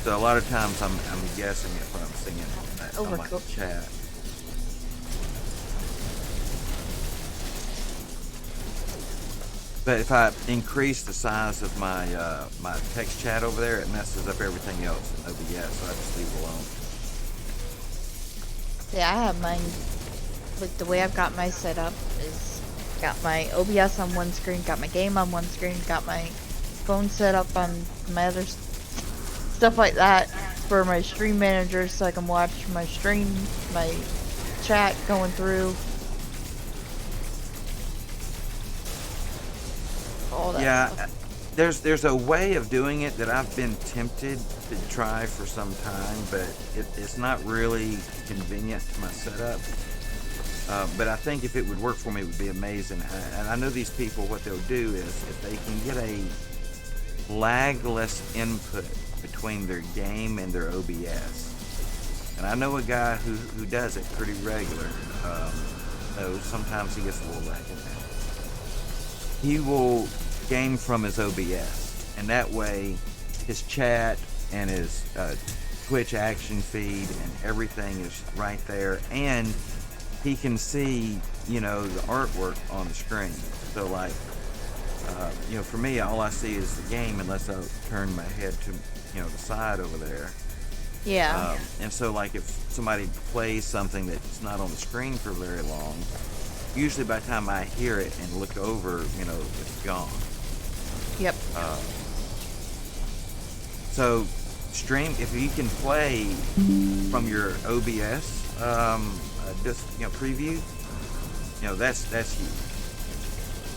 A: So a lot of times I'm guessing if I'm seeing that on my
F: Overcooked.
A: chat. But if I increase the size of my my text chat over there, it messes up everything else in OBS, so I just leave it alone.
F: Yeah, I have mine. Like the way I've got my set up is got my OBS on one screen, got my game on one screen, got my phone set up on my other stuff like that for my stream manager so I can watch my stream, my chat going through. All that
A: Yeah,
F: stuff.
A: there's a way of doing it that I've been tempted to try for some time, but it's not really convenient to my setup. But I think if it would work for me, it would be amazing. And I know these people, what they'll do is if they can get a lagless input between their game and their OBS. And I know a guy who does it pretty regular. Though sometimes he gets a little laggy. He will game from his OBS, and that way his chat and his Twitch action feed and everything is right there, and he can see the artwork on the screen. So like for me, all I see is the game unless I turn my head to the side over there.
F: Yeah.
A: And so like if somebody plays something that's not on the screen for very long, usually by the time I hear it and look over, it's gone.
F: Yep.
A: So stream, if you can play from your OBS preview, that's huge.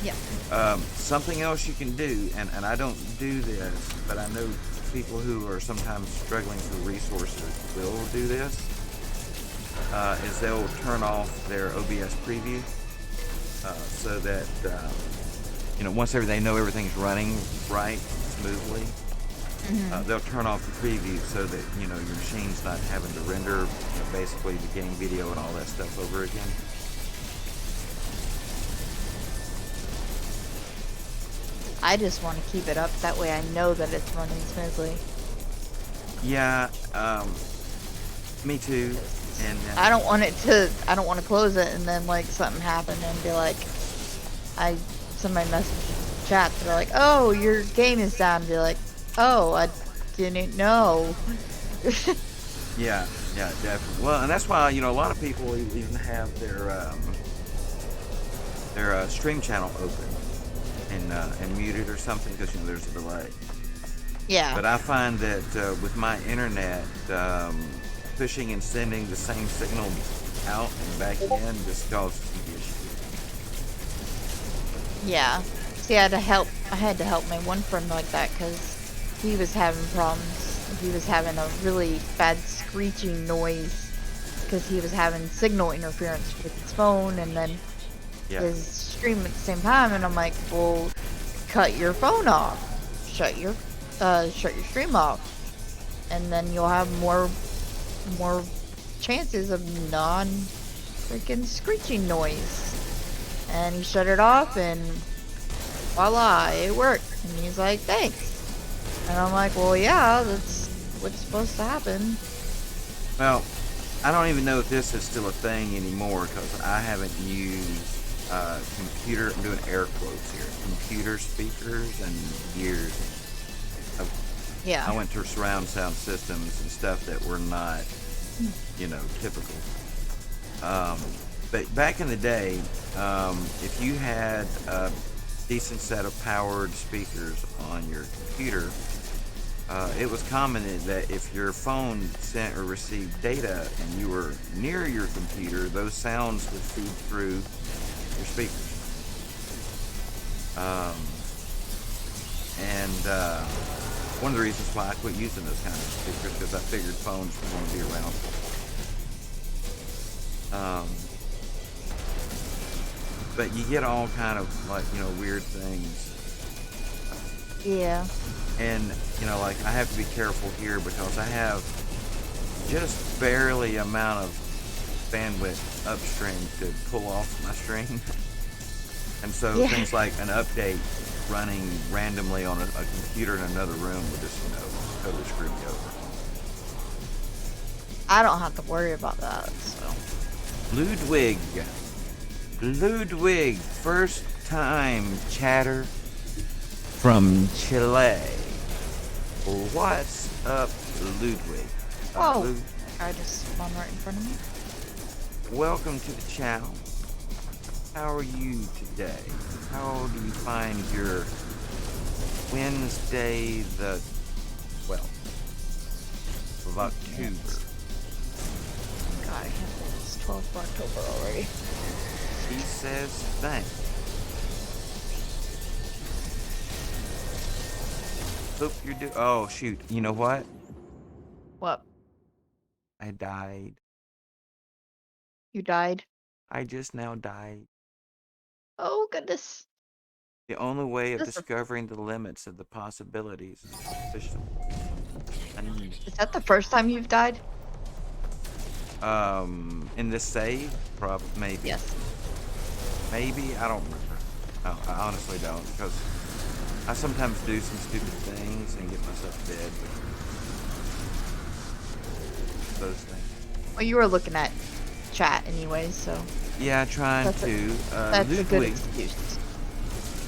F: Yep.
A: Something else you can do, and I don't do this, but I know people who are sometimes struggling for resources will do this, is they'll turn off their OBS preview so that once they know everything's running right smoothly, they'll turn off the preview so that your machine's not having to render basically the game video and all that stuff over again.
F: I just want to keep it up. That way I know that it's running smoothly.
A: Yeah, me too. And
F: I don't want to close it and then like something happen and be like, somebody messaged chat. They're like, oh, your game is down. Be like, oh, I didn't know.
A: yeah, definitely. Well, and that's why a lot of people even have their stream channel open and muted or something because there's a delay.
F: Yeah.
A: But I find that with my internet, pushing and sending the same signal out and back in just causes some issues.
F: Yeah. See, I had to help my one friend like that because he was having problems. He was having a really bad screeching noise because he was having signal interference with his phone and then his stream at the same time. And I'm like, well, cut your phone off, shut your stream off, and then you'll have more chances of freaking screeching noise. And he shut it off and voila, it worked. And he's like, thanks. And I'm like, well, yeah, that's what's supposed to happen.
A: Well, I don't even know if this is still a thing anymore because I haven't used computer. I'm doing air quotes here. Computer speakers and years.
F: Yeah.
A: I went to surround sound systems and stuff that were not, typical. But back in the day, if you had a decent set of powered speakers on your computer, it was common that if your phone sent or received data and you were near your computer, those sounds would feed through your speakers. One of the reasons why I quit using those kind of speakers because I figured phones were going to be around. But you get all kind of weird things.
F: Yeah.
A: And like I have to be careful here because I have just barely amount of bandwidth upstream to pull off my stream. And so things like an update running randomly on a computer in another room would just totally screw me over.
F: I don't have to worry about that, so.
A: Ludwig, first time chatter from Chile. What's up, Ludwig?
F: Oh, I just spawned right in front of me.
A: Welcome to the channel. How are you today? How do you find your Wednesday the 12th of October?
F: God, I can't believe it's 12th of October already.
A: He says thanks. Hope you're doing. Oh shoot! You know what?
F: What?
A: I died.
F: You died?
A: I just now died.
F: Oh, goodness.
A: The only way of
F: This is-
A: discovering the limits of the possibilities is sufficient.
F: Is that the first time you've died?
A: In this save, maybe.
F: Yes.
A: Maybe, I don't remember. I honestly don't, because I sometimes do some stupid things and get myself dead. Those things.
F: Well, you were looking at chat anyway, so.
A: Yeah, trying
F: That's
A: to.
F: That's a good
A: Ludwig,
F: excuse.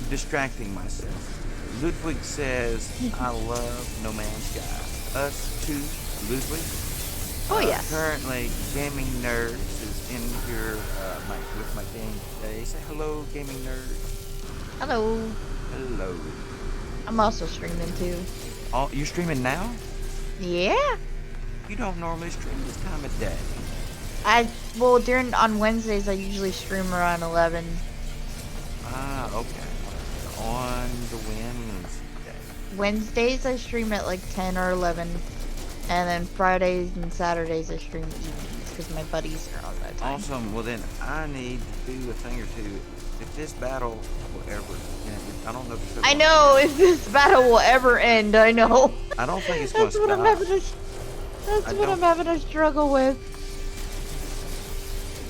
A: distracting myself. Ludwig says, I love No Man's Sky. Us too, Ludwig.
F: Oh, yes.
A: Currently, Gaming Nerds is in here with my game today. Say hello, Gaming Nerds.
F: Hello.
A: Hello.
F: I'm also streaming too.
A: Oh, you streaming now?
F: Yeah.
A: You don't normally stream this time of day.
F: Well, on Wednesdays I usually stream around 11.
A: Ah, okay. On the Wednesday.
F: Wednesdays I stream at like 10 or 11. And then Fridays and Saturdays I stream evenings because my buddies are on that time.
A: Awesome. Well, then I need to do a thing or two. If this battle will ever end, I don't know if it's
F: I know if this battle will ever end. I know.
A: I don't think it's going to
F: That's what
A: stop.
F: I'm having a struggle with.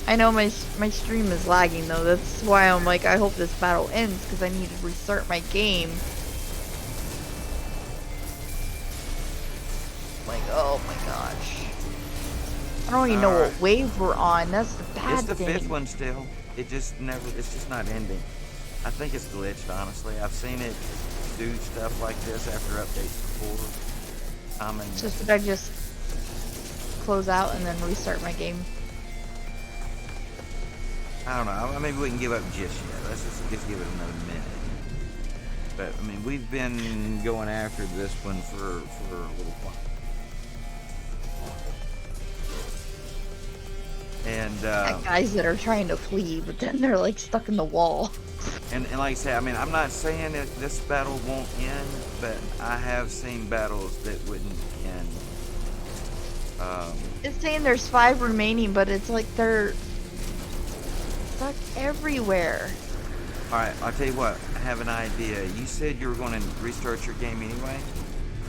F: I know my stream is lagging though. That's why I'm like, I hope this battle ends because I need to restart my game. Like, oh my gosh. I don't even know what wave we're on. That's the bad
A: It's the
F: thing.
A: fifth one still. It's just not ending. I think it's glitched, honestly. I've seen it do stuff like this after updates before.
F: It's just that I just close out and then restart my game.
A: I don't know. Maybe we can give up just yet. Let's just give it another minute. But I mean, we've been going after this one for a little while. And
F: Got guys that are trying to flee, but then they're like stuck in the wall.
A: and like I say, I mean, I'm not saying that this battle won't end, but I have seen battles that wouldn't end.
F: It's saying there's 5 remaining, but it's like they're stuck everywhere.
A: All right, I'll tell you what. I have an idea. You said you were going to restart your game anyway.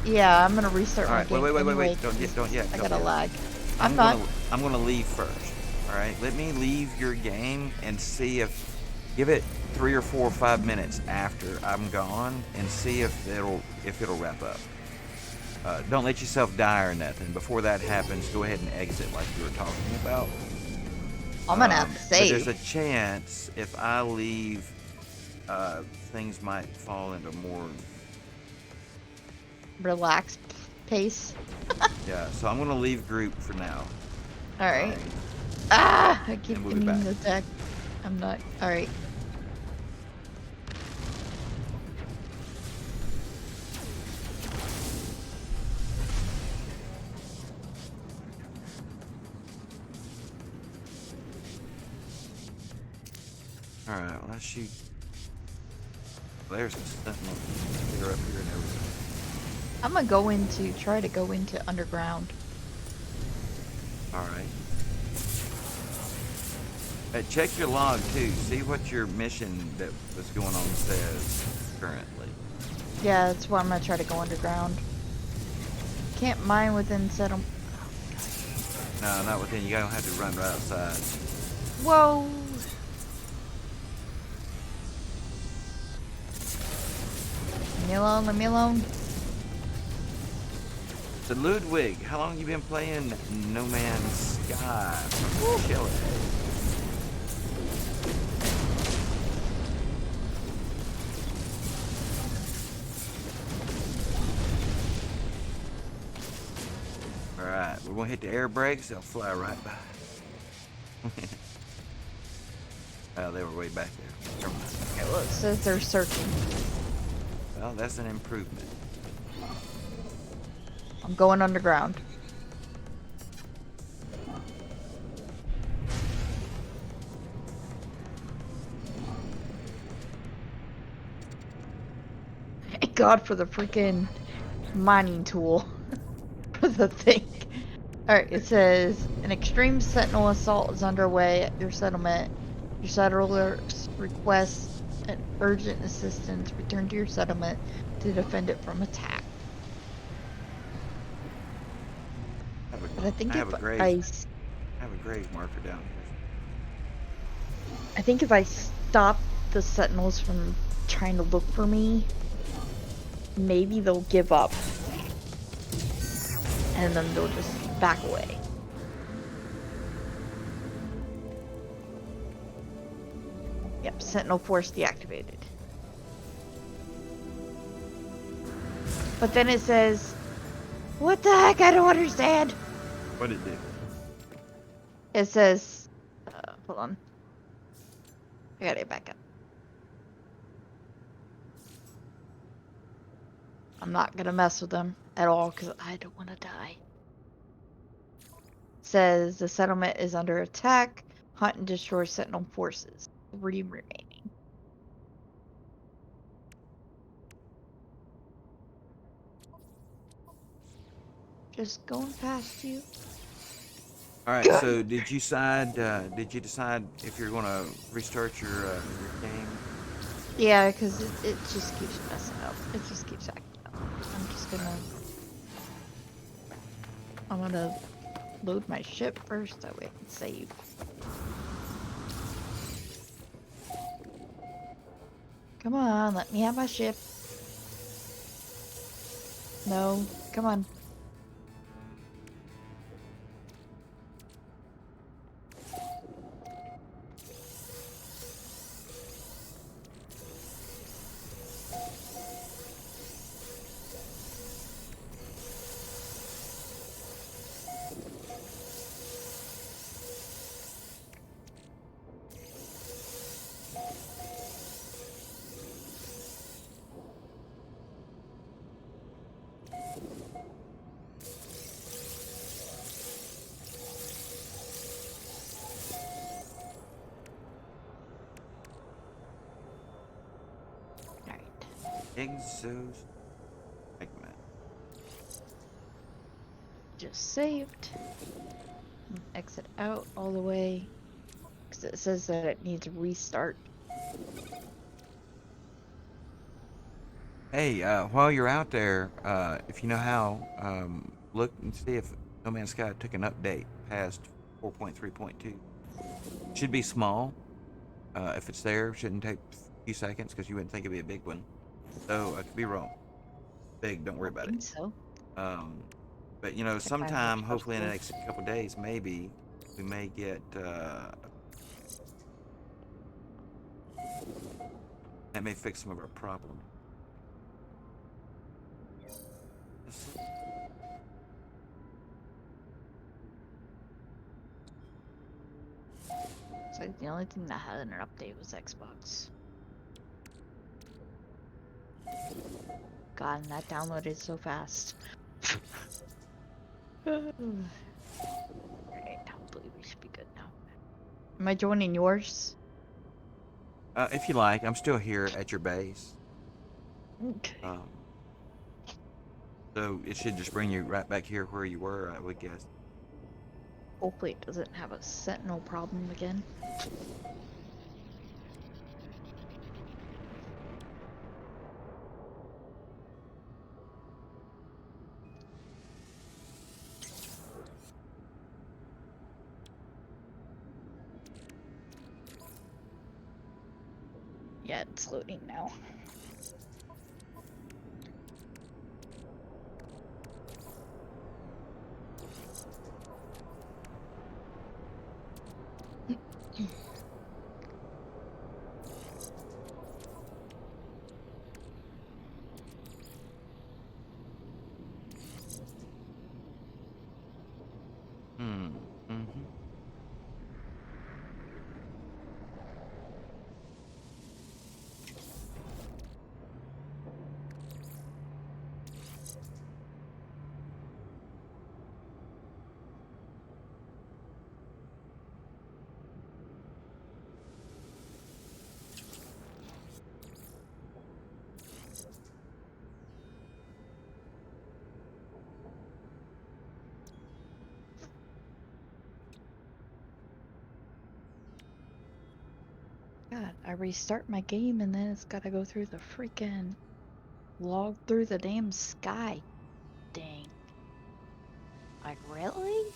F: Yeah, I'm gonna restart
A: All
F: my
A: right,
F: game.
A: wait.
F: anyway,
A: Don't yet.
F: I
A: don't
F: got a
A: yet.
F: lag. I'm not.
A: I'm gonna leave first. All right, let me leave your game and see if Give it 3 or 4 or 5 minutes after I'm gone and see if it'll wrap up. Don't let yourself die or nothing. Before that happens, go ahead and exit like you were talking about.
F: I'm gonna have to
A: But there's
F: save.
A: a chance if I leave, things might fall into more.
F: Relaxed pace.
A: Yeah, so I'm gonna leave group for now.
F: Alright. Ah! I keep
A: And we'll be
F: getting
A: back.
F: attacked. I'm not. Alright.
A: All right, well, let's shoot. There's a sentinel. They're up here and everything.
F: I'm gonna try to go into underground.
A: All right. Check your log too. See what your mission that was going on says currently.
F: Yeah, that's why I'm gonna try to go underground. Can't mine within settlement.
A: No, not within. You don't have to run right outside.
F: Whoa! Leave me alone, leave me alone.
A: So Ludwig, how long you been playing No Man's Sky from Chile? All right, we're gonna hit the air brakes. They'll fly right by. Oh, they were way back there. Never mind.
F: Okay, well, it says they're searching.
A: Well, that's an improvement.
F: I'm going underground. Thank God for the freaking mining tool for the thing. Alright, it says an extreme sentinel assault is underway at your settlement. Your settlers request an urgent assistance. Return to your settlement to defend it from attack. But I think
A: I have
F: if
A: a grave.
F: I
A: I have a grave marker down here.
F: I think if I stop the sentinels from trying to look for me, maybe they'll give up. And then they'll just back away. Yep, sentinel force deactivated. But then it says, what the heck? I don't understand.
A: What did it do?
F: It says, hold on. I gotta get back up. I'm not gonna mess with them at all because I don't want to die. It says the settlement is under attack. Hunt and destroy sentinel forces. 3 remaining. Just going past you.
A: All right. So did you decide? Did you decide if you're gonna restart your game?
F: Yeah, because it just keeps messing up. It just keeps acting up. I'm gonna load my ship first, that way I can save. Come on, let me have my ship. No, come on.
A: Exos.
F: Just saved. Exit out all the way. Because it says that it needs a restart.
A: Hey, while you're out there, if you know how, look and see if No Man's Sky took an update past 4.3.2. Should be small. If it's there, it shouldn't take a few seconds because you wouldn't think it'd be a big one. So I could be wrong. Big, don't worry
F: I
A: about it.
F: think so.
A: But you know,
F: If I were
A: sometime, hopefully in the
F: trustful.
A: next couple days, maybe we may get. That may fix some of our problem.
F: So the only thing that had an update was Xbox. God, and that downloaded so fast. Alright, hopefully we should be good now. Am I joining yours?
A: If you like, I'm still here at your base.
F: Okay.
A: So it should just bring you right back here where you were, I would guess.
F: Hopefully it doesn't have a sentinel problem again. Yeah, it's loading now.
A: Mm-hmm.
F: God, I restart my game and then it's gotta go through the freaking log through the damn sky. Dang. Like, really?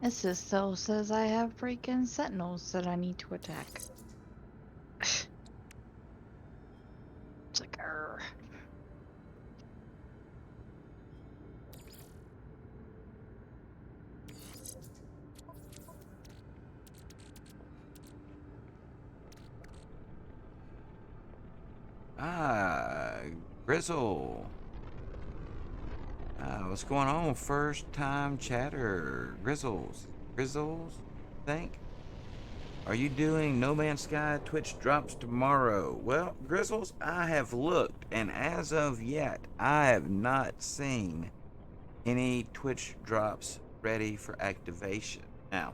F: This still says I have freaking sentinels that I need to attack. It's like, grr.
A: Ah, Grizzle. What's going on? First time chatter. Grizzles, think? Are you doing No Man's Sky Twitch drops tomorrow? Well, Grizzles, I have looked, and as of yet, I have not seen any Twitch drops ready for activation. Now,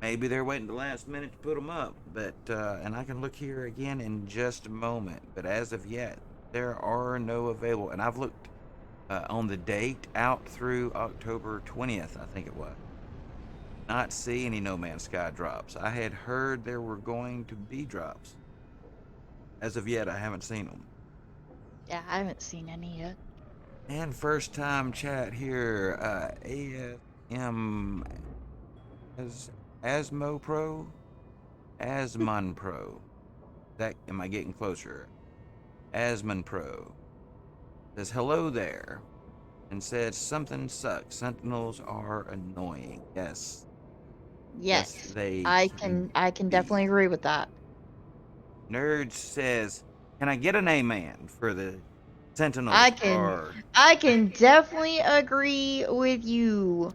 A: maybe they're waiting the last minute to put them up, but, and I can look here again in just a moment, but as of yet, there are no available, and I've looked on the date out through October 20th, I think it was. Not see any No Man's Sky drops. I had heard there were going to be drops. As of yet, I haven't seen them.
F: Yeah, I haven't seen any yet.
A: And first time chat here, ASM as Asmo Pro, Asmon Pro. Am I getting closer? Asman Pro says hello there, and says something sucks. Sentinels are annoying. Yes.
F: Yes,
A: They
F: I
A: can
F: can
A: be.
F: definitely agree with that.
A: Nerd says, "Can I get an amen for the Sentinels
F: I
A: are?"
F: can definitely agree with you,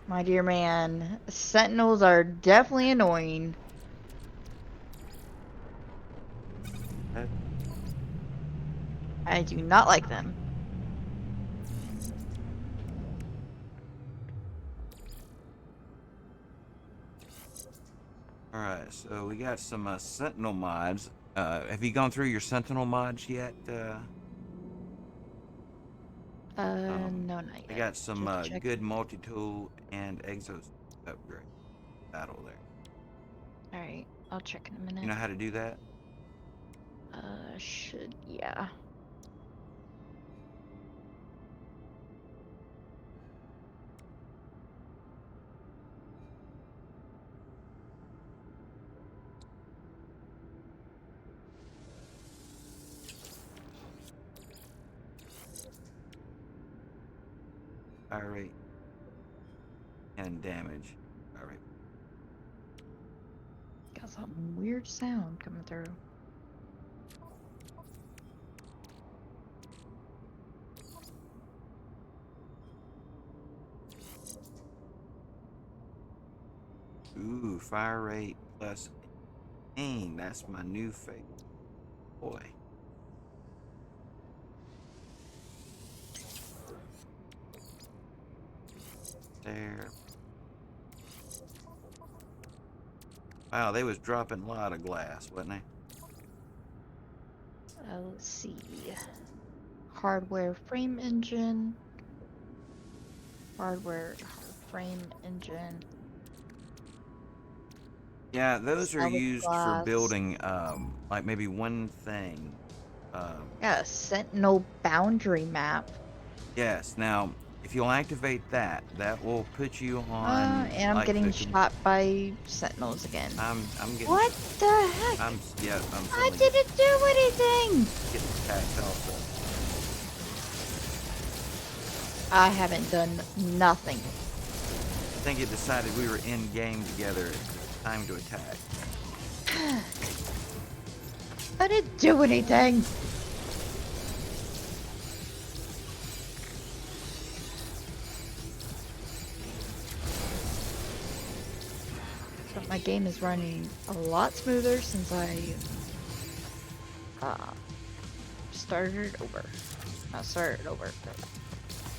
F: my dear man. Sentinels are definitely annoying. I do not like them.
A: All right, so we got some Sentinel mods. Have you gone through your Sentinel mods yet?
F: No, not
A: I
F: yet.
A: got some
F: Just check.
A: good multi-tool and exos upgrade battle there.
F: All right, I'll check in a
A: You
F: minute.
A: know how to do that?
F: Yeah.
A: Fire rate and damage. Fire rate.
F: Got some weird sound coming through.
A: Ooh, fire rate plus aim. That's my new favorite. Boy. There. Wow, they was dropping a lot of glass, wasn't they?
F: Let's see. Hardware frame engine. Hardware frame engine.
A: Yeah, those are
F: Salvage
A: used for
F: glass.
A: building, like maybe one thing.
F: Yeah, Sentinel boundary map.
A: Yes. Now, if you'll activate that, that will put you on
F: And I'm
A: like
F: getting shot by Sentinels again.
A: I'm getting.
F: What the heck?
A: I'm
F: I
A: suddenly
F: didn't do anything!
A: getting attacked also.
F: I haven't done nothing.
A: I think it decided we were in game together. It's time to attack.
F: I didn't do anything! But my game is running a lot smoother since I started over. Not started over.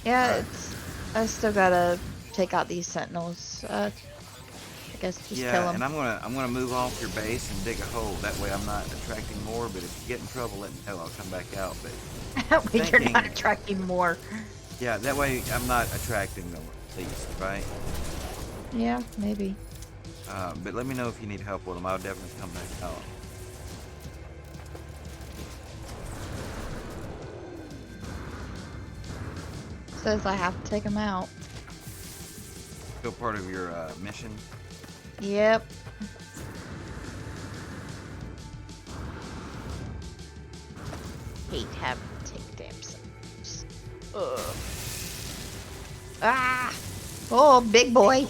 F: Yeah,
A: Alright.
F: I still gotta take out these sentinels. I guess just kill
A: Yeah,
F: them.
A: and I'm gonna move off your base and dig a hole. That way I'm not attracting more. But if you get in trouble, let me know. I'll come back out. But
F: You're
A: thinking,
F: not attracting more.
A: yeah, that way I'm not attracting them at least, right?
F: Yeah, maybe.
A: But let me know if you need help with them. I'll definitely come back out.
F: Says I have to take them out.
A: Still part of your mission.
F: Yep. Hate having to take damn sentinels. Ugh. Ah! Oh, big boy!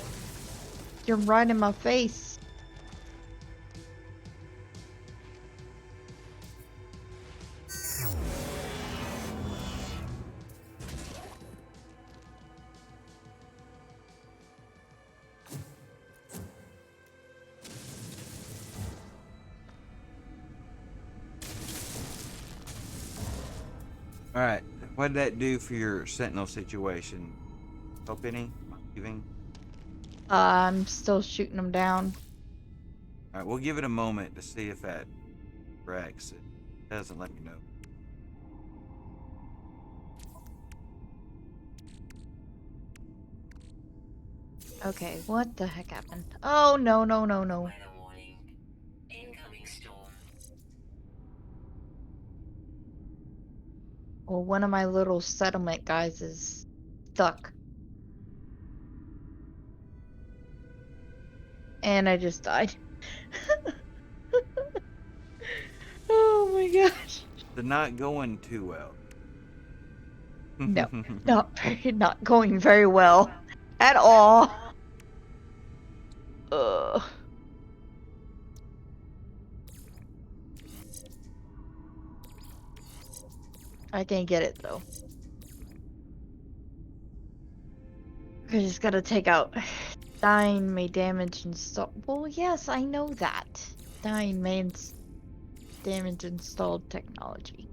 F: You're right in my face.
A: All right, what did that do for your sentinel situation? Help any? Am I leaving?
F: I'm still shooting them down.
A: All right, we'll give it a moment to see if that corrects. It doesn't let me know.
F: Okay, what the heck happened? Oh, no, no, no, no.
B: Weather warning. Incoming storm.
F: Well, one of my little settlement guys is stuck. And I just died. gosh.
A: They're not going too well.
F: No, not going very well at all. Ugh. I can't get it though. I just gotta take out. Dying may damage install. Well, yes, I know that. Dying may damage installed technology.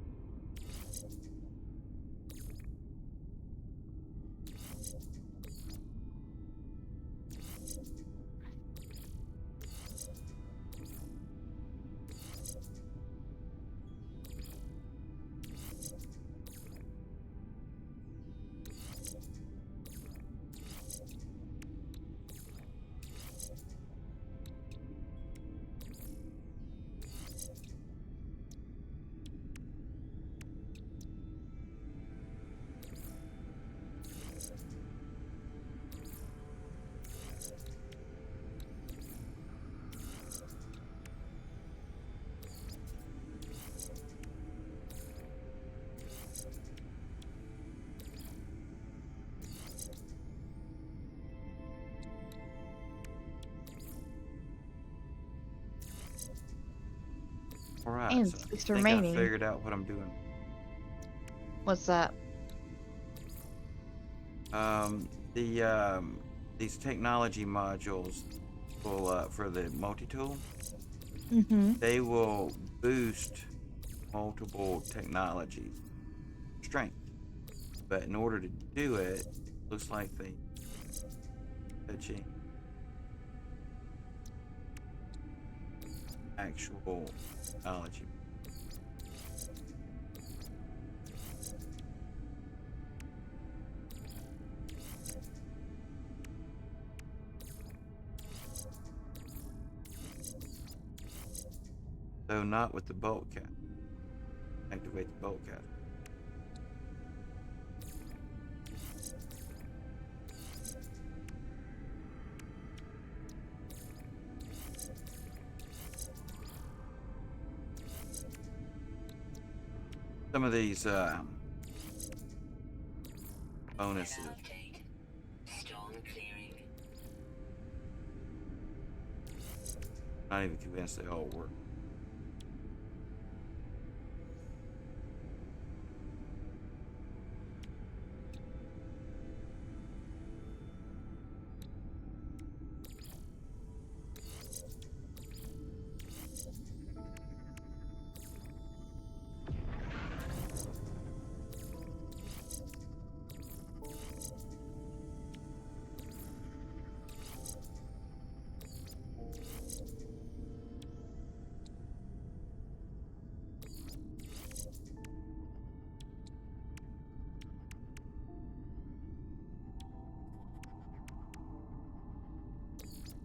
A: Alright,
F: And
A: so I
F: 6
A: think I
F: remaining.
A: figured out what I'm doing.
F: What's that?
A: These technology modules will, for the multi-tool,
F: Mm-hmm.
A: they will boost multiple technologies strength. But in order to do it, looks like they touching actual technology. So not with the bolt cap. Activate the bolt cap. Some of these bonuses.
B: Update. Storm clearing.
A: Not even convinced they all work.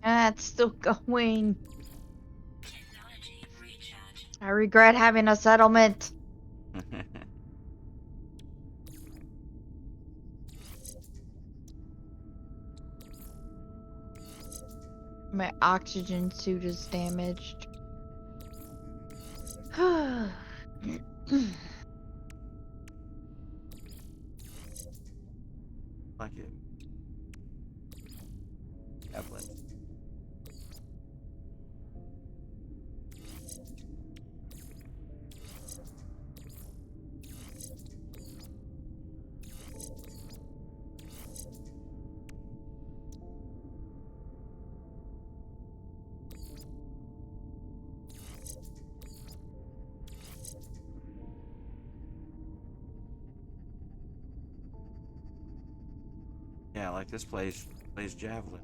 F: Ah, it's still going.
B: Technology recharge.
F: I regret having a settlement. My oxygen suit is damaged.
A: Like it. Evelyn. Yeah, like this plays javelin.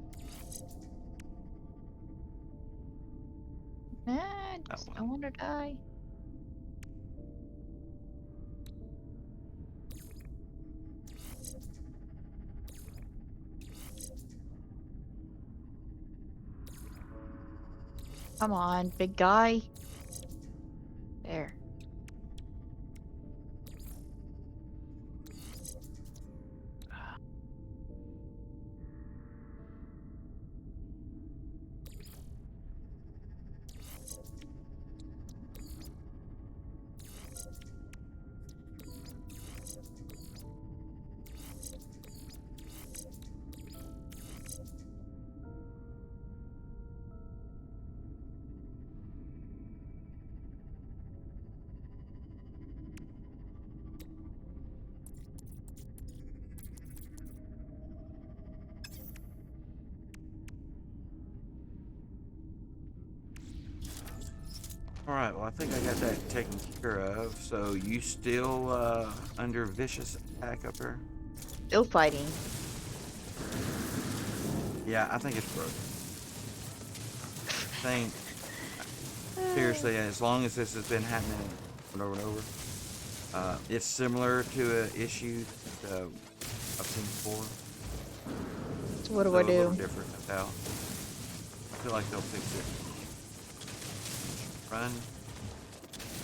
F: I
A: That
F: just
A: one.
F: don't want to die. Come on, big guy. There.
A: All right, well, I think I got that taken care of. So you still under vicious attack up there?
F: Still fighting.
A: Yeah, I think it's broken. I think seriously, as long as this has been happening over and over, it's similar to an issue that I've seen before.
F: So what do
A: So
F: I
A: a little
F: do?
A: different now. I feel like they'll fix it. Run,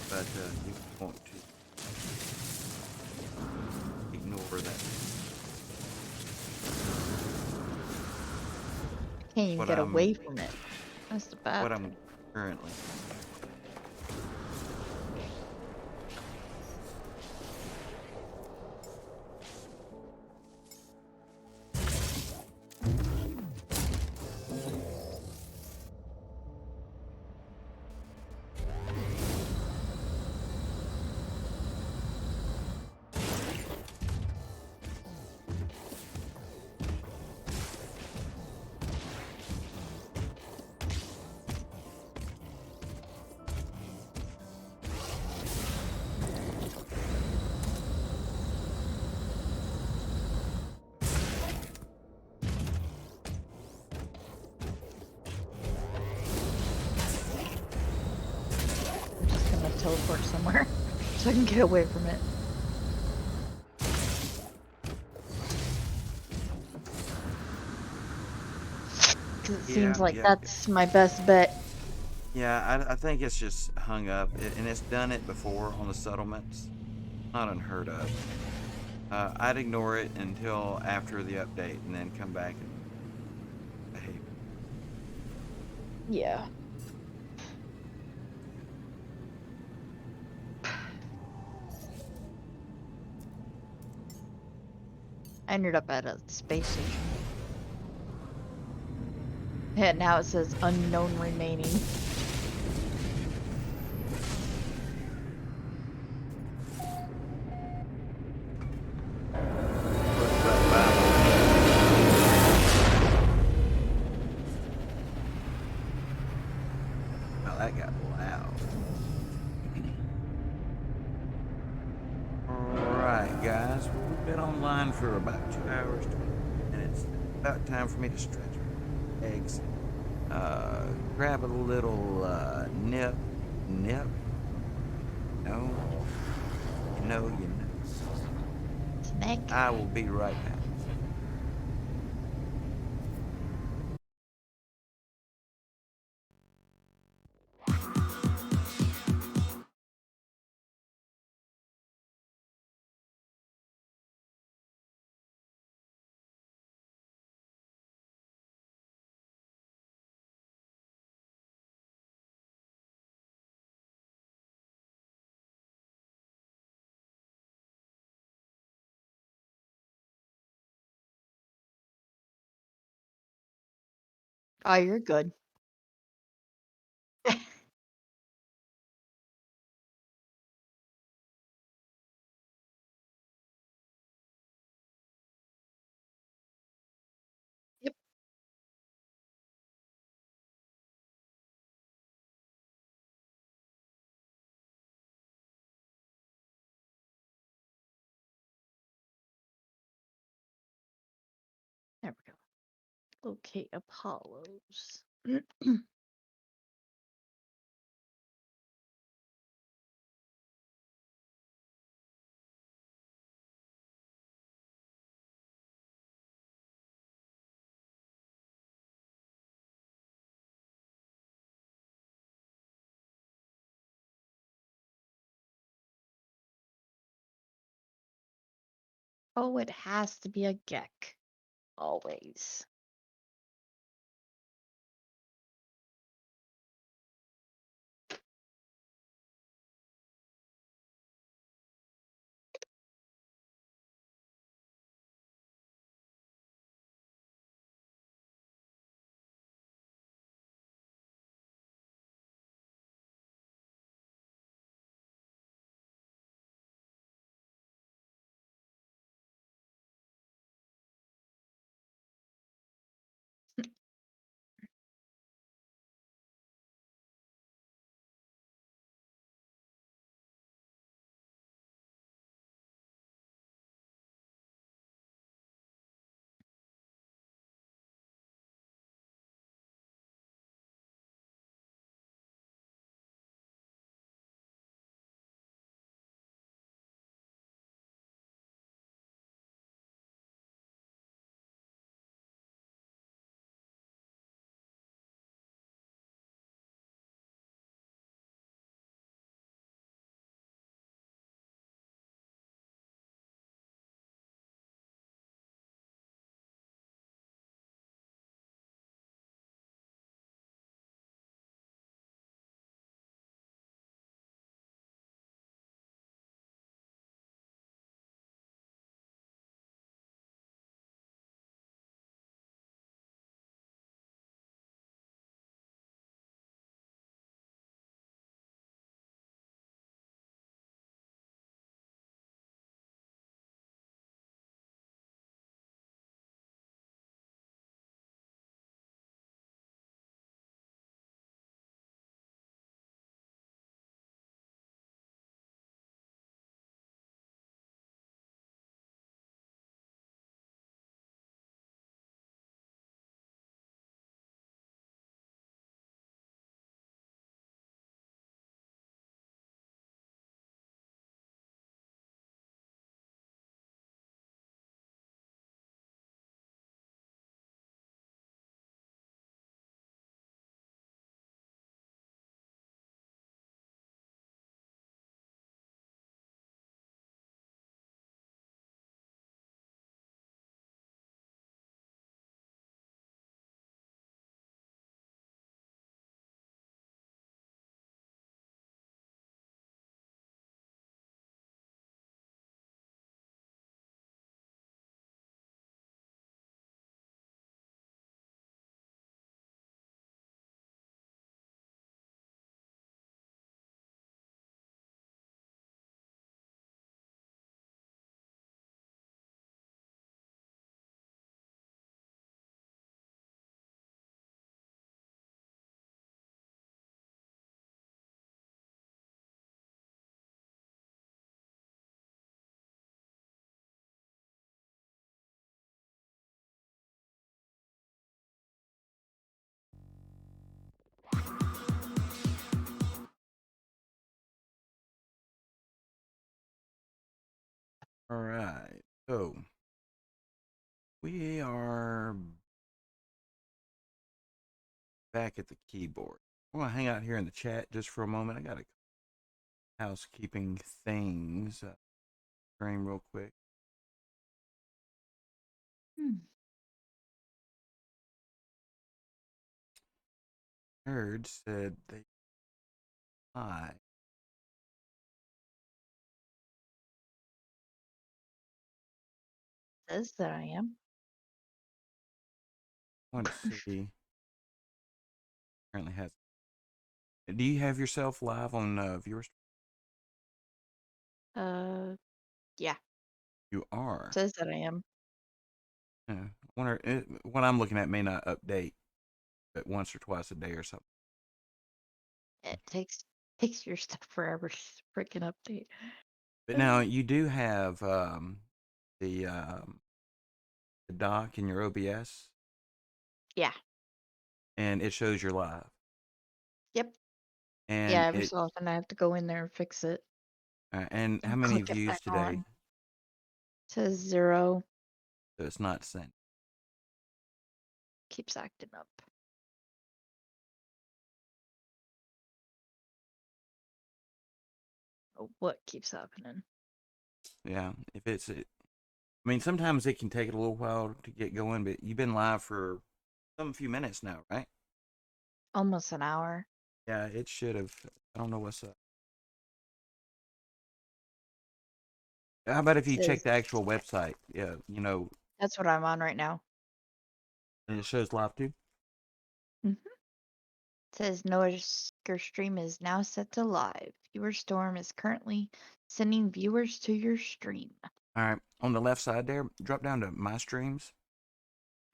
A: but you want to ignore that.
F: Can't even
A: What
F: get
A: I'm
F: away from it. That's the bad
A: what
F: thing.
A: I'm currently.
F: I'm just gonna teleport somewhere so I can get away from it. Because it seems like
A: Yeah.
F: that's my best bet.
A: Yeah, I think it's just hung up, and it's done it before on the settlements. Not unheard of. I'd ignore it until after the update, and then come back and behave.
F: Yeah. I ended up at a space station. And now it says unknown remaining.
A: Well, that got loud. Alright, guys. Well, we've been online for about 2 hours, 20 minutes. About time for me to stretch my legs. Grab a little nip. Nip? No. You know.
F: Snack.
A: I will be right back.
F: Oh, you're good. Yep. There we go. Locate Apollos. Oh, it has to be a Gek. Always.
A: All right. So we are back at the keyboard. I'm going to hang out here in the chat just for a moment. I got a housekeeping things. Stream real quick. Nerd said they I
F: Says that I am.
A: want to see. Apparently has. Do you have yourself live on viewers?
F: Yeah.
A: You are.
F: Says that I am.
A: Yeah. I wonder what I'm looking at may not update, but once or twice a day or something.
F: It takes your stuff forever to freaking update.
A: But now you do have the dock in your OBS,
F: Yeah.
A: and it shows you're live.
F: Yep.
A: And
F: Yeah, every
A: it
F: so often I have to go in there and fix it.
A: and how
F: And
A: many
F: click it
A: views
F: back
A: today?
F: on. Says 0.
A: So it's not sent.
F: Keeps acting up. Oh, what keeps happening?
A: Yeah, if it's it. I mean, sometimes it can take it a little while to get going, but you've been live for some few minutes now, right?
F: Almost an hour.
A: Yeah, it should have. I don't know what's up. How about if you check
F: Says
A: the actual website? Yeah,
F: that's what I'm on right now.
A: and it shows live too.
F: Says Noah's stream is now set to live. Viewer Storm is currently sending viewers to your stream.
A: All right, on the left side there, drop down to my streams.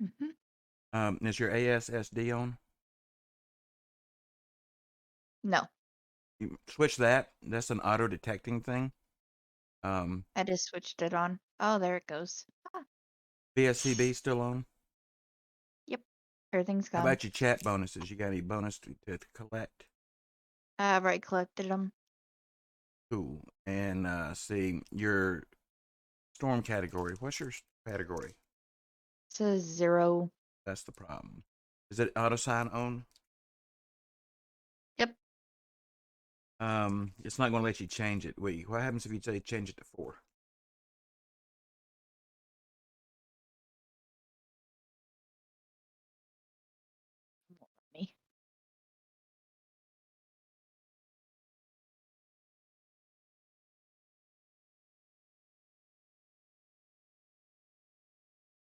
A: Is your ASSD on?
F: No,
A: You switch that. That's an auto detecting thing.
F: I just switched it on. Oh, there it goes. Ah,
A: VSCB still on?
F: yep, everything's
A: How
F: gone.
A: about your chat bonuses? You got any bonus to collect?
F: I've already collected them.
A: Cool. And see your storm category. What's your category?
F: Says 0.
A: That's the problem. Is it auto sign on?
F: Yep.
A: It's not going to let you change it. Wait, what happens if you say change it to 4?
F: Me.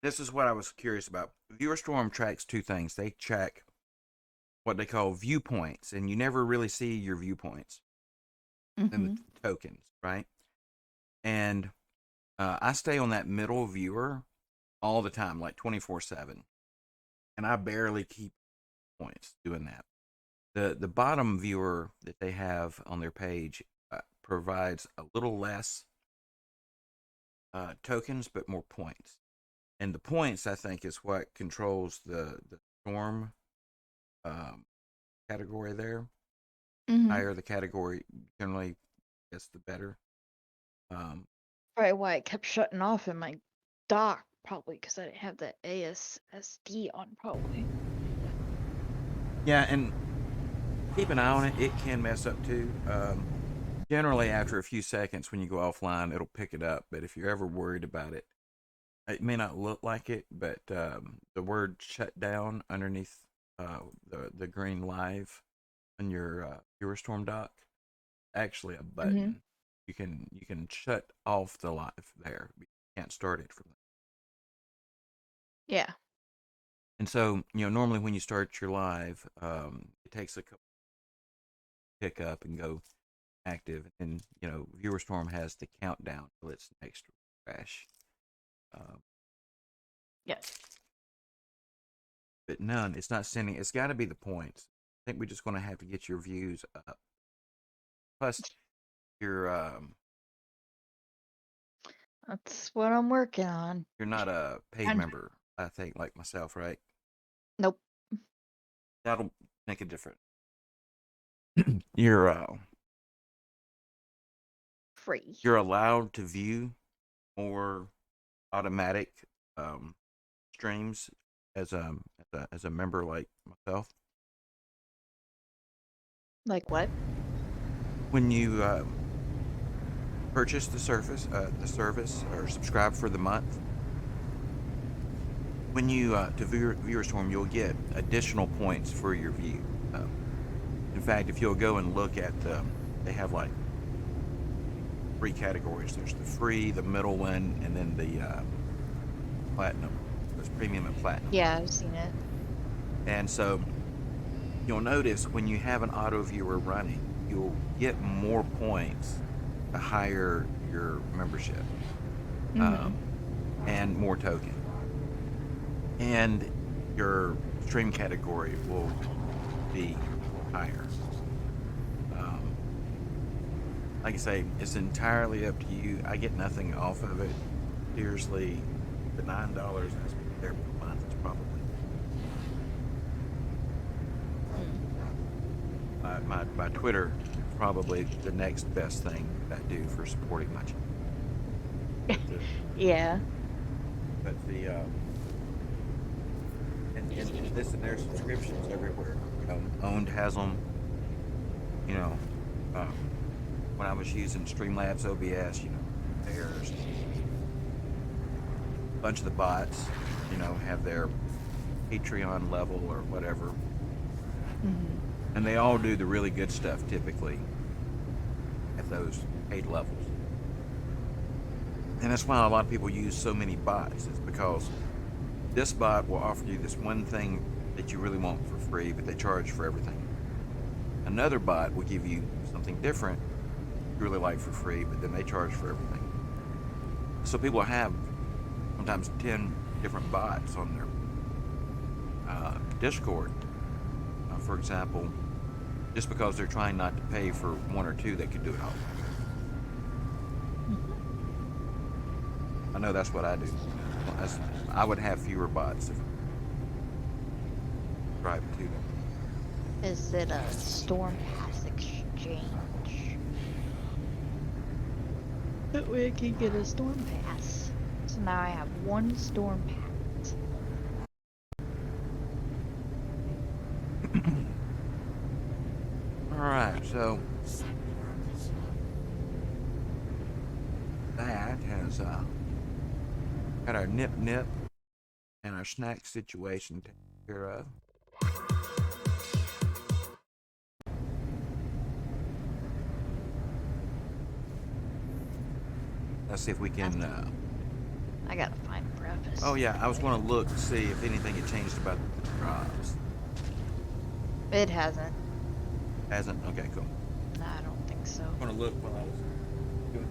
A: This is what I was curious about. ViewerStorm tracks two things. They track what they call viewpoints, and you never really see your viewpoints in the tokens, right? And I stay on that middle viewer all the time, like 24/7, and I barely keep points doing that. The bottom viewer that they have on their page provides a little less tokens, but more points. And the points, I think, is what controls the storm category there. Higher the category, generally, it's the better.
F: Probably why it kept shutting off in my dock. Probably because I didn't have the ASSD on. Probably.
A: Yeah, and keep an eye on it. It can mess up too. Generally, after a few seconds, when you go offline, it'll pick it up. But if you're ever worried about it, it may not look like it, but the word "shut down" underneath the green live on your ViewerStorm dock, actually a button. You can shut off the live there. You can't start it from there.
F: Yeah.
A: And so, normally when you start your live, it takes a couple pick up and go active, and ViewerStorm has the countdown till its next crash.
F: Yes.
A: But none, it's not sending. It's got to be the points. I think we're just going to have to get your views up. Plus, you're
F: That's what I'm working on.
A: not a paid member, I think, like myself, right?
F: Nope.
A: That'll make a difference. You're
F: Free.
A: you're allowed to view more automatic streams as a member like myself.
F: Like what?
A: When you purchase the service or subscribe for the month, when you to Viewerstorm, you'll get additional points for your view. In fact, if you'll go and look at they have like 3 categories. There's the free, the middle one, and then the platinum. There's premium and platinum.
F: Yeah, I've seen it.
A: And so you'll notice when you have an auto viewer running, you'll get more points the higher your membership, and more token. And your stream category will be higher. Like I say, it's entirely up to you. I get nothing off of it. Seriously, the $9 that's there per month is probably my Twitter is probably the next best thing that I do for supporting my channel.
F: Yeah.
A: But the and this and there's subscriptions everywhere. Owned has them. You know, when I was using Streamlabs OBS, you know, there's a bunch of the bots, you know, have their Patreon level or whatever, and they all do the really good stuff typically at those paid levels. And that's why a lot of people use so many bots. It's because this bot will offer you this one thing that you really want for free, but they charge for everything. Another bot will give you something different you really like for free, but then they charge for everything. So people have sometimes 10 different bots on their Discord, for example, just because they're trying not to pay for one or two that could do it all. I know that's what I do. I would have fewer bots if I subscribed to them.
F: Is it a Storm Pass exchange? That way I can get a Storm Pass. So now I have 1 Storm Pass.
A: Alright, so that has got our nip and our snack situation taken care of. Let's see if we can
F: I gotta find breakfast.
A: oh yeah, I was going to look to see if anything had changed about the drops.
F: It hasn't.
A: Hasn't? Okay, cool.
F: No, I don't think so.
A: I'm going to look while I was doing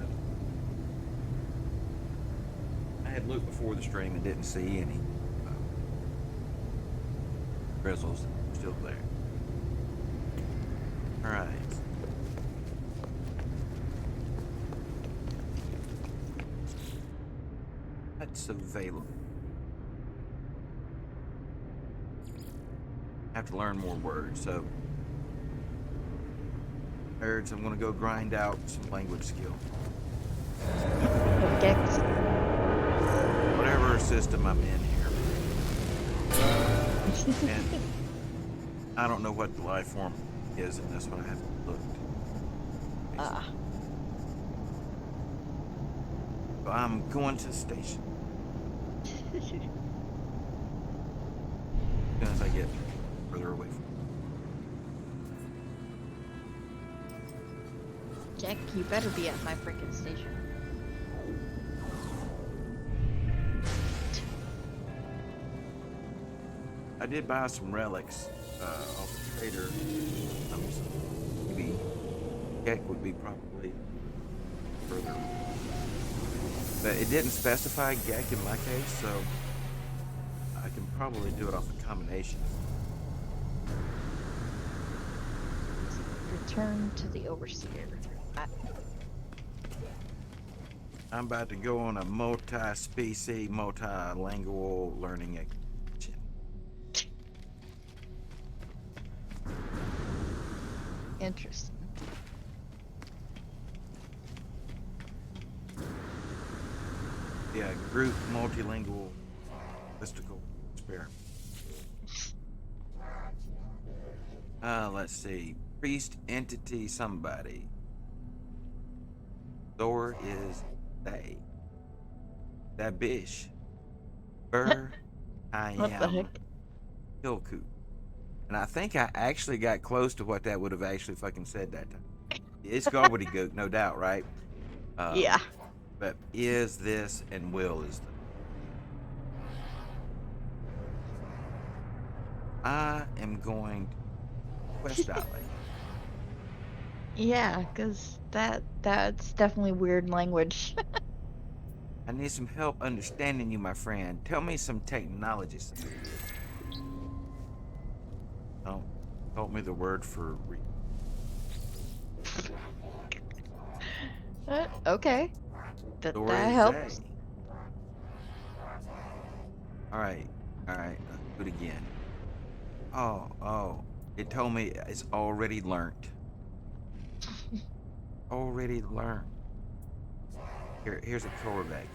A: that. I had looked before the stream and didn't see any grizzles still there. Alright. That's available. I have to learn more words, so nerds, I'm gonna go grind out some language skill.
F: Okay.
A: Whatever system I'm in here. And I don't know what the life form is, and that's what I have looked. So I'm going to the station. As soon as I get further away from
F: Jack, you better be at my freaking station.
A: I did buy some relics off the trader. Maybe Gek would be probably further. But it didn't specify Gek in my case, so I can probably do it off a combination.
F: Return to the Overseer.
A: I'm about to go on a multi-species, multilingual learning expedition.
F: Interesting.
A: Yeah, group multilingual listicle experiment. Let's see. Priest, entity, somebody. Thor is they. That bish. Burr, I
F: What the
A: am.
F: heck?
A: Hilku. And I think I actually got close to what that would have actually fucking said that time. It's gobbledygook, no doubt, right?
F: Yeah.
A: But is this and will is the. I am going to quest dialect.
F: Yeah, because that's definitely weird language.
A: I need some help understanding you, my friend. Tell me some technology. Oh, told me the word for
F: Okay. That
A: Dorise.
F: helps.
A: All right, all right. Let's do it again. Oh. It told me it's already learned. Already learned. Here's a Corvex.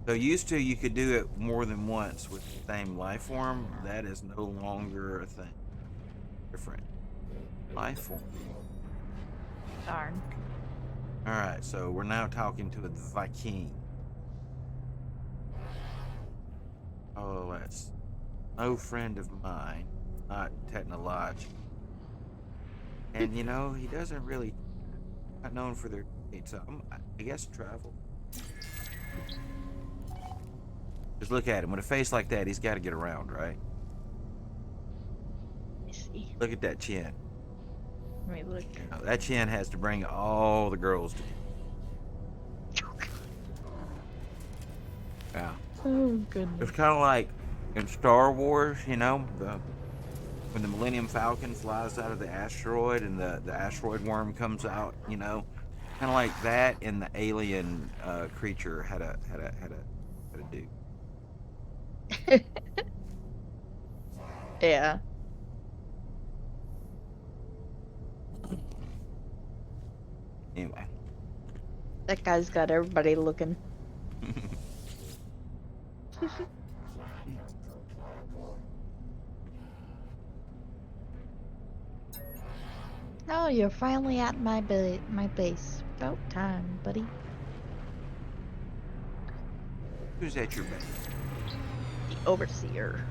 A: So used to you could do it more than once with the same life form. That is no longer a thing. Different life form.
F: Darn.
A: All right, so we're now talking to a Viking. Oh, that's no friend of mine, not technological. And you know, he doesn't really not known for their trade, so I guess travel. Just look at him with a face like that. He's got to get around, right?
F: Let me see.
A: Look at that chin.
F: Let me look.
A: You know, that chin has to bring all the girls to. Yeah.
F: Oh
A: It's
F: goodness.
A: kind of like in Star Wars, you know, when the Millennium Falcon flies out of the asteroid and the asteroid worm comes out, you know, kind of like that. And the alien creature had a do.
F: Yeah.
A: Anyway.
F: That guy's got everybody looking. Oh, you're finally at my base. About time, buddy.
A: Who's at your back?
F: The overseer.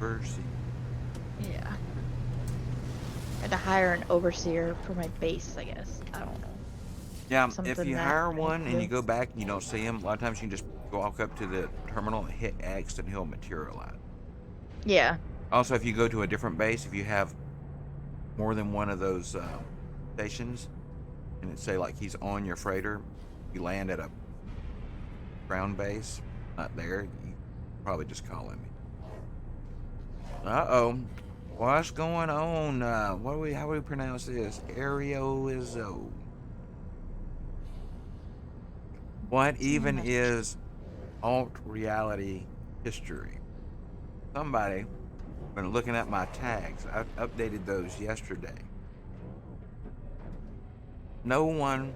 A: Mercy.
F: Yeah. Had to hire an overseer for my base, I guess. I don't know.
A: Yeah, if
F: Something
A: you
F: that
A: hire
F: I
A: one and you
F: do.
A: go back and you don't see him, a lot of times you can just walk up to the terminal and hit X and he'll materialize.
F: Yeah.
A: Also, if you go to a different base, if you have more than one of those stations, and it's say like he's on your freighter, you land at a ground base, not there, you probably just call him. Uh-oh. What's going on? How do we pronounce this? Areoizo. What even is alt reality history? Somebody, when looking at my tags, I updated those yesterday. No one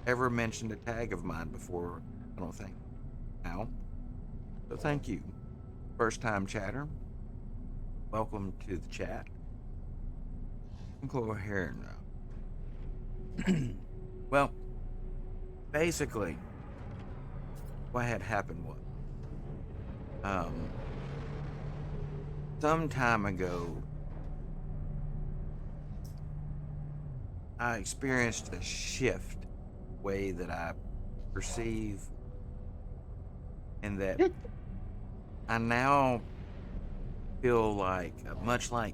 A: ever mentioned a tag of mine before, I don't think. Now, so thank you. First time chatter. Welcome to the chat. Go ahead now. Well, basically, what had happened was, some time ago, I experienced a shift way that I perceive, and that I now feel like, much like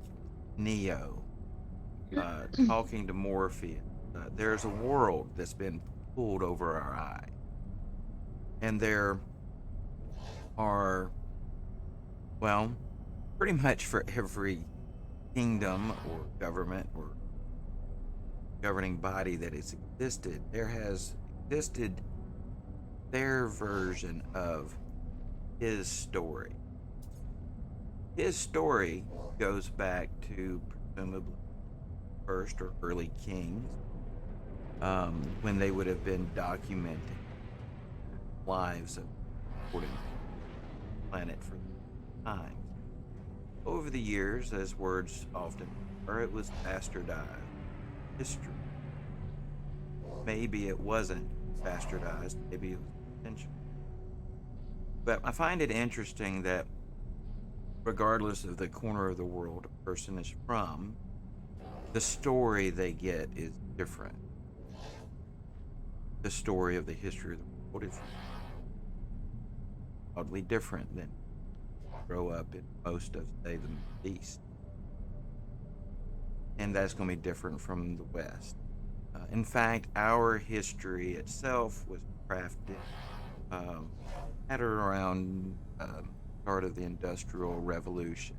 A: Neo, talking to Morpheus. There's a world that's been pulled over our eye, and there are, well, pretty much for every kingdom or government or governing body that has existed, there has existed their version of his story. His story goes back to presumably first or early kings, when they would have been documenting lives of important planet for times. Over the years, as words often are, it was bastardized history. Maybe it wasn't bastardized, maybe it was intentional. But I find it interesting that regardless of the corner of the world a person is from, the story they get is different. The story of the history of the world is oddly different than grow up in most of, say, the Middle East. And that's going to be different from the West. In fact, our history itself was crafted at or around start of the Industrial Revolution.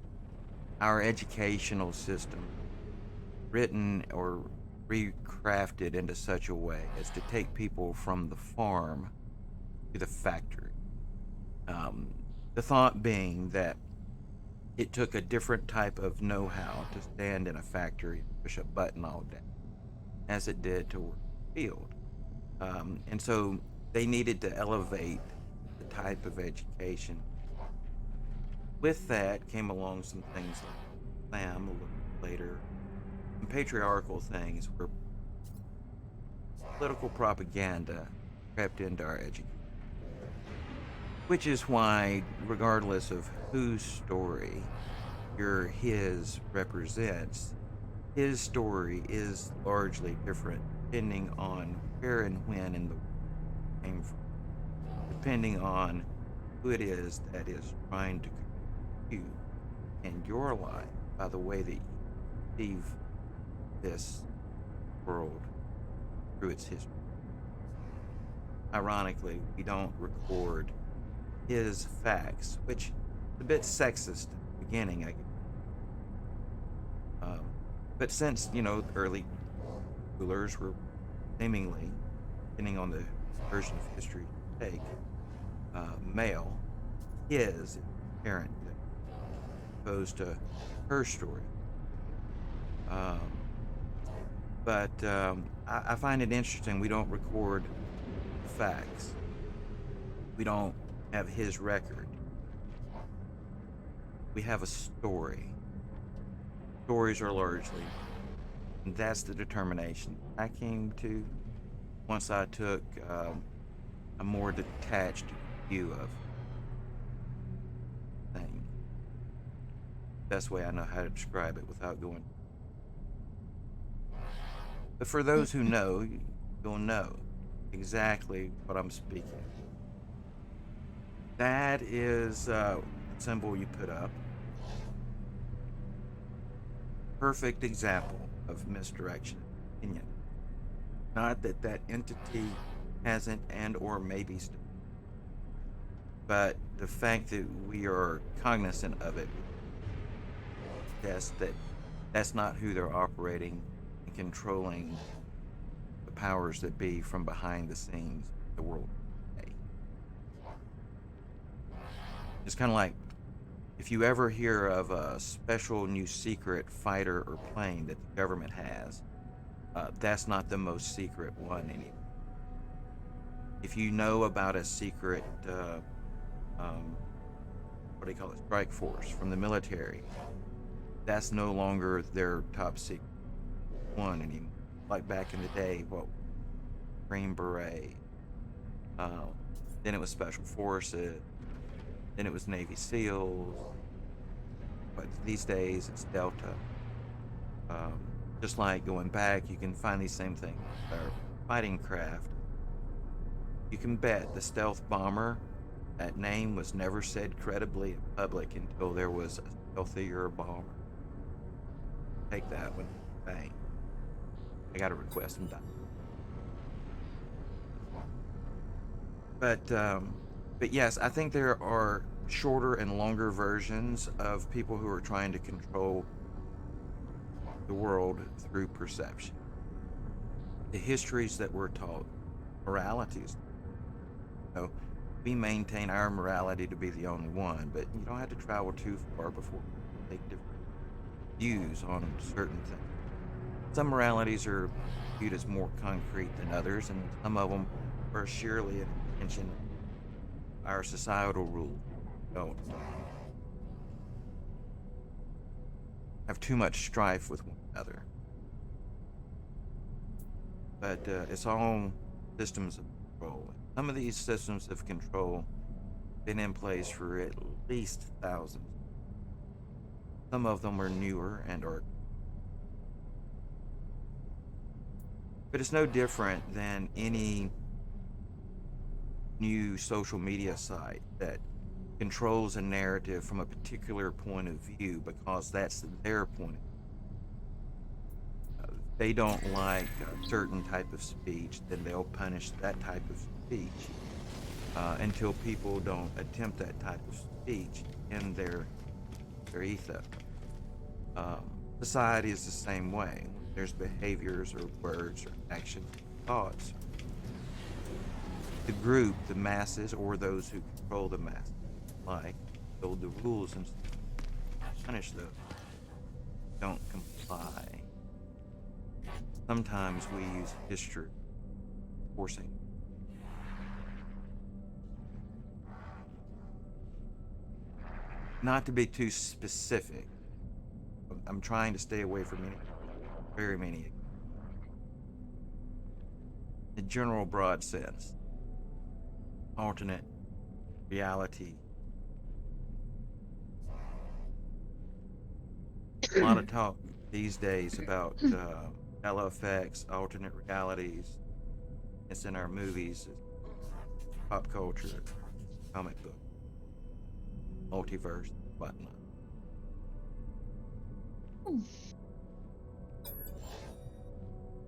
A: Our educational system, written or recrafted into such a way as to take people from the farm to the factory. The thought being that it took a different type of know-how to stand in a factory and push a button all day as it did to work in the field. And so they needed to elevate the type of education. With that came along some things like Islam a little later, some patriarchal things where political propaganda crept into our education. Which is why, regardless of whose story his represents, his story is largely different depending on where and when in the world it came from, depending on who it is that is trying to control you and your life by the way that you perceive this world through its history. Ironically, we don't record his facts, which is a bit sexist at the beginning, I guess. But since, early rulers were seemingly, depending on the version of history you take, male, his is parent, opposed to her story. But I find it interesting we don't record the facts. We don't have his record. We have a story. Stories are largely, and that's the determination I came to once I took a more detached view of things. Best way I know how to describe it without going. But for those who know, you'll know exactly what I'm speaking of. That is the symbol you put up. Perfect example of misdirection of opinion. Not that that entity hasn't and or maybe still, but the fact that we are cognizant of it suggests that that's not who they're operating and controlling the powers that be from behind the scenes of the world today. It's kind of like if you ever hear of a special new secret fighter or plane that the government has, that's not the most secret one anymore. If you know about a secret, what do you call it, strike force from the military, that's no longer their top secret one anymore. Like back in the day, Green Beret, then it was Special Forces, then it was Navy SEALs, but these days it's Delta. Just like going back, you can find these same things. Our fighting craft. You can bet the stealth bomber, that name was never said credibly in public until there was a stealthier bomber. Take that one, bang. I got a request and done. But yes, I think there are shorter and longer versions of people who are trying to control the world through perception. The histories that we're taught, moralities. We maintain our morality to be the only one, but you don't have to travel too far before you take different views on certain things. some moralities are viewed as more concrete than others, and some of them are surely an extension of our societal rules. Don't have too much strife with one another. But it's all systems of control. Some of these systems of control been in place for at least thousands. Some of them are newer and are. But it's no different than any new social media site that controls a narrative from a particular point of view because that's their point of view. They don't like a certain type of speech, then they'll punish that type of speech until people don't attempt that type of speech in their ethos. Society is the same way. There's behaviors or words or actions, thoughts. The group, the masses, or those who control the masses, like build the rules and punish those who don't comply. Sometimes we use history forcing. Not to be too specific, I'm trying to stay away from very many. The general broad sense, alternate reality. A lot of talk these days about LFX, alternate realities. It's in our movies, pop culture, comic book, multiverse, whatnot.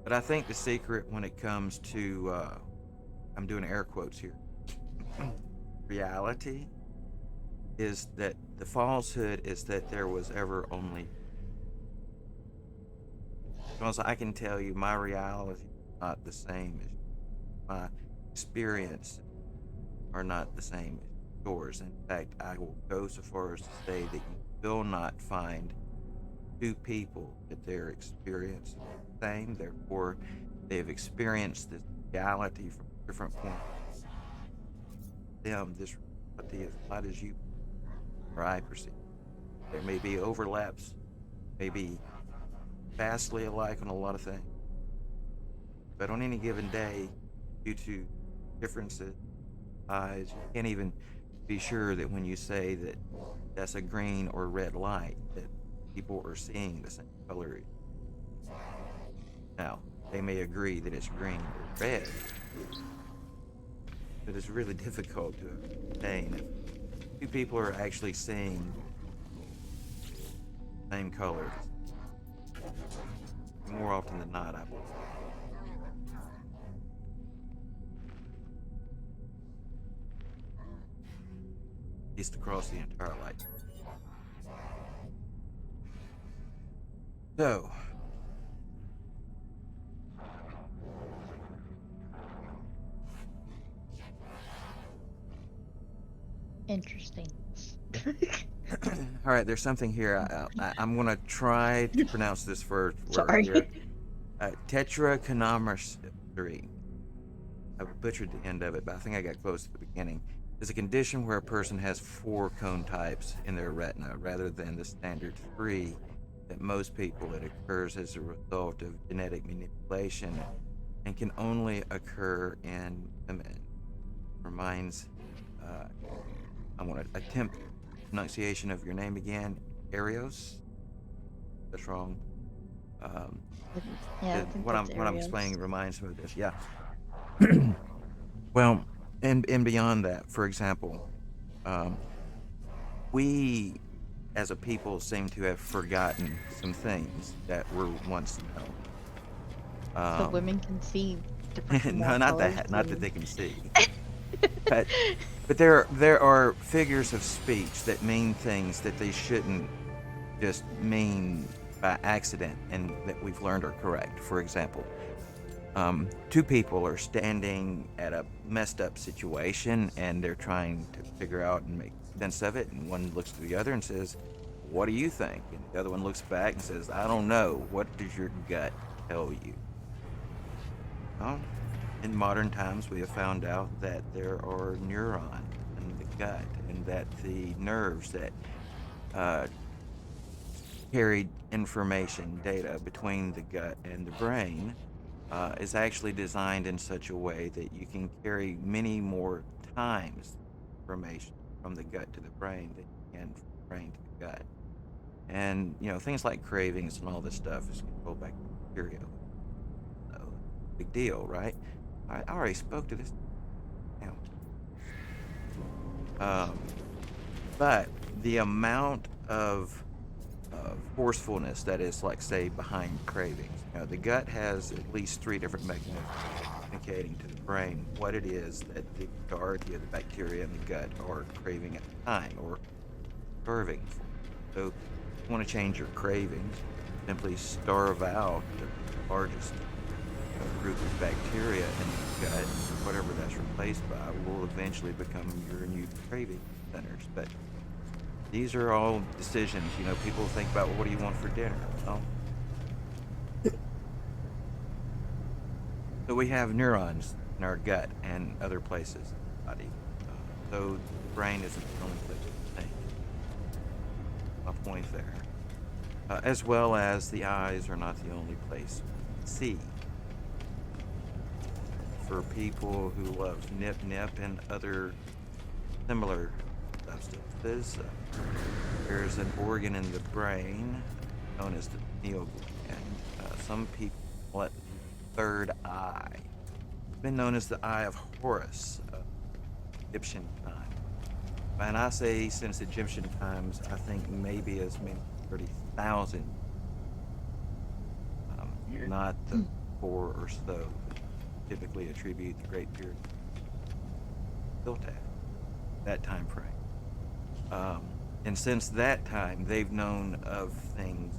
A: But I think the secret when it comes to, I'm doing air quotes here, reality, is that the falsehood is that there was ever only. Because I can tell you my reality is not the same as my experience are not the same as yours. In fact, I will go so far as to say that you will not find two people that their experience is the same, therefore they have experienced this reality from different points. Them, this reality is not as you or I perceive. There may be overlaps, maybe vastly alike on a lot of things, but on any given day, due to differences, eyes, you can't even be sure that when you say that that's a green or red light, that people are seeing the same color. Now, they may agree that it's green or red, but it's really difficult to obtain if two people are actually seeing the same colors. More often than not, I believe. At least across the entire light. So,
F: Interesting.
A: all right, there's something here. I'm going to try to pronounce this first word
F: Sorry.
A: here. Tetrachronometry. I butchered the end of it, but I think I got close to the beginning. Is a condition where a person has 4 cone types in their retina rather than the standard 3 that most people. It occurs as a result of genetic manipulation and can only occur in women. Reminds, I want to attempt pronunciation of your name again. Arios? That's wrong.
F: Yeah,
A: What I'm explaining reminds me of this. Yeah. Well, and beyond that, for example, we as a people seem to have forgotten some things that were once known.
F: So women can see different from
A: No,
F: all
A: not
F: colors
A: that. Not that
F: and-
A: they can see. but there are figures of speech that mean things that they shouldn't just mean by accident, and that we've learned are correct. For example, 2 people are standing at a messed up situation, and they're trying to figure out and make sense of it. And one looks to the other and says, "What do you think?" And the other one looks back and says, "I don't know. What does your gut tell you? Well, in modern times, we have found out that there are neurons in the gut, and that the nerves that carry information, data between the gut and the brain is actually designed in such a way that you can carry many more times information from the gut to the brain than you can from the brain to the gut. And things like cravings and all this stuff is controlled by bacteria. So, big deal, right? I already spoke to this now. But the amount of forcefulness that is, like, say, behind cravings. The gut has at least 3 different mechanisms communicating to the brain what it is that the majority of the bacteria in the gut are craving at the time or starving for. So, if you want to change your cravings, simply starve out the largest group of bacteria in the gut. Whatever that's replaced by will eventually become your new craving centers. But these are all decisions. People think about, well, what do you want for dinner? Well, so we have neurons in our gut and other places in the body. So the brain isn't the only place to think. My point there. As well as the eyes are not the only place to see. For people who love nip and other similar substances, there's an organ in the brain known as the pineal gland. Some people call it the third eye. It's been known as the Eye of Horus, Egyptian time. And I say since Egyptian times, I think maybe as many as 30,000, not the 4 or so typically attribute the Great Pyramid built at that time frame. And since that time, they've known of things,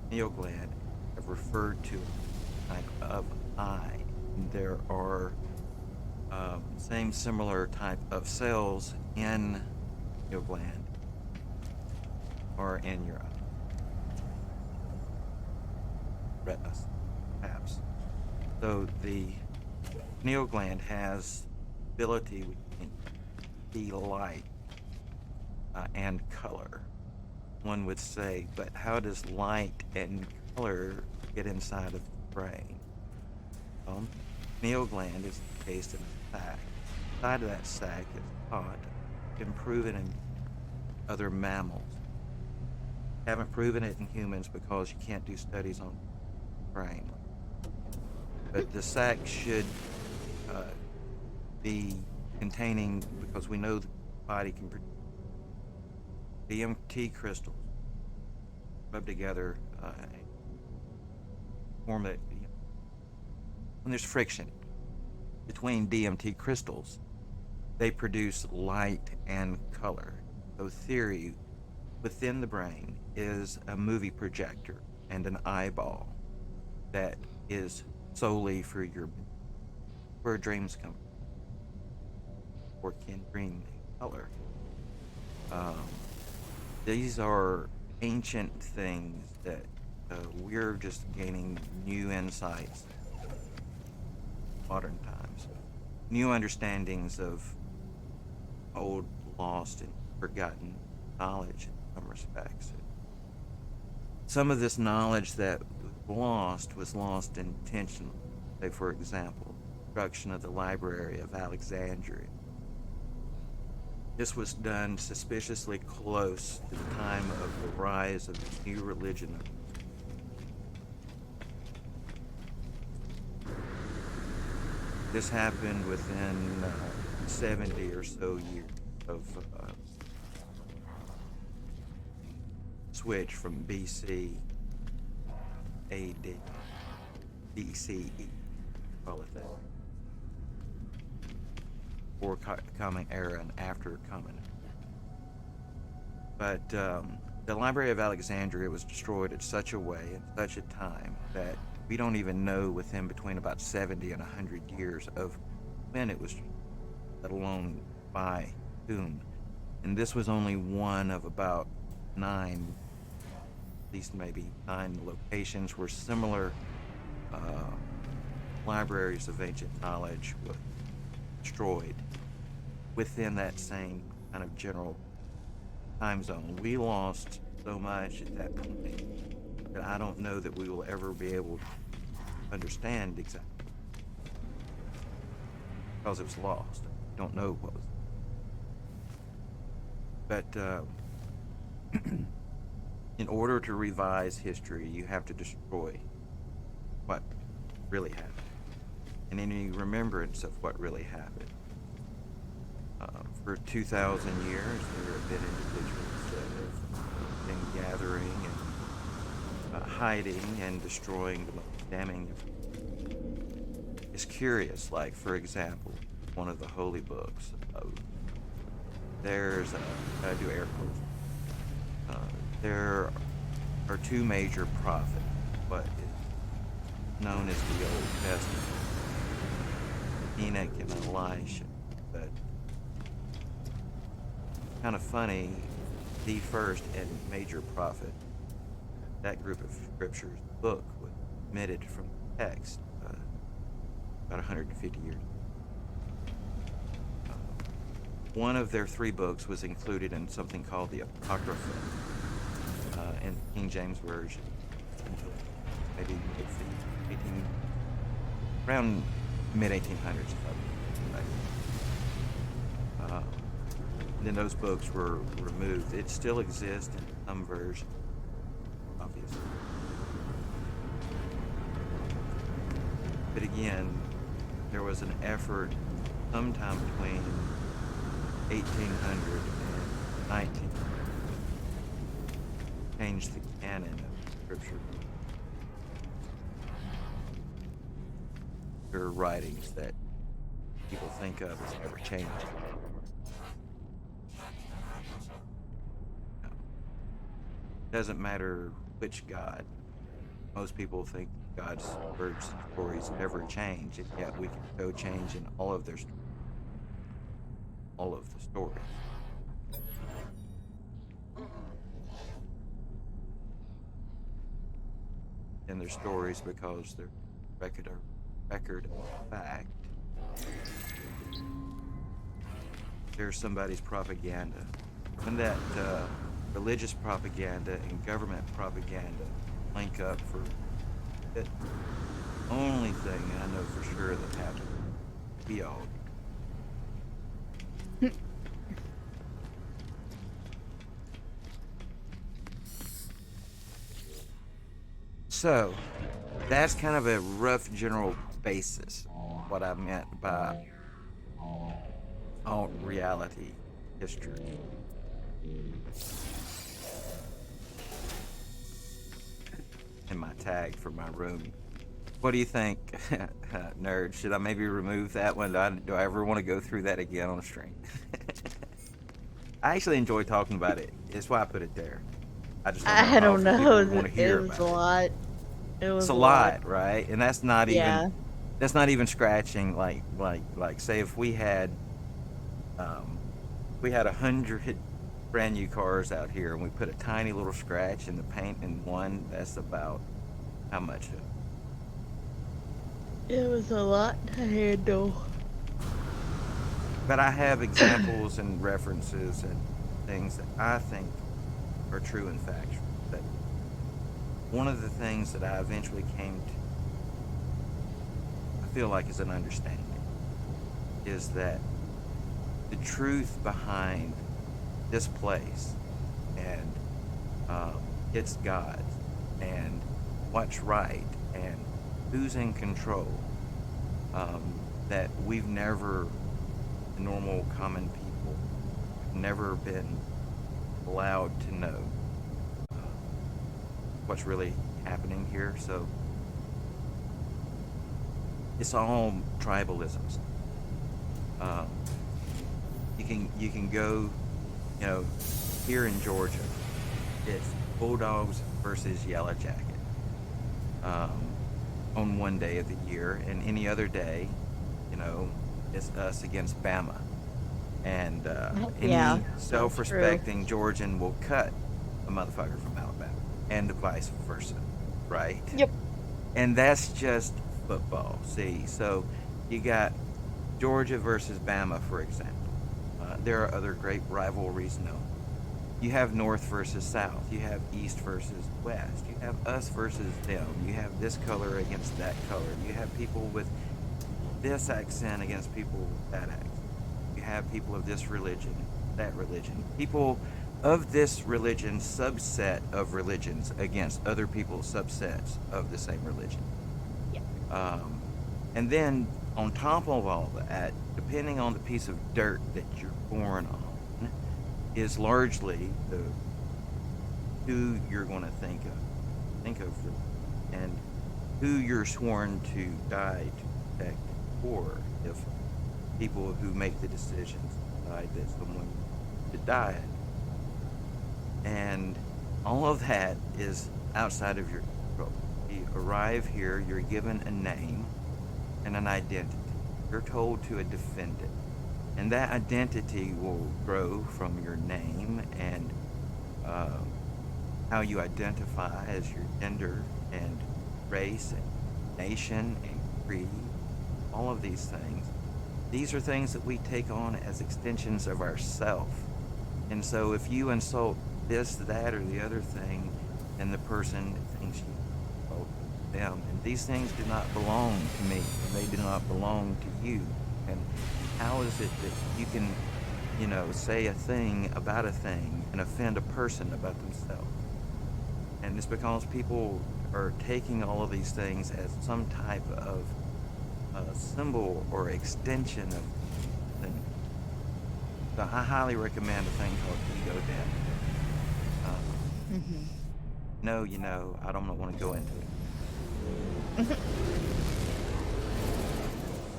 A: pineal gland, have referred to a type of eye. There are similar type of cells in pineal gland or in your retinas, perhaps. So the pineal gland has ability to see light and color, one would say, but how does light and color get inside of the brain? Well, pineal gland is encased in a sac. Inside of that sac is thought been proven in other mammals. Haven't proven it in humans because you can't do studies on the brain. But the sac should be containing, because we know the body can produce DMT crystals rubbed together, form that when there's friction between DMT crystals, they produce light and color. So theory within the brain is a movie projector and an eyeball that is solely for where dreams come from, or can dream color. These are ancient things that we're just gaining new insights in modern times, new understandings of old, lost, and forgotten knowledge in some respects. Some of this knowledge that was lost intentionally. Say, for example, destruction of the Library of Alexandria. This was done suspiciously close to the time of the rise of the new religion. This happened within 70 or so years of switch from BC, AD, BCE, call it that. Before Common Era and after Common. But the Library of Alexandria was destroyed at such a way, at such a time, that we don't even know within between about 70 and 100 years of when it was, let alone by whom. And this was only one of about 9, at least maybe 9 locations where similar libraries of ancient knowledge were destroyed within that same kind of general time zone. We lost so much at that point that I don't know that we will ever be able to understand exactly because it was lost. I don't know what was. But in order to revise history, you have to destroy what really happened and any remembrance of what really happened. For 2,000 years, there have been individuals that have been gathering and hiding and destroying the most damning. It's curious, like, for example, one of the holy books. There's, I do air quotes. There are two major prophets, what is known as the Old Testament, Enoch and Elisha. But kind of funny, the first and major prophet, that group of scriptures, book was omitted from the text about 150 years. One of their three books was included in something called the Apocrypha in King James Version, maybe around mid-1800s. Then those books were removed. It still exists in some version, obviously. But again, there was an effort sometime between 1800 and 1900 to change the canon of scripture. There are writings that people think of as never changing. Doesn't matter which God. Most people think God's words and stories never change, and yet we can go change in all of their all of the stories. And they're stories because they're record of fact. There's somebody's propaganda. When that religious propaganda and government propaganda link up for the only thing I know for sure that happened, we all do. So that's kind of a rough general basis of what I meant by alt reality history. In my tag for my room. What do you think, nerd? Should I maybe remove that one? Do I ever want to go through that again on a stream? I actually enjoy talking about it. That's why I put it there. I just don't know
F: I
A: how
F: don't
A: often people
F: know.
A: want to hear
F: It was
A: about
F: a
A: it.
F: lot. It was
A: It's a lot, right? And that's not
F: Yeah.
A: even scratching like say if we had 100 brand new cars out here and we put a tiny little scratch in the paint in one, that's about how much?
F: It was a lot to handle.
A: But I have examples and references and things that I think are true and factual. But one of the things that I eventually came to, I feel like, is an understanding, is that the truth behind this place and its gods and what's right and who's in control, that we've never, normal common people, never been allowed to know what's really happening here. So it's all tribalisms. You can go, here in Georgia, it's Bulldogs versus Yellow Jacket on one day of the year, and any other day, it's us against Bama. And any self-respecting Georgian will cut a motherfucker from Alabama, and vice versa, right?
F: Yep.
A: And that's just football. See, so you got Georgia versus Bama, for example. There are other great rivalries known. You have North versus South. You have East versus West. You have us versus them. You have this color against that color. You have people with this accent against people with that accent. You have people of this religion, that religion. People of this religion, subset of religions against other people's subsets of the same religion.
F: Yeah.
A: And then on top of all that, depending on the piece of dirt that you're born on, is largely who you're going to think of, and who you're sworn to die to protect for. If people who make the decisions decide that someone should die, and all of that is outside of your control. You arrive here, you're given a name and an identity. You're told to defend it. And that identity will grow from your name and how you identify as your gender and race and nation and creed, all of these things. These are things that we take on as extensions of ourself. And so if you insult this, that, or the other thing, then the person thinks you insult them. And these things do not belong to me. They do not belong to you. And how is it that you can, say a thing about a thing and offend a person about themselves? And it's because people are taking all of these things as some type of symbol or extension of thing. So I highly recommend a thing called ego death. No, I don't want to go into it.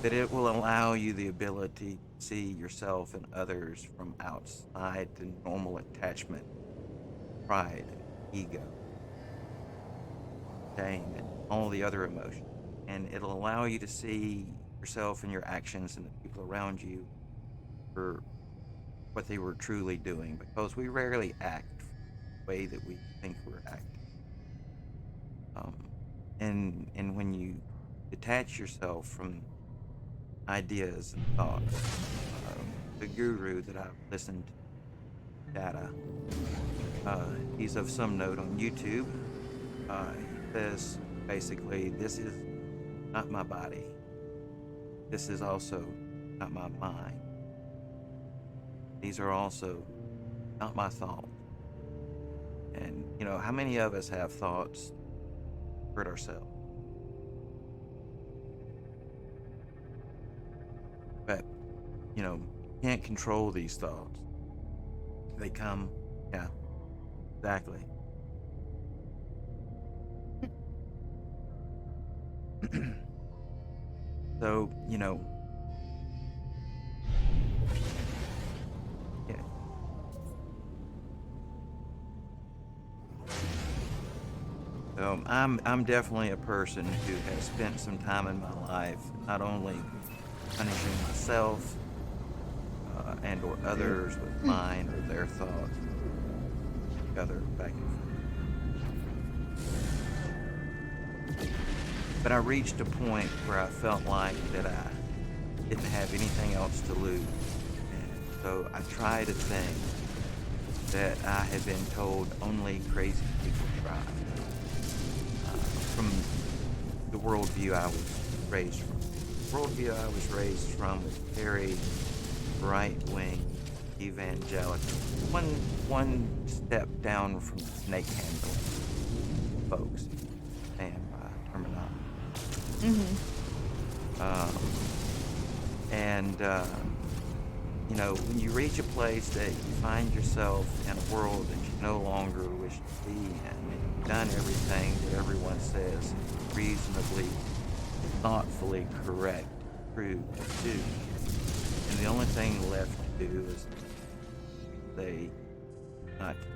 A: But it will allow you the ability to see yourself and others from outside the normal attachment, pride, ego, shame, and all the other emotions. And it'll allow you to see yourself and your actions and the people around you for what they were truly doing, because we rarely act the way that we think we're acting. And when you detach yourself from ideas and thoughts, the guru that I've listened to, Data, he's of some note on YouTube. He says basically, this is not my body. This is also not my mind. These are also not my thoughts. And, how many of us have thoughts hurt ourselves? But, can't control these thoughts. They come, yeah, exactly. So, yeah. So I'm definitely a person who has spent some time in my life not only punishing myself and or others with mine or their thoughts, other back and forth. But I reached a point where I felt like that I didn't have anything else to lose. And so I tried a thing that I had been told only crazy people try. From the worldview I was raised from. The worldview I was raised from was very right-wing, evangelical. One step down from snake handle folks, and by terminology. When you reach a place that you find yourself in a world that you no longer wish to be in, and you've done everything that everyone says reasonably, thoughtfully correct, true to do, and the only thing left to do is say not to do.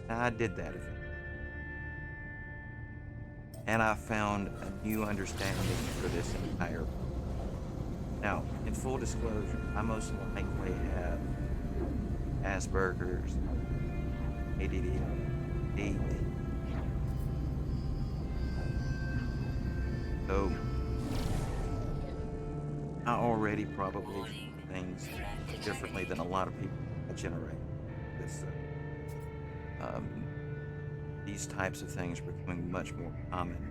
A: And I did that eventually. And I found a new understanding for this entire. Now, in full disclosure, I most likely have Asperger's, ADD, So I already probably do things differently than a lot of people I generate. This, these types of things are becoming much more common,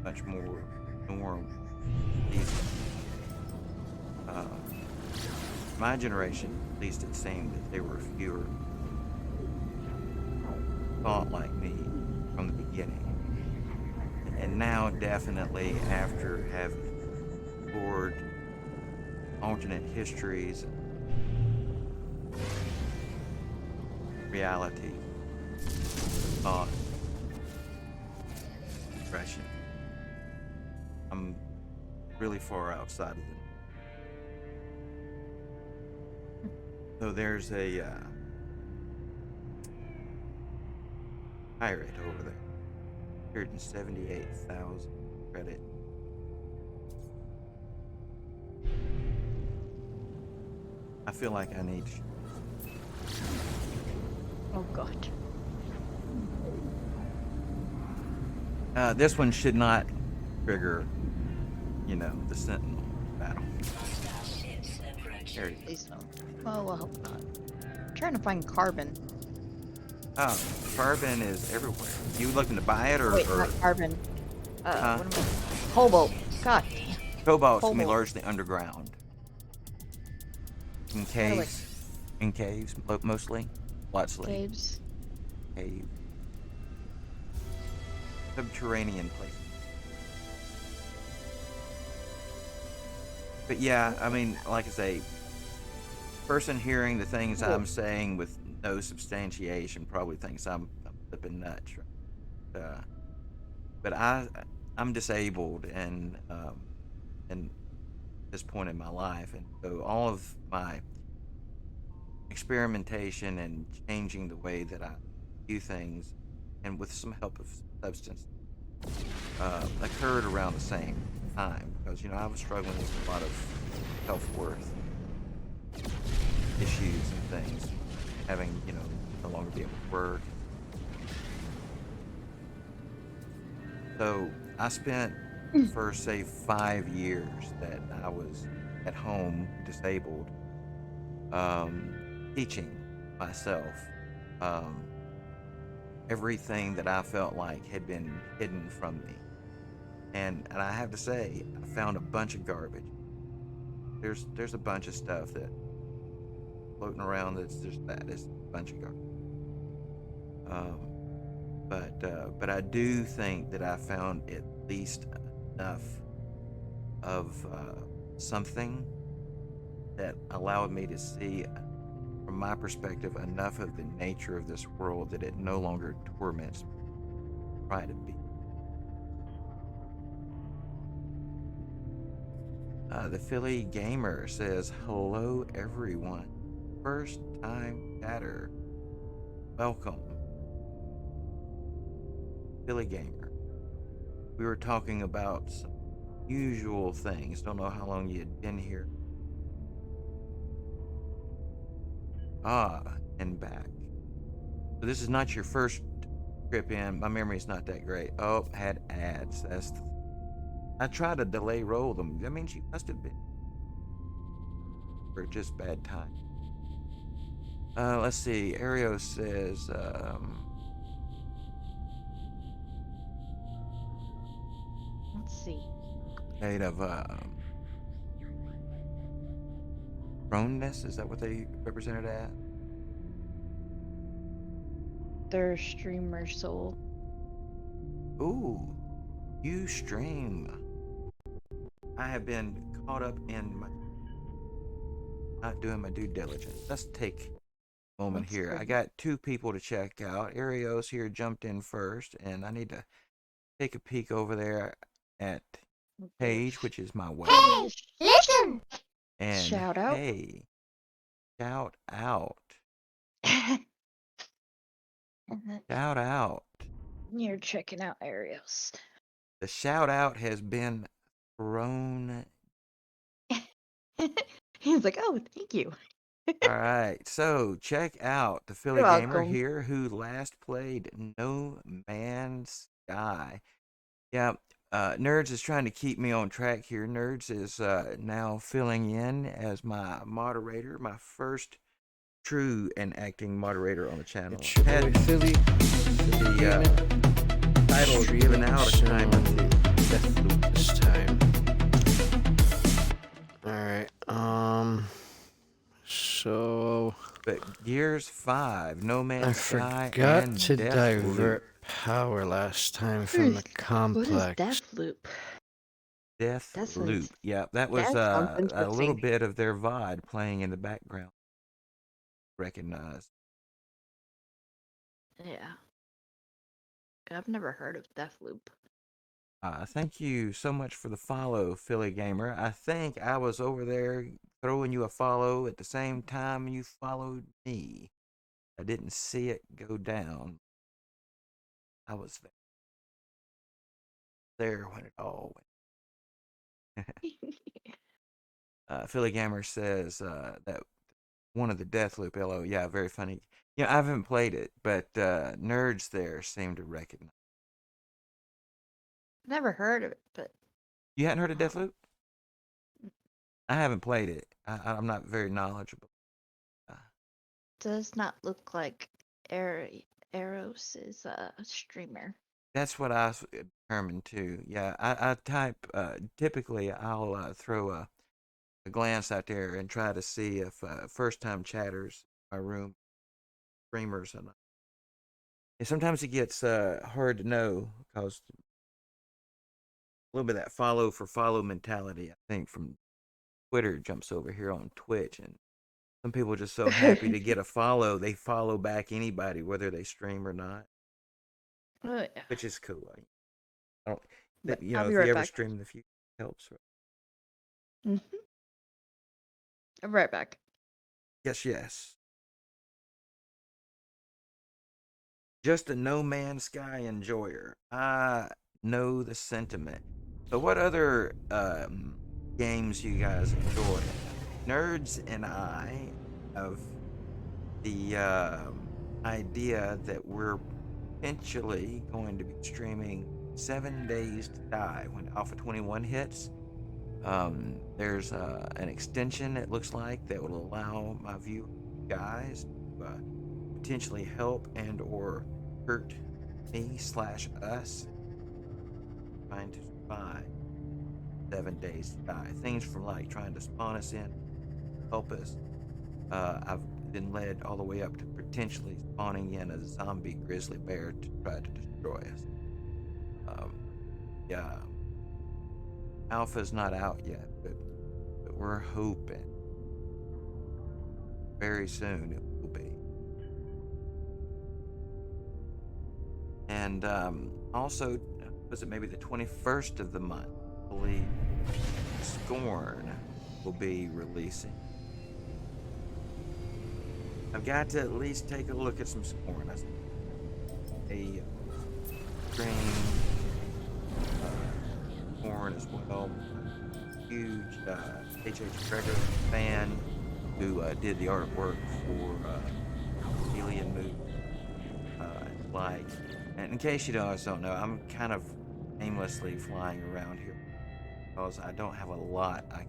A: much more norm these days. My generation, at least it seemed that there were fewer thought like me from the beginning. And now, definitely, after having explored alternate histories, reality, thought, expression, I'm really far outside of it. So there's a pirate over there, 178,000 credit. I feel like I need.
F: Oh god.
A: This one should not trigger, the Sentinel battle.
B: Hostile ships approaching.
A: There you go.
F: Please don't. Oh, well, hope not. I'm trying to find carbon.
A: Oh, carbon is everywhere. You looking to buy it or?
F: Wait, not carbon.
A: Huh?
F: What am I? Cobalt. God damn.
A: Cobalt's gonna be
F: Cobalt.
A: largely underground. In caves. In caves, mostly. Lots of
F: Caves.
A: cave. Subterranean places. But yeah, I mean, like I say, person hearing the things I'm saying with no substantiation probably thinks I'm flipping nuts. But I'm disabled and at this point in my life, and so all of my experimentation and changing the way that I view things, and with some help of substance, occurred around the same time because I was struggling with a lot of self-worth issues and things, having no longer be able to work. So I spent the first, say, 5 years that I was at home disabled, teaching myself everything that I felt like had been hidden from me. And I have to say, I found a bunch of garbage. There's a bunch of stuff that floating around that's just that. It's a bunch of garbage. But I do think that I found at least enough of something that allowed me to see, from my perspective, enough of the nature of this world that it no longer torments me. Try to be. The Philly Gamer says, "Hello, everyone. First time chatter. Welcome." Philly Gamer. We were talking about some usual things. Don't know how long you had been here. And back. So this is not your first trip in. My memory is not that great. Oh, had ads. I tried to delay roll them. That means you must have been. Or just bad time. Let's see. Ario says,
F: Let's see.
A: made of proneness. Is that what they represented at?
F: Their streamer soul.
A: Ooh, you stream. I have been caught up in not doing my due diligence. Let's take a moment
F: That's
A: here. I
F: good.
A: got 2 people to check out. Arios here jumped in first, and I need to take a peek over there at Paige, which is my wife.
C: Hey, listen.
A: And
F: Shout out.
A: hey, shout out. Shout out.
F: You're checking out Arios.
A: The shout out has been thrown.
F: He's like, oh, thank you.
A: All right, so check out the Philly
F: You're
A: Gamer
F: welcome.
A: here who last played No Man's Sky. Yeah, Nerds is trying to keep me on track here. Nerds is now filling in as my moderator, my first true and acting moderator on the channel.
G: It's your boy Philly.
A: The title given out a time or two. Deathloop.
G: This time. Alright, so
A: But Gears 5, No
G: I
A: Man's Sky,
G: forgot
A: and
G: to
A: Deathloop.
G: divert power last time from the
F: What is
G: complex.
F: Deathloop? That
A: Deathloop.
F: sounds-
A: Yeah, that was
F: that sounds
A: a little
F: interesting.
A: bit of their VOD playing in the background. Recognized.
F: Yeah. I've never heard of Deathloop.
A: Thank you so much for the follow, Philly Gamer. I think I was over there throwing you a follow at the same time you followed me. I didn't see it go down. I was there when it all went. Philly Gamer says that one of the Deathloop LO. Yeah, very funny. Yeah, I haven't played it, but nerds there seem to recognize.
F: Never heard of it, but
A: You hadn't heard of Deathloop? I haven't played it. I'm not very knowledgeable.
F: does not look like Eros is a streamer.
A: That's what I was determined to. Yeah, I type. Typically, I'll throw a glance out there and try to see if first-time chatters in my room streamers or not. And sometimes it gets hard to know because a little bit of that follow for follow mentality, I think, from Twitter jumps over here on Twitch, and some people are just so happy to get a follow, they follow back anybody, whether they stream or not,
F: Oh yeah.
A: which is cool. I don't,
F: But
A: you
F: I'll
A: know,
F: be
A: if
F: right
A: you ever
F: back.
A: stream in the future, it helps.
F: I'm right back.
A: Yes, yes. Just a No Man's Sky enjoyer. I know the sentiment. So, what other games you guys enjoy? Nerds and I have the idea that we're potentially going to be streaming 7 Days to Die when Alpha 21 hits. There's an extension, it looks like, that will allow my view guys to potentially help and or hurt me slash us trying to survive 7 Days to Die. Things from like trying to spawn us in, help us. I've been led all the way up to potentially spawning in a zombie grizzly bear to try to destroy us. Yeah, Alpha's not out yet, but we're hoping very soon it will be. And also, was it maybe the 21st of the month? I believe Scorn will be releasing. I've got to at least take a look at some Scorn. A stream Scorn as well. Huge H.H. Gregor fan who did the artwork for Alien movie. Like, and in case you guys don't know, I'm kind of aimlessly flying around here because I don't have a lot I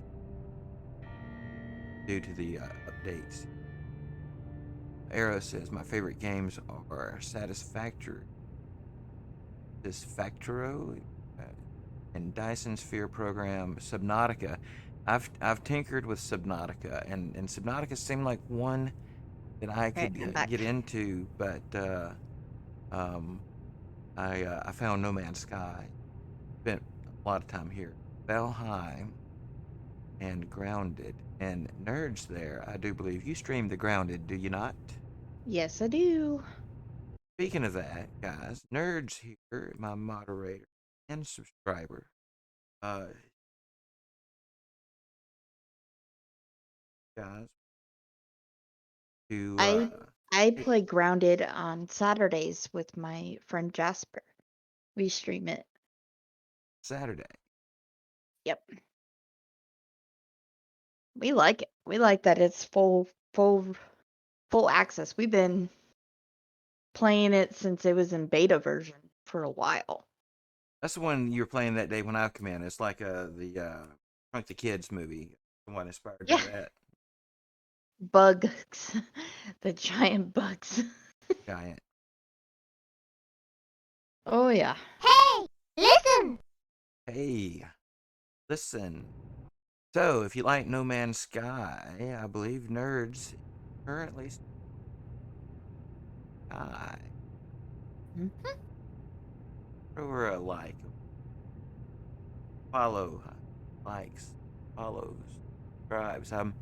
A: due to the updates. Arrow says my favorite games are Satisfactory, and Dyson Sphere program Subnautica. I've tinkered with Subnautica, and Subnautica seemed like one that I could get into, but I found No Man's Sky. Spent a lot of time here. Valheim and Grounded. And Nerds there, I do believe you stream the Grounded, do you not?
F: Yes, I do.
A: Speaking of that, guys, Nerds here, my moderator and subscriber. Guys, to
F: I play Grounded on Saturdays with my friend Jasper. We stream it.
A: Saturday.
F: Yep. We like it. We like that it's full access. We've been playing it since it was in beta version for a while.
A: That's the one you were playing that day when I come in. It's like the Shrunk the Kids movie. The one inspired by
F: Yeah.
A: that
F: Bugs. The giant bugs.
A: giant.
F: Oh, yeah.
C: Hey, listen.
A: Hey, listen. So, if you like No Man's Sky, I believe nerds currently sky over a like, follow, likes, follows, subscribes. I'm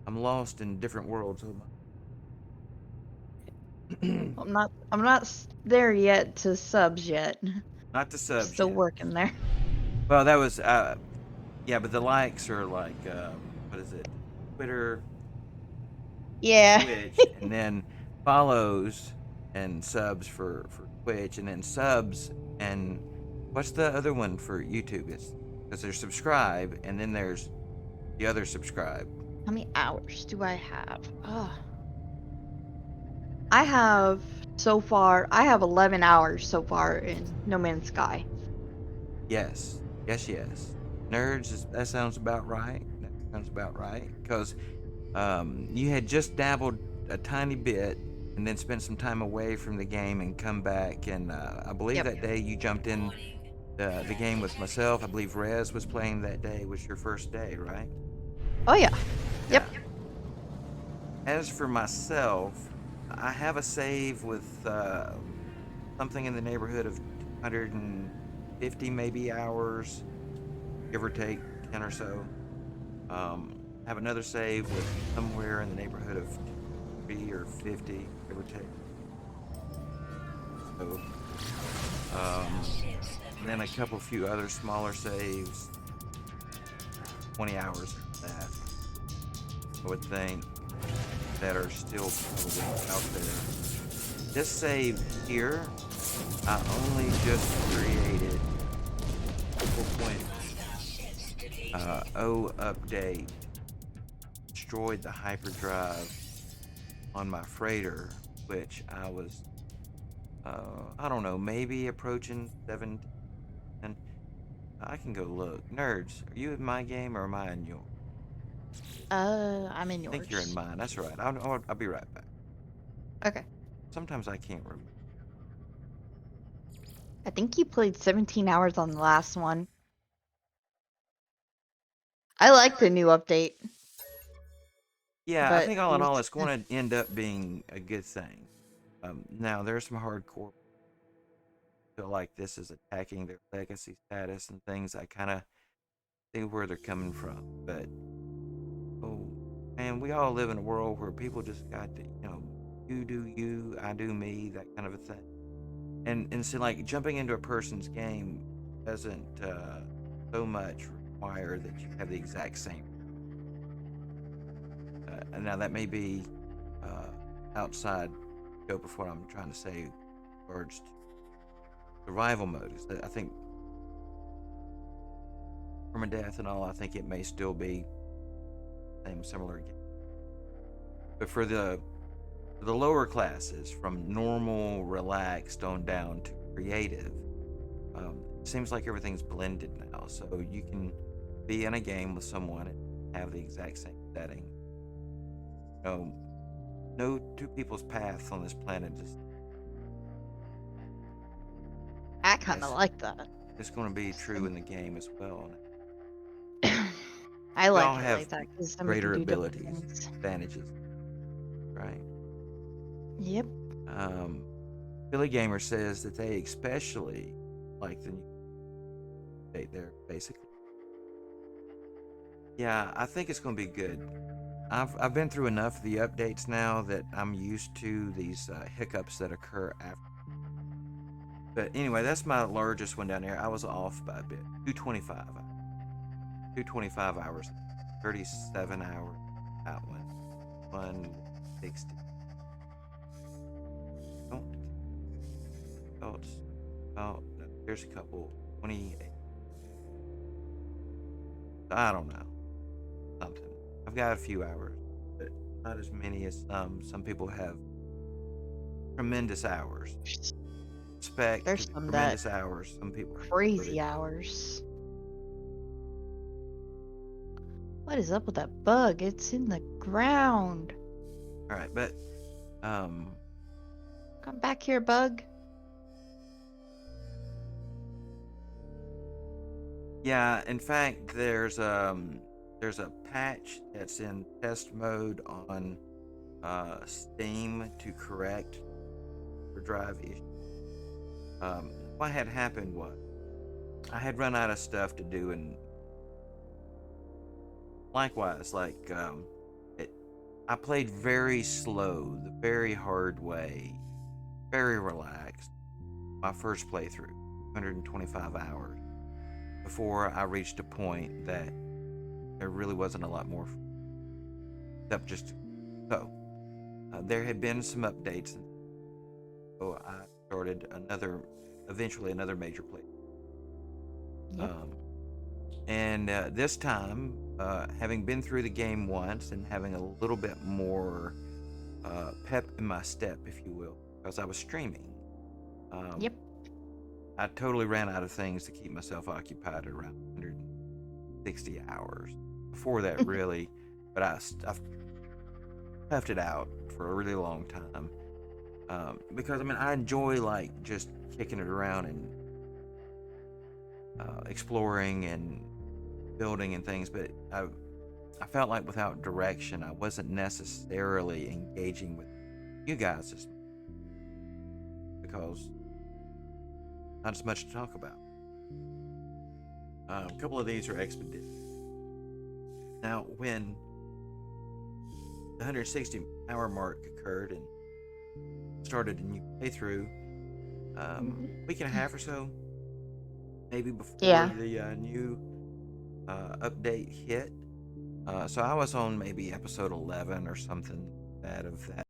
A: lost in different worlds.
F: I'm not there yet to subs yet.
A: Not the subs
F: Still
A: yet.
F: working there.
A: Well, that was yeah, but the likes are like what is it? Twitter,
F: Yeah.
A: Twitch, and then follows and subs for Twitch, and then subs and what's the other one for YouTube? It's because there's subscribe, and then there's the other subscribe.
F: How many hours do I have? Oh. I have I have 11 hours so far in No Man's Sky.
A: Yes, yes. Nerds. That sounds about right. That sounds about right. Because you had just dabbled a tiny bit, and then spent some time away from the game, and come back. And I believe
F: Yep.
A: that day you jumped in the game with myself. I believe Rez was playing that day. Was your first day, right?
F: Oh, yeah. Yep.
A: Yeah. As for myself, I have a save with something in the neighborhood of 250 maybe hours, give or take 10 or so. Have another save with somewhere in the neighborhood of 3 or 50, give or take. So, and then a few other smaller saves, 20 hours of that, I would think, that are still probably out there. This save here, I only just created 4.0 update, destroyed the hyperdrive on my freighter, which I was, I don't know, maybe approaching 17. I can go look. Nerds, are you in my game or am I in yours?
F: I'm in
A: I think you're in
F: yours.
A: mine. That's right. I'll be right back.
F: Okay.
A: Sometimes I can't remember.
F: I think you played 17 hours on the last one. I like the new update,
A: Yeah, I
F: but
A: think all in
F: these
A: all, it's going to end up being a good thing. Now, there's some hardcore feel like this is attacking their legacy status and things. I kind of see where they're coming from, but oh, and we all live in a world where people just got to, you do you, I do me, that kind of a thing. And so, like, jumping into a person's game doesn't so much require that you have the exact same. And now that may be uh, outside scope of what I'm trying to say, regards to survival mode. I think permadeath and all, I think it may still be same similar game. But for the lower classes, from normal, relaxed on down to creative, it seems like everything's blended now. So you can be in a game with someone and have the exact same setting. No two people's paths on this planet is.
F: I kind of
A: Yes,
F: like that.
A: it's going to be true in the game as well.
F: I
A: We
F: like
A: all
F: it
A: have
F: like that because then we can
A: greater
F: do different
A: abilities,
F: things.
A: advantages, right?
F: Yep.
A: Billy Gamer says that they especially like the new update there, basically. Yeah, I think it's going to be good. I've been through enough of the updates now that I'm used to these hiccups that occur after. But anyway, that's my largest one down there. I was off by a bit. 225 hours, 37 hours. That one, 160. Don't. Oh, there's a couple. 28. I don't know. Something. I've got a few hours, but not as many as some. Some people have tremendous hours. Respect
F: There's
A: to
F: some
A: tremendous hours. Some people
F: crazy hours. What is up with that bug? It's in the ground.
A: All right, but
F: Come back here, bug.
A: yeah. In fact, there's a patch that's in test mode on Steam to correct the drive issue. What had happened was I had run out of stuff to do, and likewise, like I played very slow, the very hard way, very relaxed. My first playthrough, 125 hours, before I reached a point that there really wasn't a lot more except just so. There had been some updates, and so I started eventually another major playthrough.
F: Yep.
A: And this time, having been through the game once and having a little bit more pep in my step, if you will, because I was streaming.
F: Yep.
A: I totally ran out of things to keep myself occupied at around 160 hours. Before that, really, but I've left it out for a really long time. Because I mean, I enjoy like just kicking it around and exploring and building and things, but I felt like without direction, I wasn't necessarily engaging with you guys because not as much to talk about. A couple of these are expeditions. Now, when the 160-hour mark occurred and started a new playthrough, week and a half or so, maybe before the new update hit. So I was on maybe episode 11 or something of that.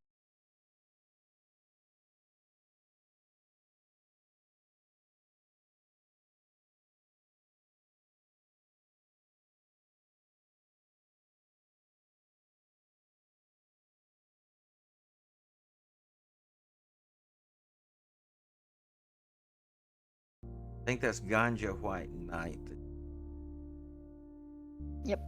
A: I think that's Ganja White Knight.
F: Yep.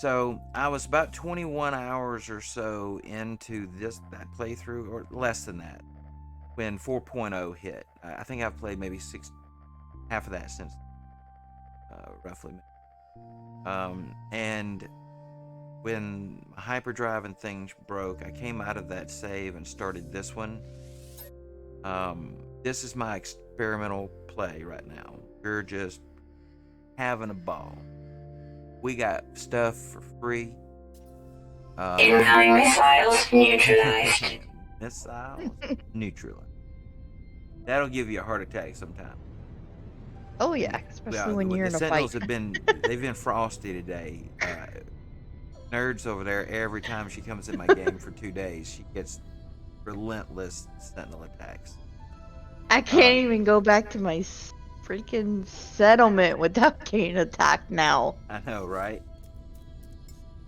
A: So I was about 21 hours or so into that playthrough, or less than that, when 4.0 hit. I think I've played maybe half of that since, roughly. And when my hyperdrive and things broke, I came out of that save and started this one. This is my experimental play right now. We're just having a ball. We got stuff for free.
B: Incoming missiles neutralized.
A: Missiles neutralized. That'll give you a heart attack sometime.
F: Oh yeah, especially when you're in
A: the
F: a fight.
A: Sentinels they've been frosty today. Nerds over there, every time she comes in my game for 2 days, she gets relentless Sentinel attacks.
F: I can't even go back to my freaking settlement without getting attacked now.
A: I know, right?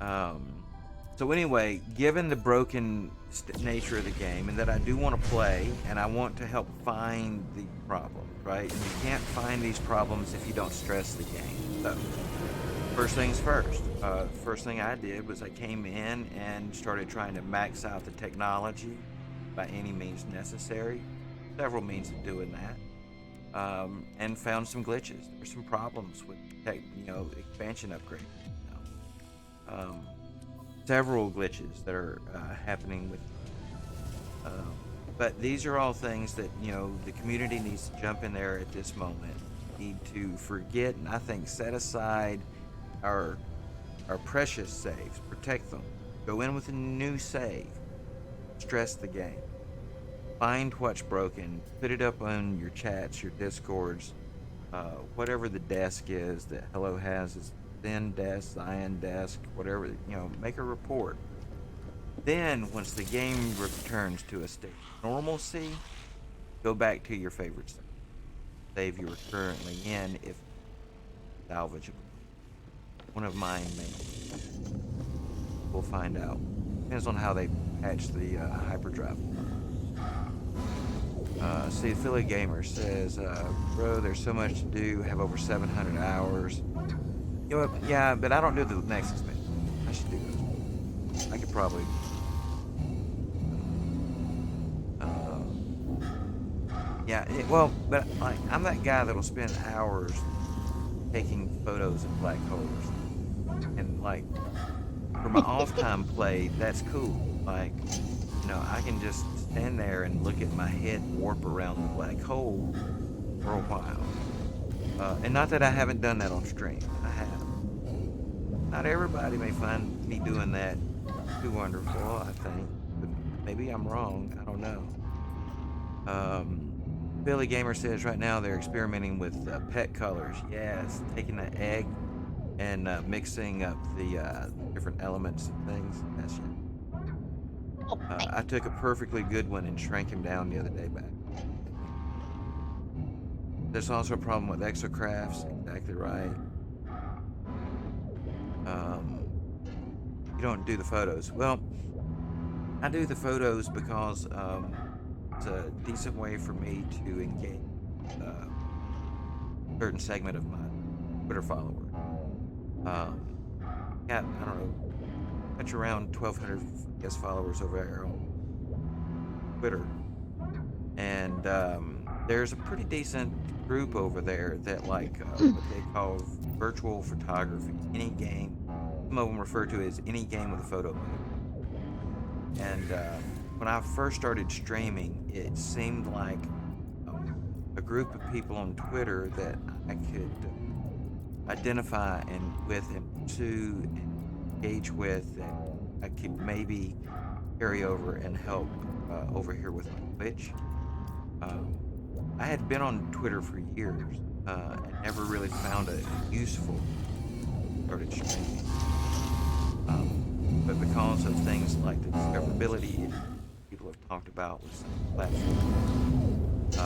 A: So anyway, given the broken nature of the game, and that I do want to play, and I want to help find the problems, right? And you can't find these problems if you don't stress the game. So, first things first. First thing I did was I came in and started trying to max out the technology by any means necessary. Several means of doing that. And found some glitches. There were some problems with expansion upgrades. Several glitches that are happening with. But these are all things that the community needs to jump in there at this moment. Need to forget and I think set aside our precious saves, protect them. Go in with a new save. Stress the game. Find what's broken. Put it up on your chats, your discords, whatever the desk is that Hello has is Zen desk, Zion desk, whatever, make a report. Then, once the game returns to a state of normalcy, go back to your favorite save you were currently in, if salvageable. One of mine may. We'll find out. Depends on how they patch the hyperdrive. See, Philly Gamer says, bro, there's so much to do, have over 700 hours. You know what? Yeah, but I don't do the Nexus mission. I should do those. I could probably. Yeah, well, but like, I'm that guy that'll spend hours taking photos of black holes. And, like, for my off time play, that's cool. Like, I can just stand there and look at my head warp around the black hole for a while. And not that I haven't done that on stream. I have. Not everybody may find me doing that too wonderful, I think. But maybe I'm wrong. I don't know. Billy Gamer says right now they're experimenting with pet colors. Yes, taking the egg and mixing up the different elements and things. That's it. I took a perfectly good one and shrank him down the other day back. There's also a problem with exocrafts. Exactly right. You don't do the photos. Well, I do the photos because it's a decent way for me to engage a certain segment of my Twitter followers. Got, I don't know, much around 1,200 followers over there on Twitter. And there's a pretty decent group over there that like what they call virtual photography. Any game, some of them refer to it as any game with a photo mode. And when I first started streaming, it seemed like a group of people on Twitter that I could identify with and pursue and engage with, that I could maybe carry over and help over here with my Twitch. I had been on Twitter for years and never really found it useful. Started streaming. But because of things like the discoverability people have talked about with some platforms,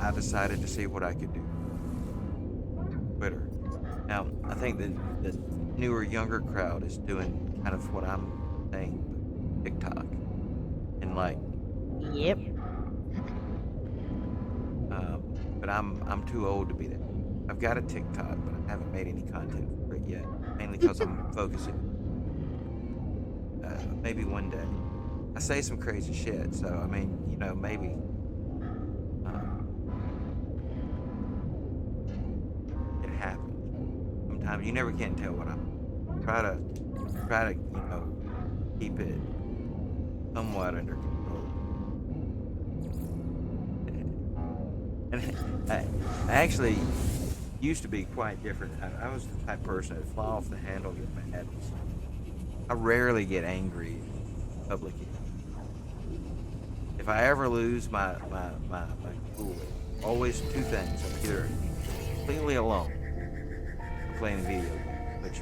A: I decided to see what I could do. Twitter. Now, I think that the newer, younger crowd is doing kind of what I'm saying, TikTok, and like.
F: Yep.
A: But I'm too old to be that. I've got a TikTok, but I haven't made any content for it yet, mainly because I'm focusing. Maybe one day. I say some crazy shit, so I mean, maybe. It happens. Sometimes you never can tell what I'm. Try to, keep it somewhat under control. And I actually used to be quite different. I was the type of person that fly off the handle, get mad. I rarely get angry in public. If I ever lose my cool, always two things. I'm either completely alone or playing a video game, which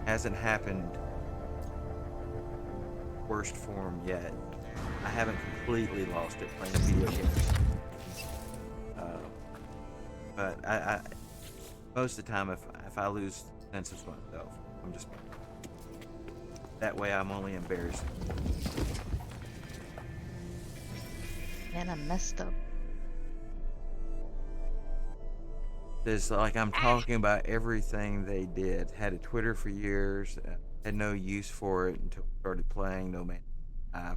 A: hasn't happened worst form yet. I haven't completely lost it playing video games. But I most of the time, if I lose sense of myself, I'm just that way. I'm only embarrassed.
F: Man, I messed up.
A: It's like I'm talking about everything they did. Had a Twitter for years, had no use for it until I started playing No Man's Sky.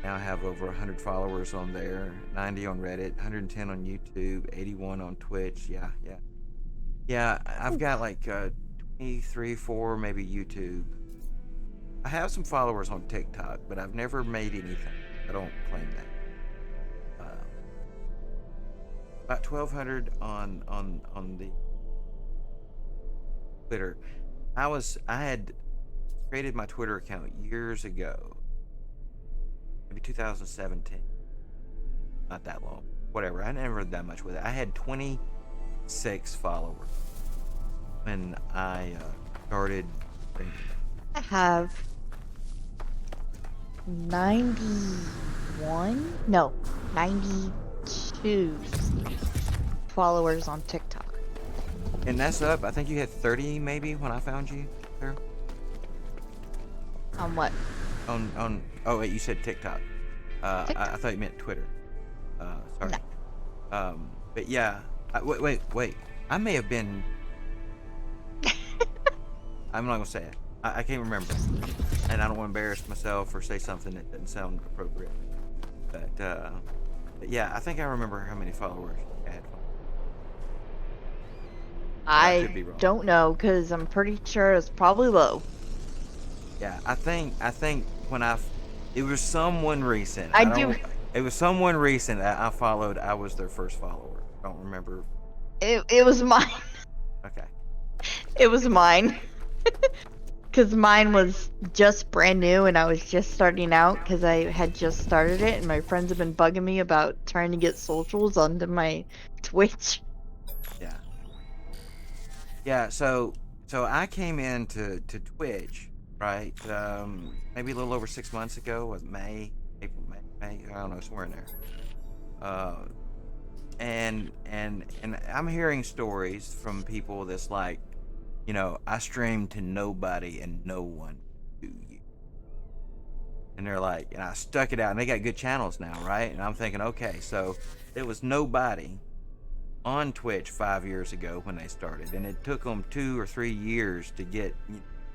A: Now I have over 100 followers on there, 90 on Reddit, 110 on YouTube, 81 on Twitch. Yeah, I've got like 23, 4, maybe YouTube. I have some followers on TikTok, but I've never made anything. I don't claim that. About 1,200 on the Twitter. I had created my Twitter account years ago. Maybe 2017. Not that long. Whatever. I never done much with it. I had 26 followers when I started thinking.
F: I have 91? No, 92 followers on TikTok.
A: And that's up. I think you had 30 maybe when I found you there.
F: On what?
A: Oh wait, you said TikTok.
F: TikTok.
A: I thought you meant Twitter. Sorry. But yeah. Wait. I may have been. I'm not gonna say it. I can't remember, and I don't want to embarrass myself or say something that doesn't sound appropriate. But yeah, I think I remember how many followers I had. But I could
F: I
A: be wrong.
F: don't know because I'm pretty sure it's probably low.
A: Yeah, I think when it was someone recent.
F: I
A: I
F: do.
A: don't. It was someone recent that I followed. I was their first follower. I don't remember.
F: It was mine.
A: Okay.
F: It was mine. Because mine was just brand new and I was just starting out because I had just started it and my friends have been bugging me about trying to get socials onto my Twitch.
A: Yeah. Yeah. So I came into Twitch, right? Maybe a little over 6 months ago. Was May, April, May. I don't know, somewhere in there. Uh, and I'm hearing stories from people that's like, I streamed to nobody and no one to you. And they're like, and I stuck it out, and they got good channels now, right? And I'm thinking, okay, so there was nobody on Twitch 5 years ago when they started, and it took them 2 or 3 years to get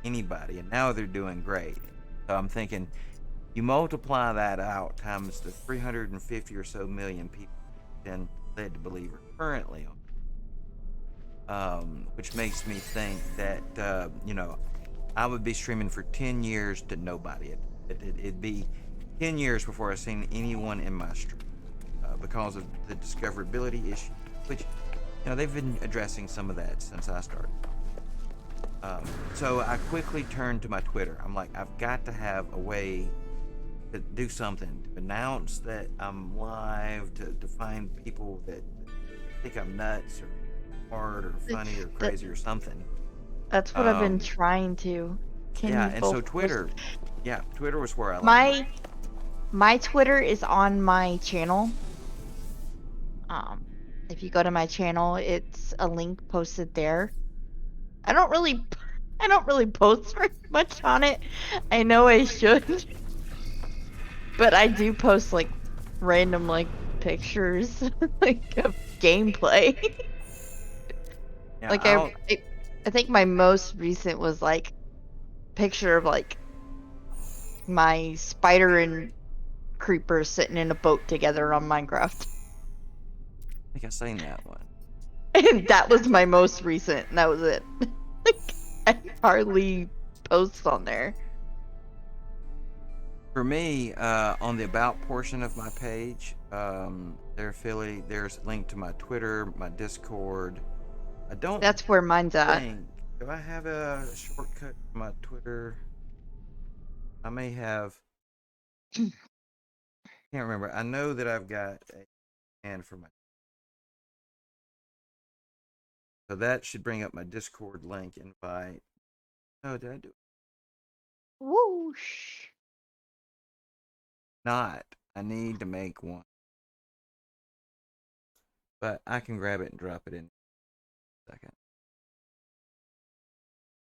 A: anybody, and now they're doing great. So I'm thinking, you multiply that out times the 350 or so million people been led to believe are currently on, which makes me think that I would be streaming for 10 years to nobody. It'd be 10 years before I seen anyone in my stream because of the discoverability issue, which they've been addressing some of that since I started. So I quickly turned to my Twitter. I'm like, I've got to have a way to do something, to announce that I'm live, to find people that think I'm nuts or hard or funny or crazy or something.
F: That's what I've been trying to. Can
A: Yeah,
F: you
A: and
F: both
A: so Twitter, Twitter was where I landed.
F: my Twitter is on my channel. If you go to my channel, it's a link posted there. I don't really post very much on it. I know I should. But I do post like random like pictures like of gameplay.
A: Yeah,
F: Like I think my most recent was like picture of like my spider and creeper sitting in a boat together on Minecraft.
A: I think I seen that one.
F: And that was my most recent, and that was it. Like I hardly post on there.
A: For me, on the about portion of my page, there's a link to my Twitter, my Discord. I don't
F: That's where mine's at.
A: think. Do I have a shortcut for my Twitter? I may have. Can't remember. I know that I've got a command for my. So that should bring up my Discord link invite. Oh, did I do it?
F: Whoosh.
A: Not. I need to make one. But I can grab it and drop it in a second.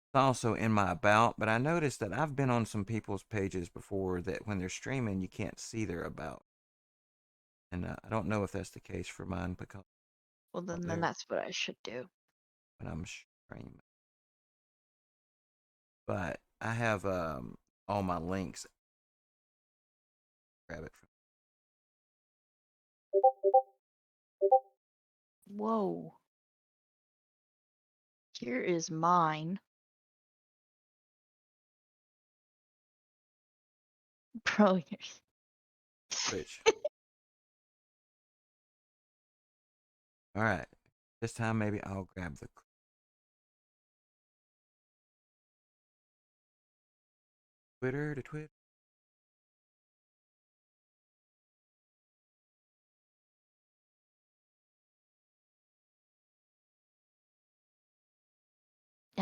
A: It's also in my about, but I noticed that I've been on some people's pages before that when they're streaming, you can't see their about. And I don't know if that's the case for mine because
F: Well then that's what I should do.
A: when I'm streaming. But I have all my links. Grab it from.
F: Whoa. Here is mine. Bro,
A: Twitch. All right. This time maybe I'll grab the. Twitter to Twitter.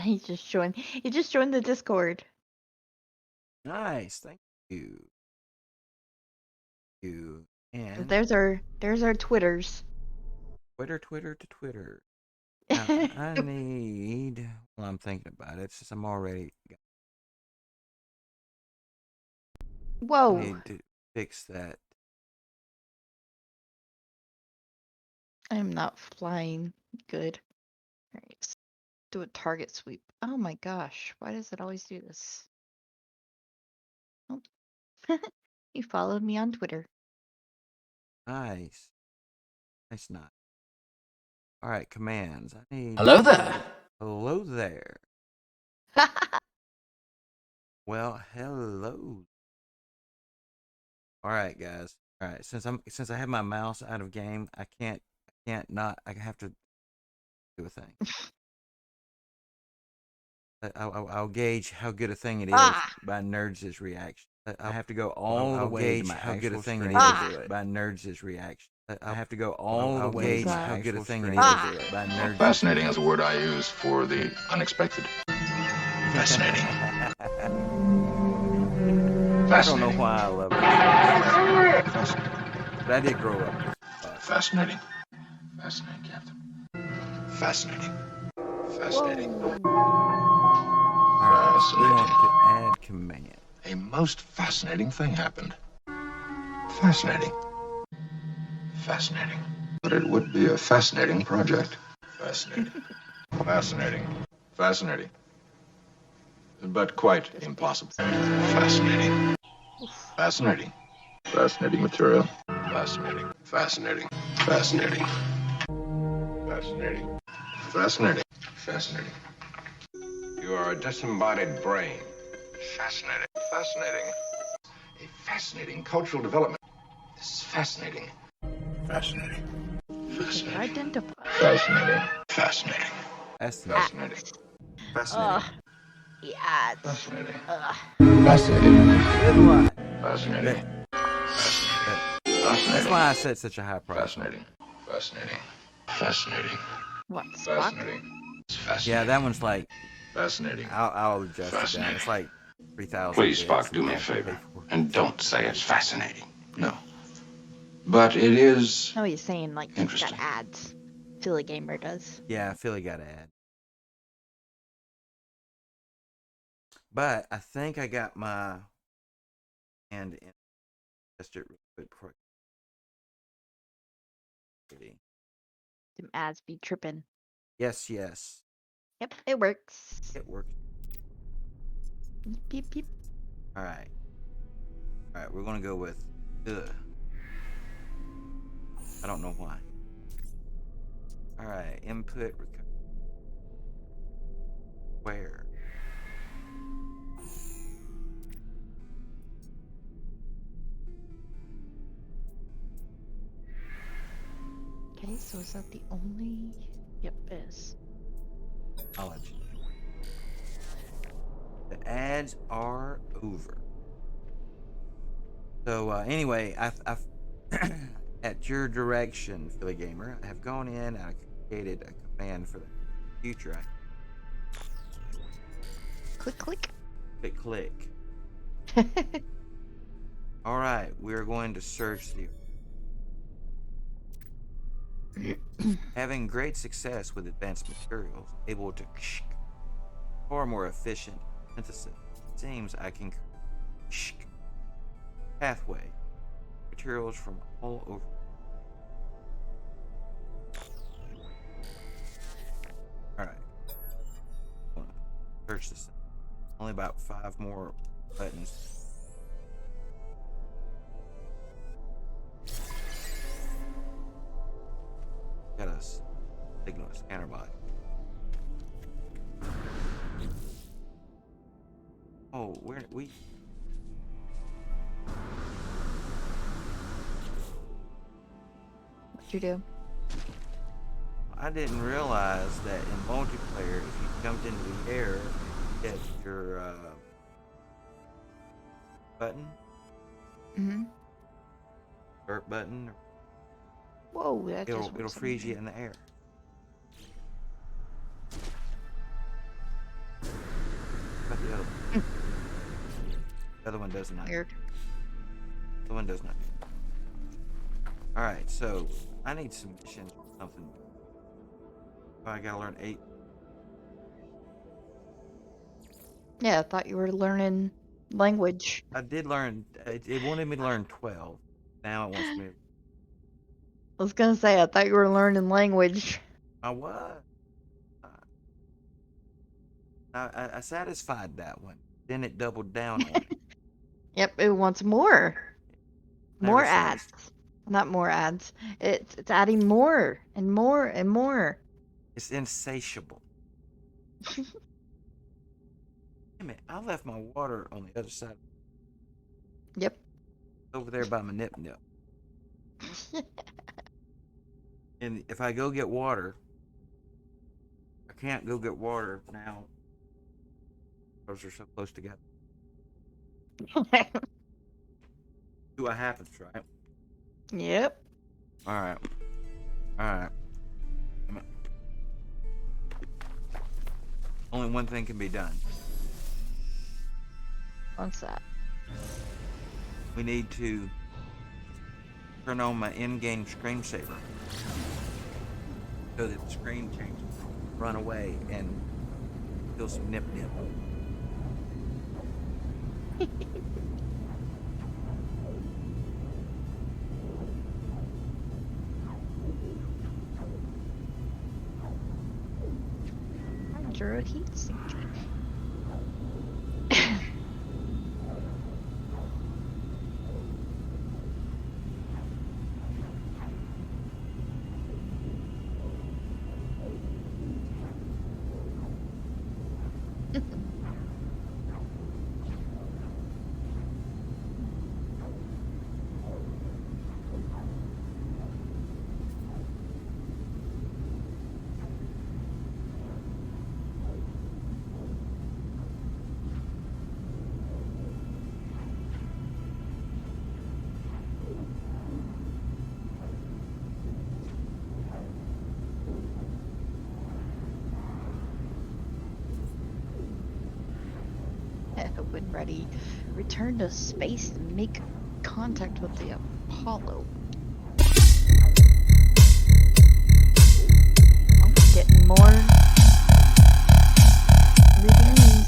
F: he just joined. He just joined the Discord.
A: Nice. Thank you. And
F: There's our Twitters.
A: Twitter to Twitter. Now I need. Well, I'm thinking about it since I'm already. I
F: Whoa.
A: need to fix that.
F: I am not flying good. Alright, let's do a target sweep. Oh my gosh, why does it always do this? Oh. You followed me on Twitter.
A: Nice. Nice, nice. All right, commands. I need.
D: Hello there.
A: Hello there. Well, hello. All right, guys. All right, since I have my mouse out of game, I can't not. I have to do a thing. I'll gauge how good a thing it is
F: Ah!
A: by Nerds' reaction. I have to go all the way
H: gauge
A: to
H: my
A: how good a
H: actual
A: thing it
H: strength
A: is
H: to do it.
A: by Nerds' reaction. I have to go all the
H: I'll
A: way
H: gauge
A: to
H: my
A: how good a
H: actual
A: thing it
H: strength
A: is
H: to do it.
A: by
E: Well,
A: Nerds'
E: fascinating is a word I use for the unexpected. Fascinating.
A: I don't know
E: Fascinating.
A: why I love this,
E: Fascinating.
A: but I did grow up with it.
E: Fascinating. Fascinating, Captain. Fascinating. Fascinating.
A: All right, we want
E: Fascinating.
A: to add command.
E: A most fascinating thing happened. Fascinating. Fascinating. But it would be a fascinating project. Fascinating. Fascinating. Fascinating. But quite impossible. Fascinating. Fascinating. Fascinating material. Fascinating. Fascinating. Fascinating. Fascinating. Fascinating. Fascinating. You are a disembodied brain. Fascinating. Fascinating. A fascinating cultural development. This is fascinating. Fascinating. Fascinating.
F: Identify.
E: Fascinating. Fascinating.
A: Fascinating.
E: Fascinating. Fascinating.
F: Yeah.
E: Fascinating. Fascinating.
A: Good one.
E: Fascinating.
A: That's why I set such a high price.
E: Fascinating. Fascinating. Fascinating.
F: What, Spock?
E: Fascinating. Fascinating.
A: Yeah, that one's like.
E: Fascinating.
A: I'll adjust it down.
E: Fascinating.
A: It's like 3,000.
E: Please,
A: bits
E: Spock,
A: that
E: do
A: you
E: me a
A: have to pay
E: favor.
A: for.
E: And don't say it's fascinating. No. But it is
F: No, he's saying like it's got
E: interesting.
F: ads. Philly Gamer does.
A: Yeah, I feel he got to add. But I think I got my hand in. Test it real quick before.
F: Them ads be tripping.
A: Yes, yes.
F: Yep, it works.
A: It works.
F: Beep, beep, beep.
A: All right. All right, we're going to go with. Ugh. I don't know why. All right, input. Where?
F: Okay, so is that the only? Yep, it is.
A: I'll let you know. The ads are over. So anyway, I've at your direction, Philly Gamer, I have gone in and I created a command for the future.
F: Click, click.
A: Click. All right, we're going to search the. Having great success with advanced materials, able to far more efficient synthesis. It seems I can pathway materials from all over. All right, search this. Only about 5 more buttons. Got a signal scanner body. Oh, where we?
F: What'd you do?
A: I didn't realize that in multiplayer, if you jumped into the air, you hit your button, start button,
F: Whoa, that just
A: it'll
F: went
A: freeze you
F: somewhere.
A: in the air. But the other one, the other one does not.
F: Weird.
A: The one does not. All right, so I need some missions or something. Oh, I gotta learn 8.
F: Yeah, I thought you were learning language.
A: I did learn. It wanted me to learn 12. Now it wants me.
F: I was gonna say, I thought you were learning language.
A: I was. I satisfied that one. Then it doubled down on it.
F: Yep, it wants more.
A: Never
F: More ads. Not more ads. It's adding more and more and more.
A: It's insatiable. Damn it! I left my water on the other side,
F: Yep.
A: over there by my nip. And if I go get water, I can't go get water now because they're so close together. See what happens, right?
F: Yep.
A: All right. All right. Only one thing can be done.
F: What's that?
A: We need to turn on my in-game screensaver so that the screen changes, run away, and feel some nip.
F: Hydro heat sinking. When ready, return to space and make contact with the Apollo. I'm getting more reviews.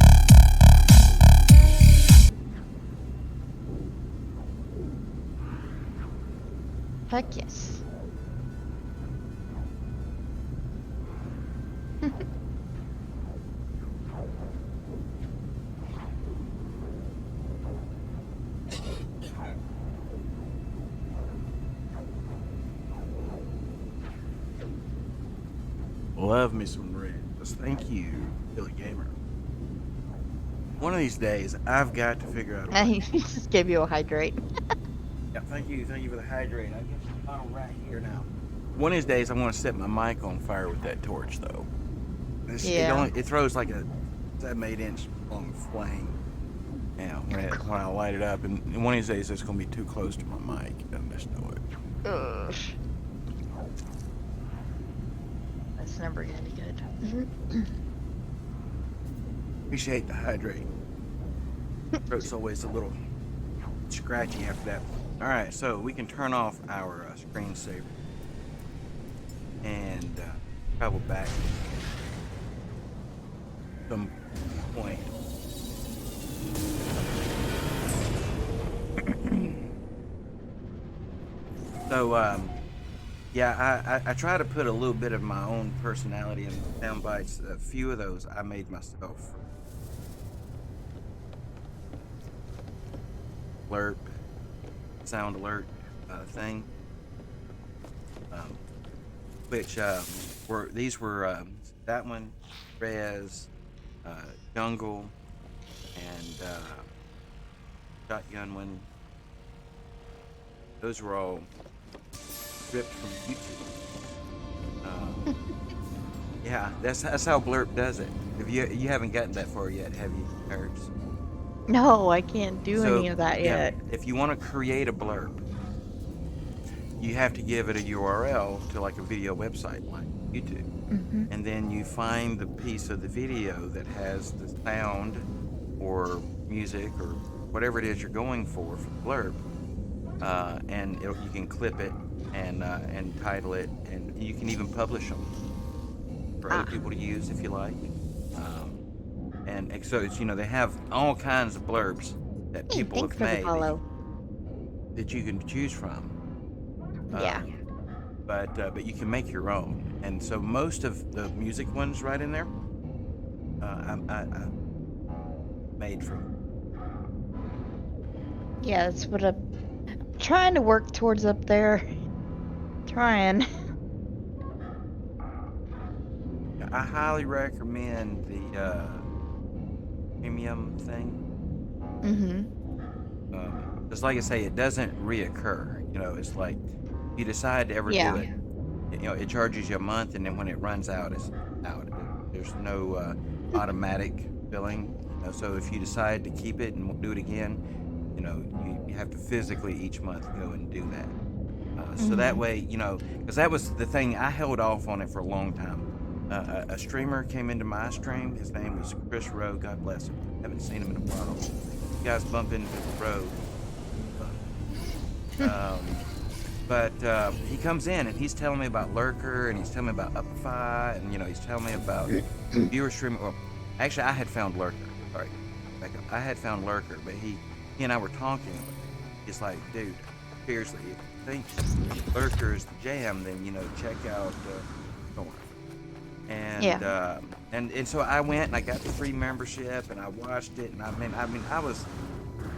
F: Heck yes.
A: Love me some reds. Thank you, Billy Gamer. One of these days, I've got to figure out a way.
F: He just gave you a hydrate.
A: Yeah, thank you for the hydrate. I get the bottle right here now. One of these days, I want to set my mic on fire with that torch, though.
F: Yeah.
A: It throws like a 7-8 inch long flame. Yeah, when I light it up, and one of these days, it's going to be too close to my mic. I just know it.
F: Ugh. That's never gonna be good.
A: Appreciate the hydrate. Throat's always a little scratchy after that. All right, so we can turn off our screensaver and travel back some point. So, yeah, I try to put a little bit of my own personality in sound bites. A few of those I made myself. Blurb, sound alert thing, which were that one, Rez, Jungle, and Shotgun one. Those were all ripped from YouTube. Yeah, that's how Blurb does it. If you haven't gotten that far yet, have you, nerds?
F: No, I can't do any of that
A: yeah,
F: yet.
A: if you want to create a blurb, you have to give it a URL to like a video website like YouTube.
F: Mm-hmm.
A: And then you find the piece of the video that has the sound or music or whatever it is you're going for the blurb. And you can clip it and title it, and you can even publish them for other people to use if you like. And so it's, they have all kinds of blurbs that
F: Hey,
A: people
F: thanks
A: have
F: for the
A: made
F: follow.
A: that you can choose from.
F: Yeah.
A: but you can make your own. And so most of the music ones right in there, I made from.
F: Yeah, that's what I'm trying to work towards up there. Trying.
A: I highly recommend the premium thing.
F: Mm-hmm.
A: Just like I say, it doesn't reoccur. It's like you decide to ever do
F: Yeah.
A: it. It charges you a month, and then when it runs out, it's out. There's no automatic billing. So if you decide to keep it and do it again, you have to physically each month go and do that. So that way, because that was the thing, I held off on it for a long time. A streamer came into my stream. His name was Chris Rowe. God bless him. Haven't seen him in a while. You guys bump into the road. But he comes in and he's telling me about Lurker, and he's telling me about Upify, and he's telling me about viewer streaming. Well, actually, I had found Lurker. Sorry, back up. I had found Lurker, but he and I were talking. He's like, dude, seriously, if you think Lurker is the jam, then check out Storm. And
F: Yeah.
A: And so I went and I got the free membership and I watched it, and I mean I was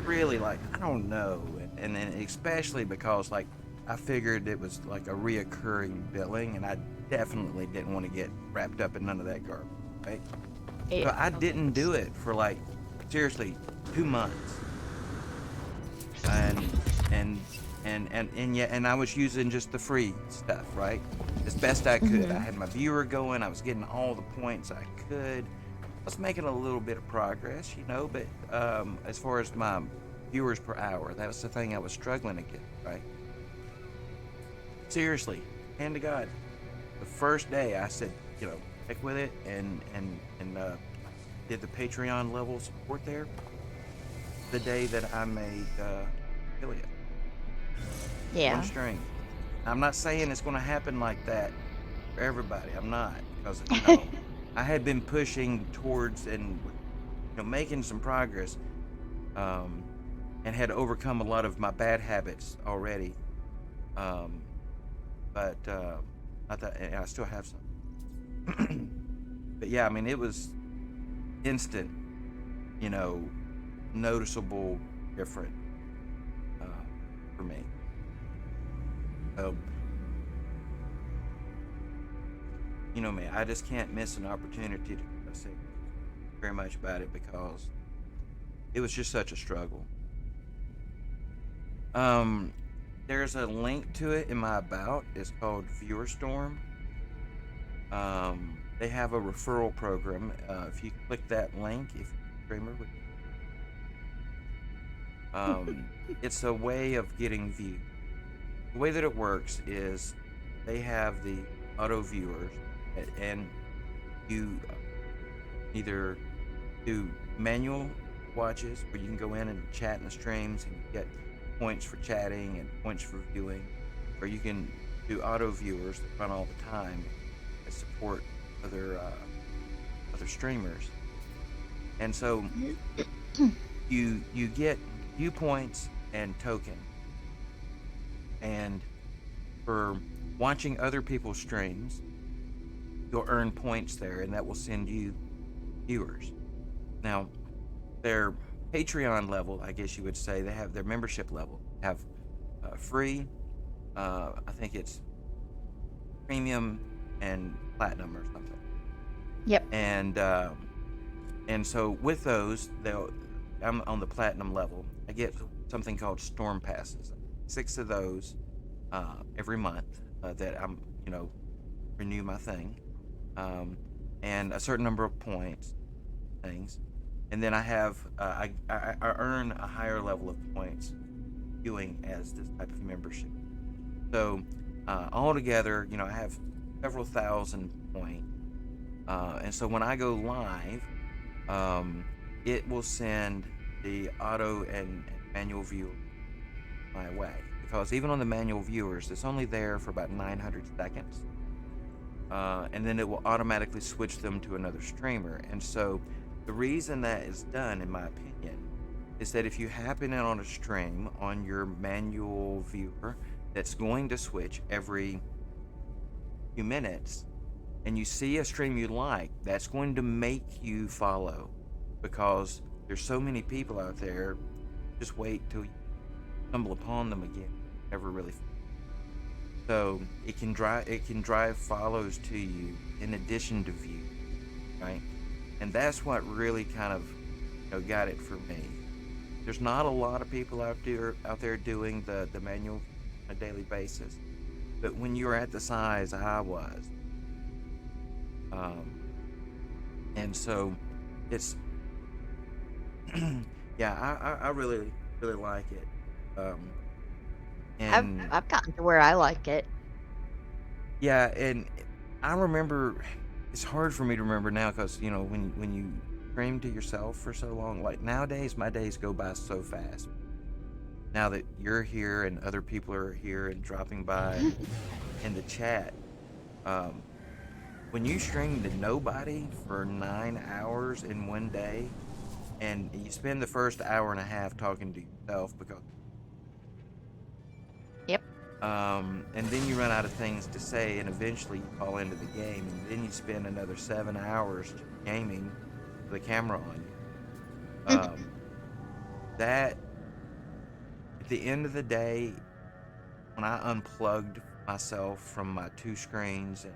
A: really like, I don't know, and then especially because like I figured it was like a reoccurring billing, and I definitely didn't want to get wrapped up in none of that garbage, right?
F: Yeah.
A: So I didn't do it for like seriously 2 months, and yet I was using just the free stuff, right, as best I could.
F: Mhm.
A: I had my viewer going. I was getting all the points I could. I was making a little bit of progress, but as far as my viewers per hour, that was the thing I was struggling to get, right? Seriously, hand to God, the first day I said, heck with it, and did the Patreon level support there. The day that I made affiliate.
F: Yeah.
A: One string. I'm not saying it's going to happen like that for everybody. I'm not, because I had been pushing towards and making some progress, and had overcome a lot of my bad habits already. But not that, and I still have some. But yeah, I mean, it was instant, noticeable different for me. So, me, I just can't miss an opportunity to say very much about it, because it was just such a struggle. There's a link to it in my about. It's called ViewerStorm. They have a referral program. If you click that link, if you're a streamer, it's a way of getting views. The way that it works is they have the auto viewers, and you either do manual watches where you can go in and chat in the streams and get points for chatting and points for viewing, or you can do auto viewers that run all the time that support other streamers. And so you get viewpoints and token, and for watching other people's streams, you'll earn points there, and that will send you viewers. Now, their Patreon level, I guess you would say, they have their membership level, have free, I think it's premium and platinum or something.
F: Yep.
A: And so with those, I'm on the platinum level. I get something called storm passes, 6 of those every month that I'm, renew my thing, and a certain number of points, things, and then I have I earn a higher level of points viewing as this type of membership. So altogether, I have several thousand points, and so when I go live, it will send the auto and manual viewer my way, because even on the manual viewers, it's only there for about 900 seconds, and then it will automatically switch them to another streamer. And so the reason that is done, in my opinion, is that if you happen in on a stream on your manual viewer that's going to switch every few minutes and you see a stream you like, that's going to make you follow, because there's so many people out there. Just wait till you stumble upon them again. Never really. So it can drive follows to you in addition to views, right? And that's what really kind of got it for me. There's not a lot of people out there doing the manual on a daily basis, but when you're at the size I was, and so it's yeah, I really like it. And
F: I've gotten to where I like it.
A: yeah, and I remember, it's hard for me to remember now because when you stream to yourself for so long, like nowadays my days go by so fast. Now that you're here and other people are here and dropping by in the chat, when you stream to nobody for 9 hours in one day, and you spend the first hour and a half talking to yourself because
F: Yep.
A: and then you run out of things to say, and eventually you fall into the game, and then you spend another 7 hours gaming with the camera on you. That, at the end of the day, when I unplugged myself from my two screens and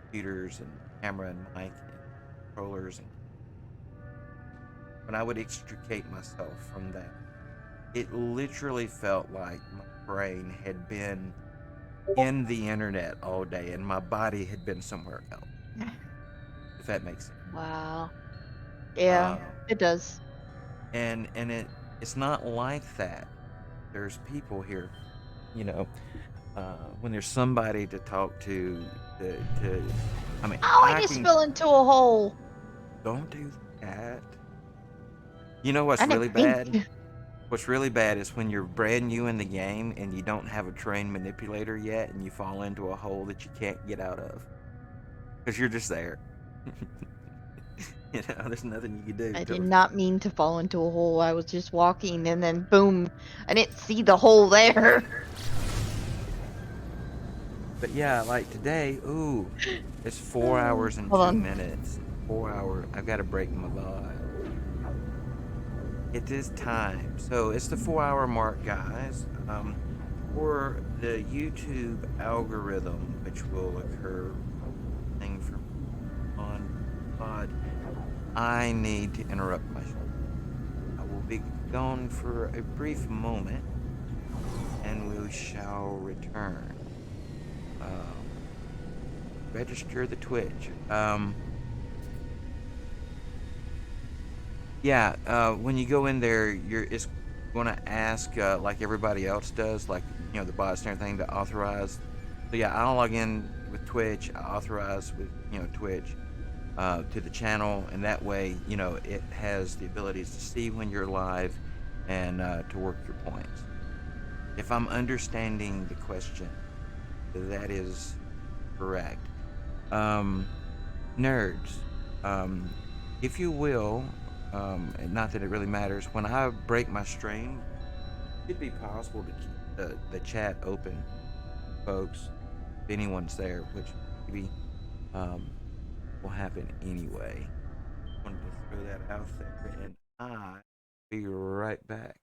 A: computers and camera and mic and controllers, and when I would extricate myself from that, it literally felt like my brain had been in the internet all day and my body had been somewhere else. If that makes sense.
F: Wow. Yeah, it does.
A: And it's not like that. There's people here, when there's somebody to talk to, I mean,
F: Oh, I just fell into a hole.
A: don't do that. You know what's
F: I didn't
A: really
F: mean
A: bad? What's really bad is when you're brand new in the game and you don't have a trained manipulator yet, and you fall into a hole that you can't get out of because you're just there. There's nothing you can do.
F: I did not mean to fall into a hole. I was just walking and then boom, I didn't see the hole there.
A: But yeah, like today, ooh, it's 4 hours and
F: Hold
A: 2
F: on.
A: minutes. 4 hour. I've got to break my vibe. It is time. So it's the 4 hour mark, guys. For the YouTube algorithm, which will occur thing from on pod, I need to interrupt my show. I will be gone for a brief moment, and we shall return. Register the Twitch. When you go in there, it's going to ask, like everybody else does, like the bots and everything, to authorize. So yeah, I'll log in with Twitch. I authorize with Twitch to the channel, and that way it has the abilities to see when you're live and to work your points. If I'm understanding the question, that is correct. Nerds, if you will, and not that it really matters, when I break my stream, it'd be possible to keep the chat open, folks, if anyone's there, which maybe will happen anyway. Wanted to throw that out there, and I'll be right back.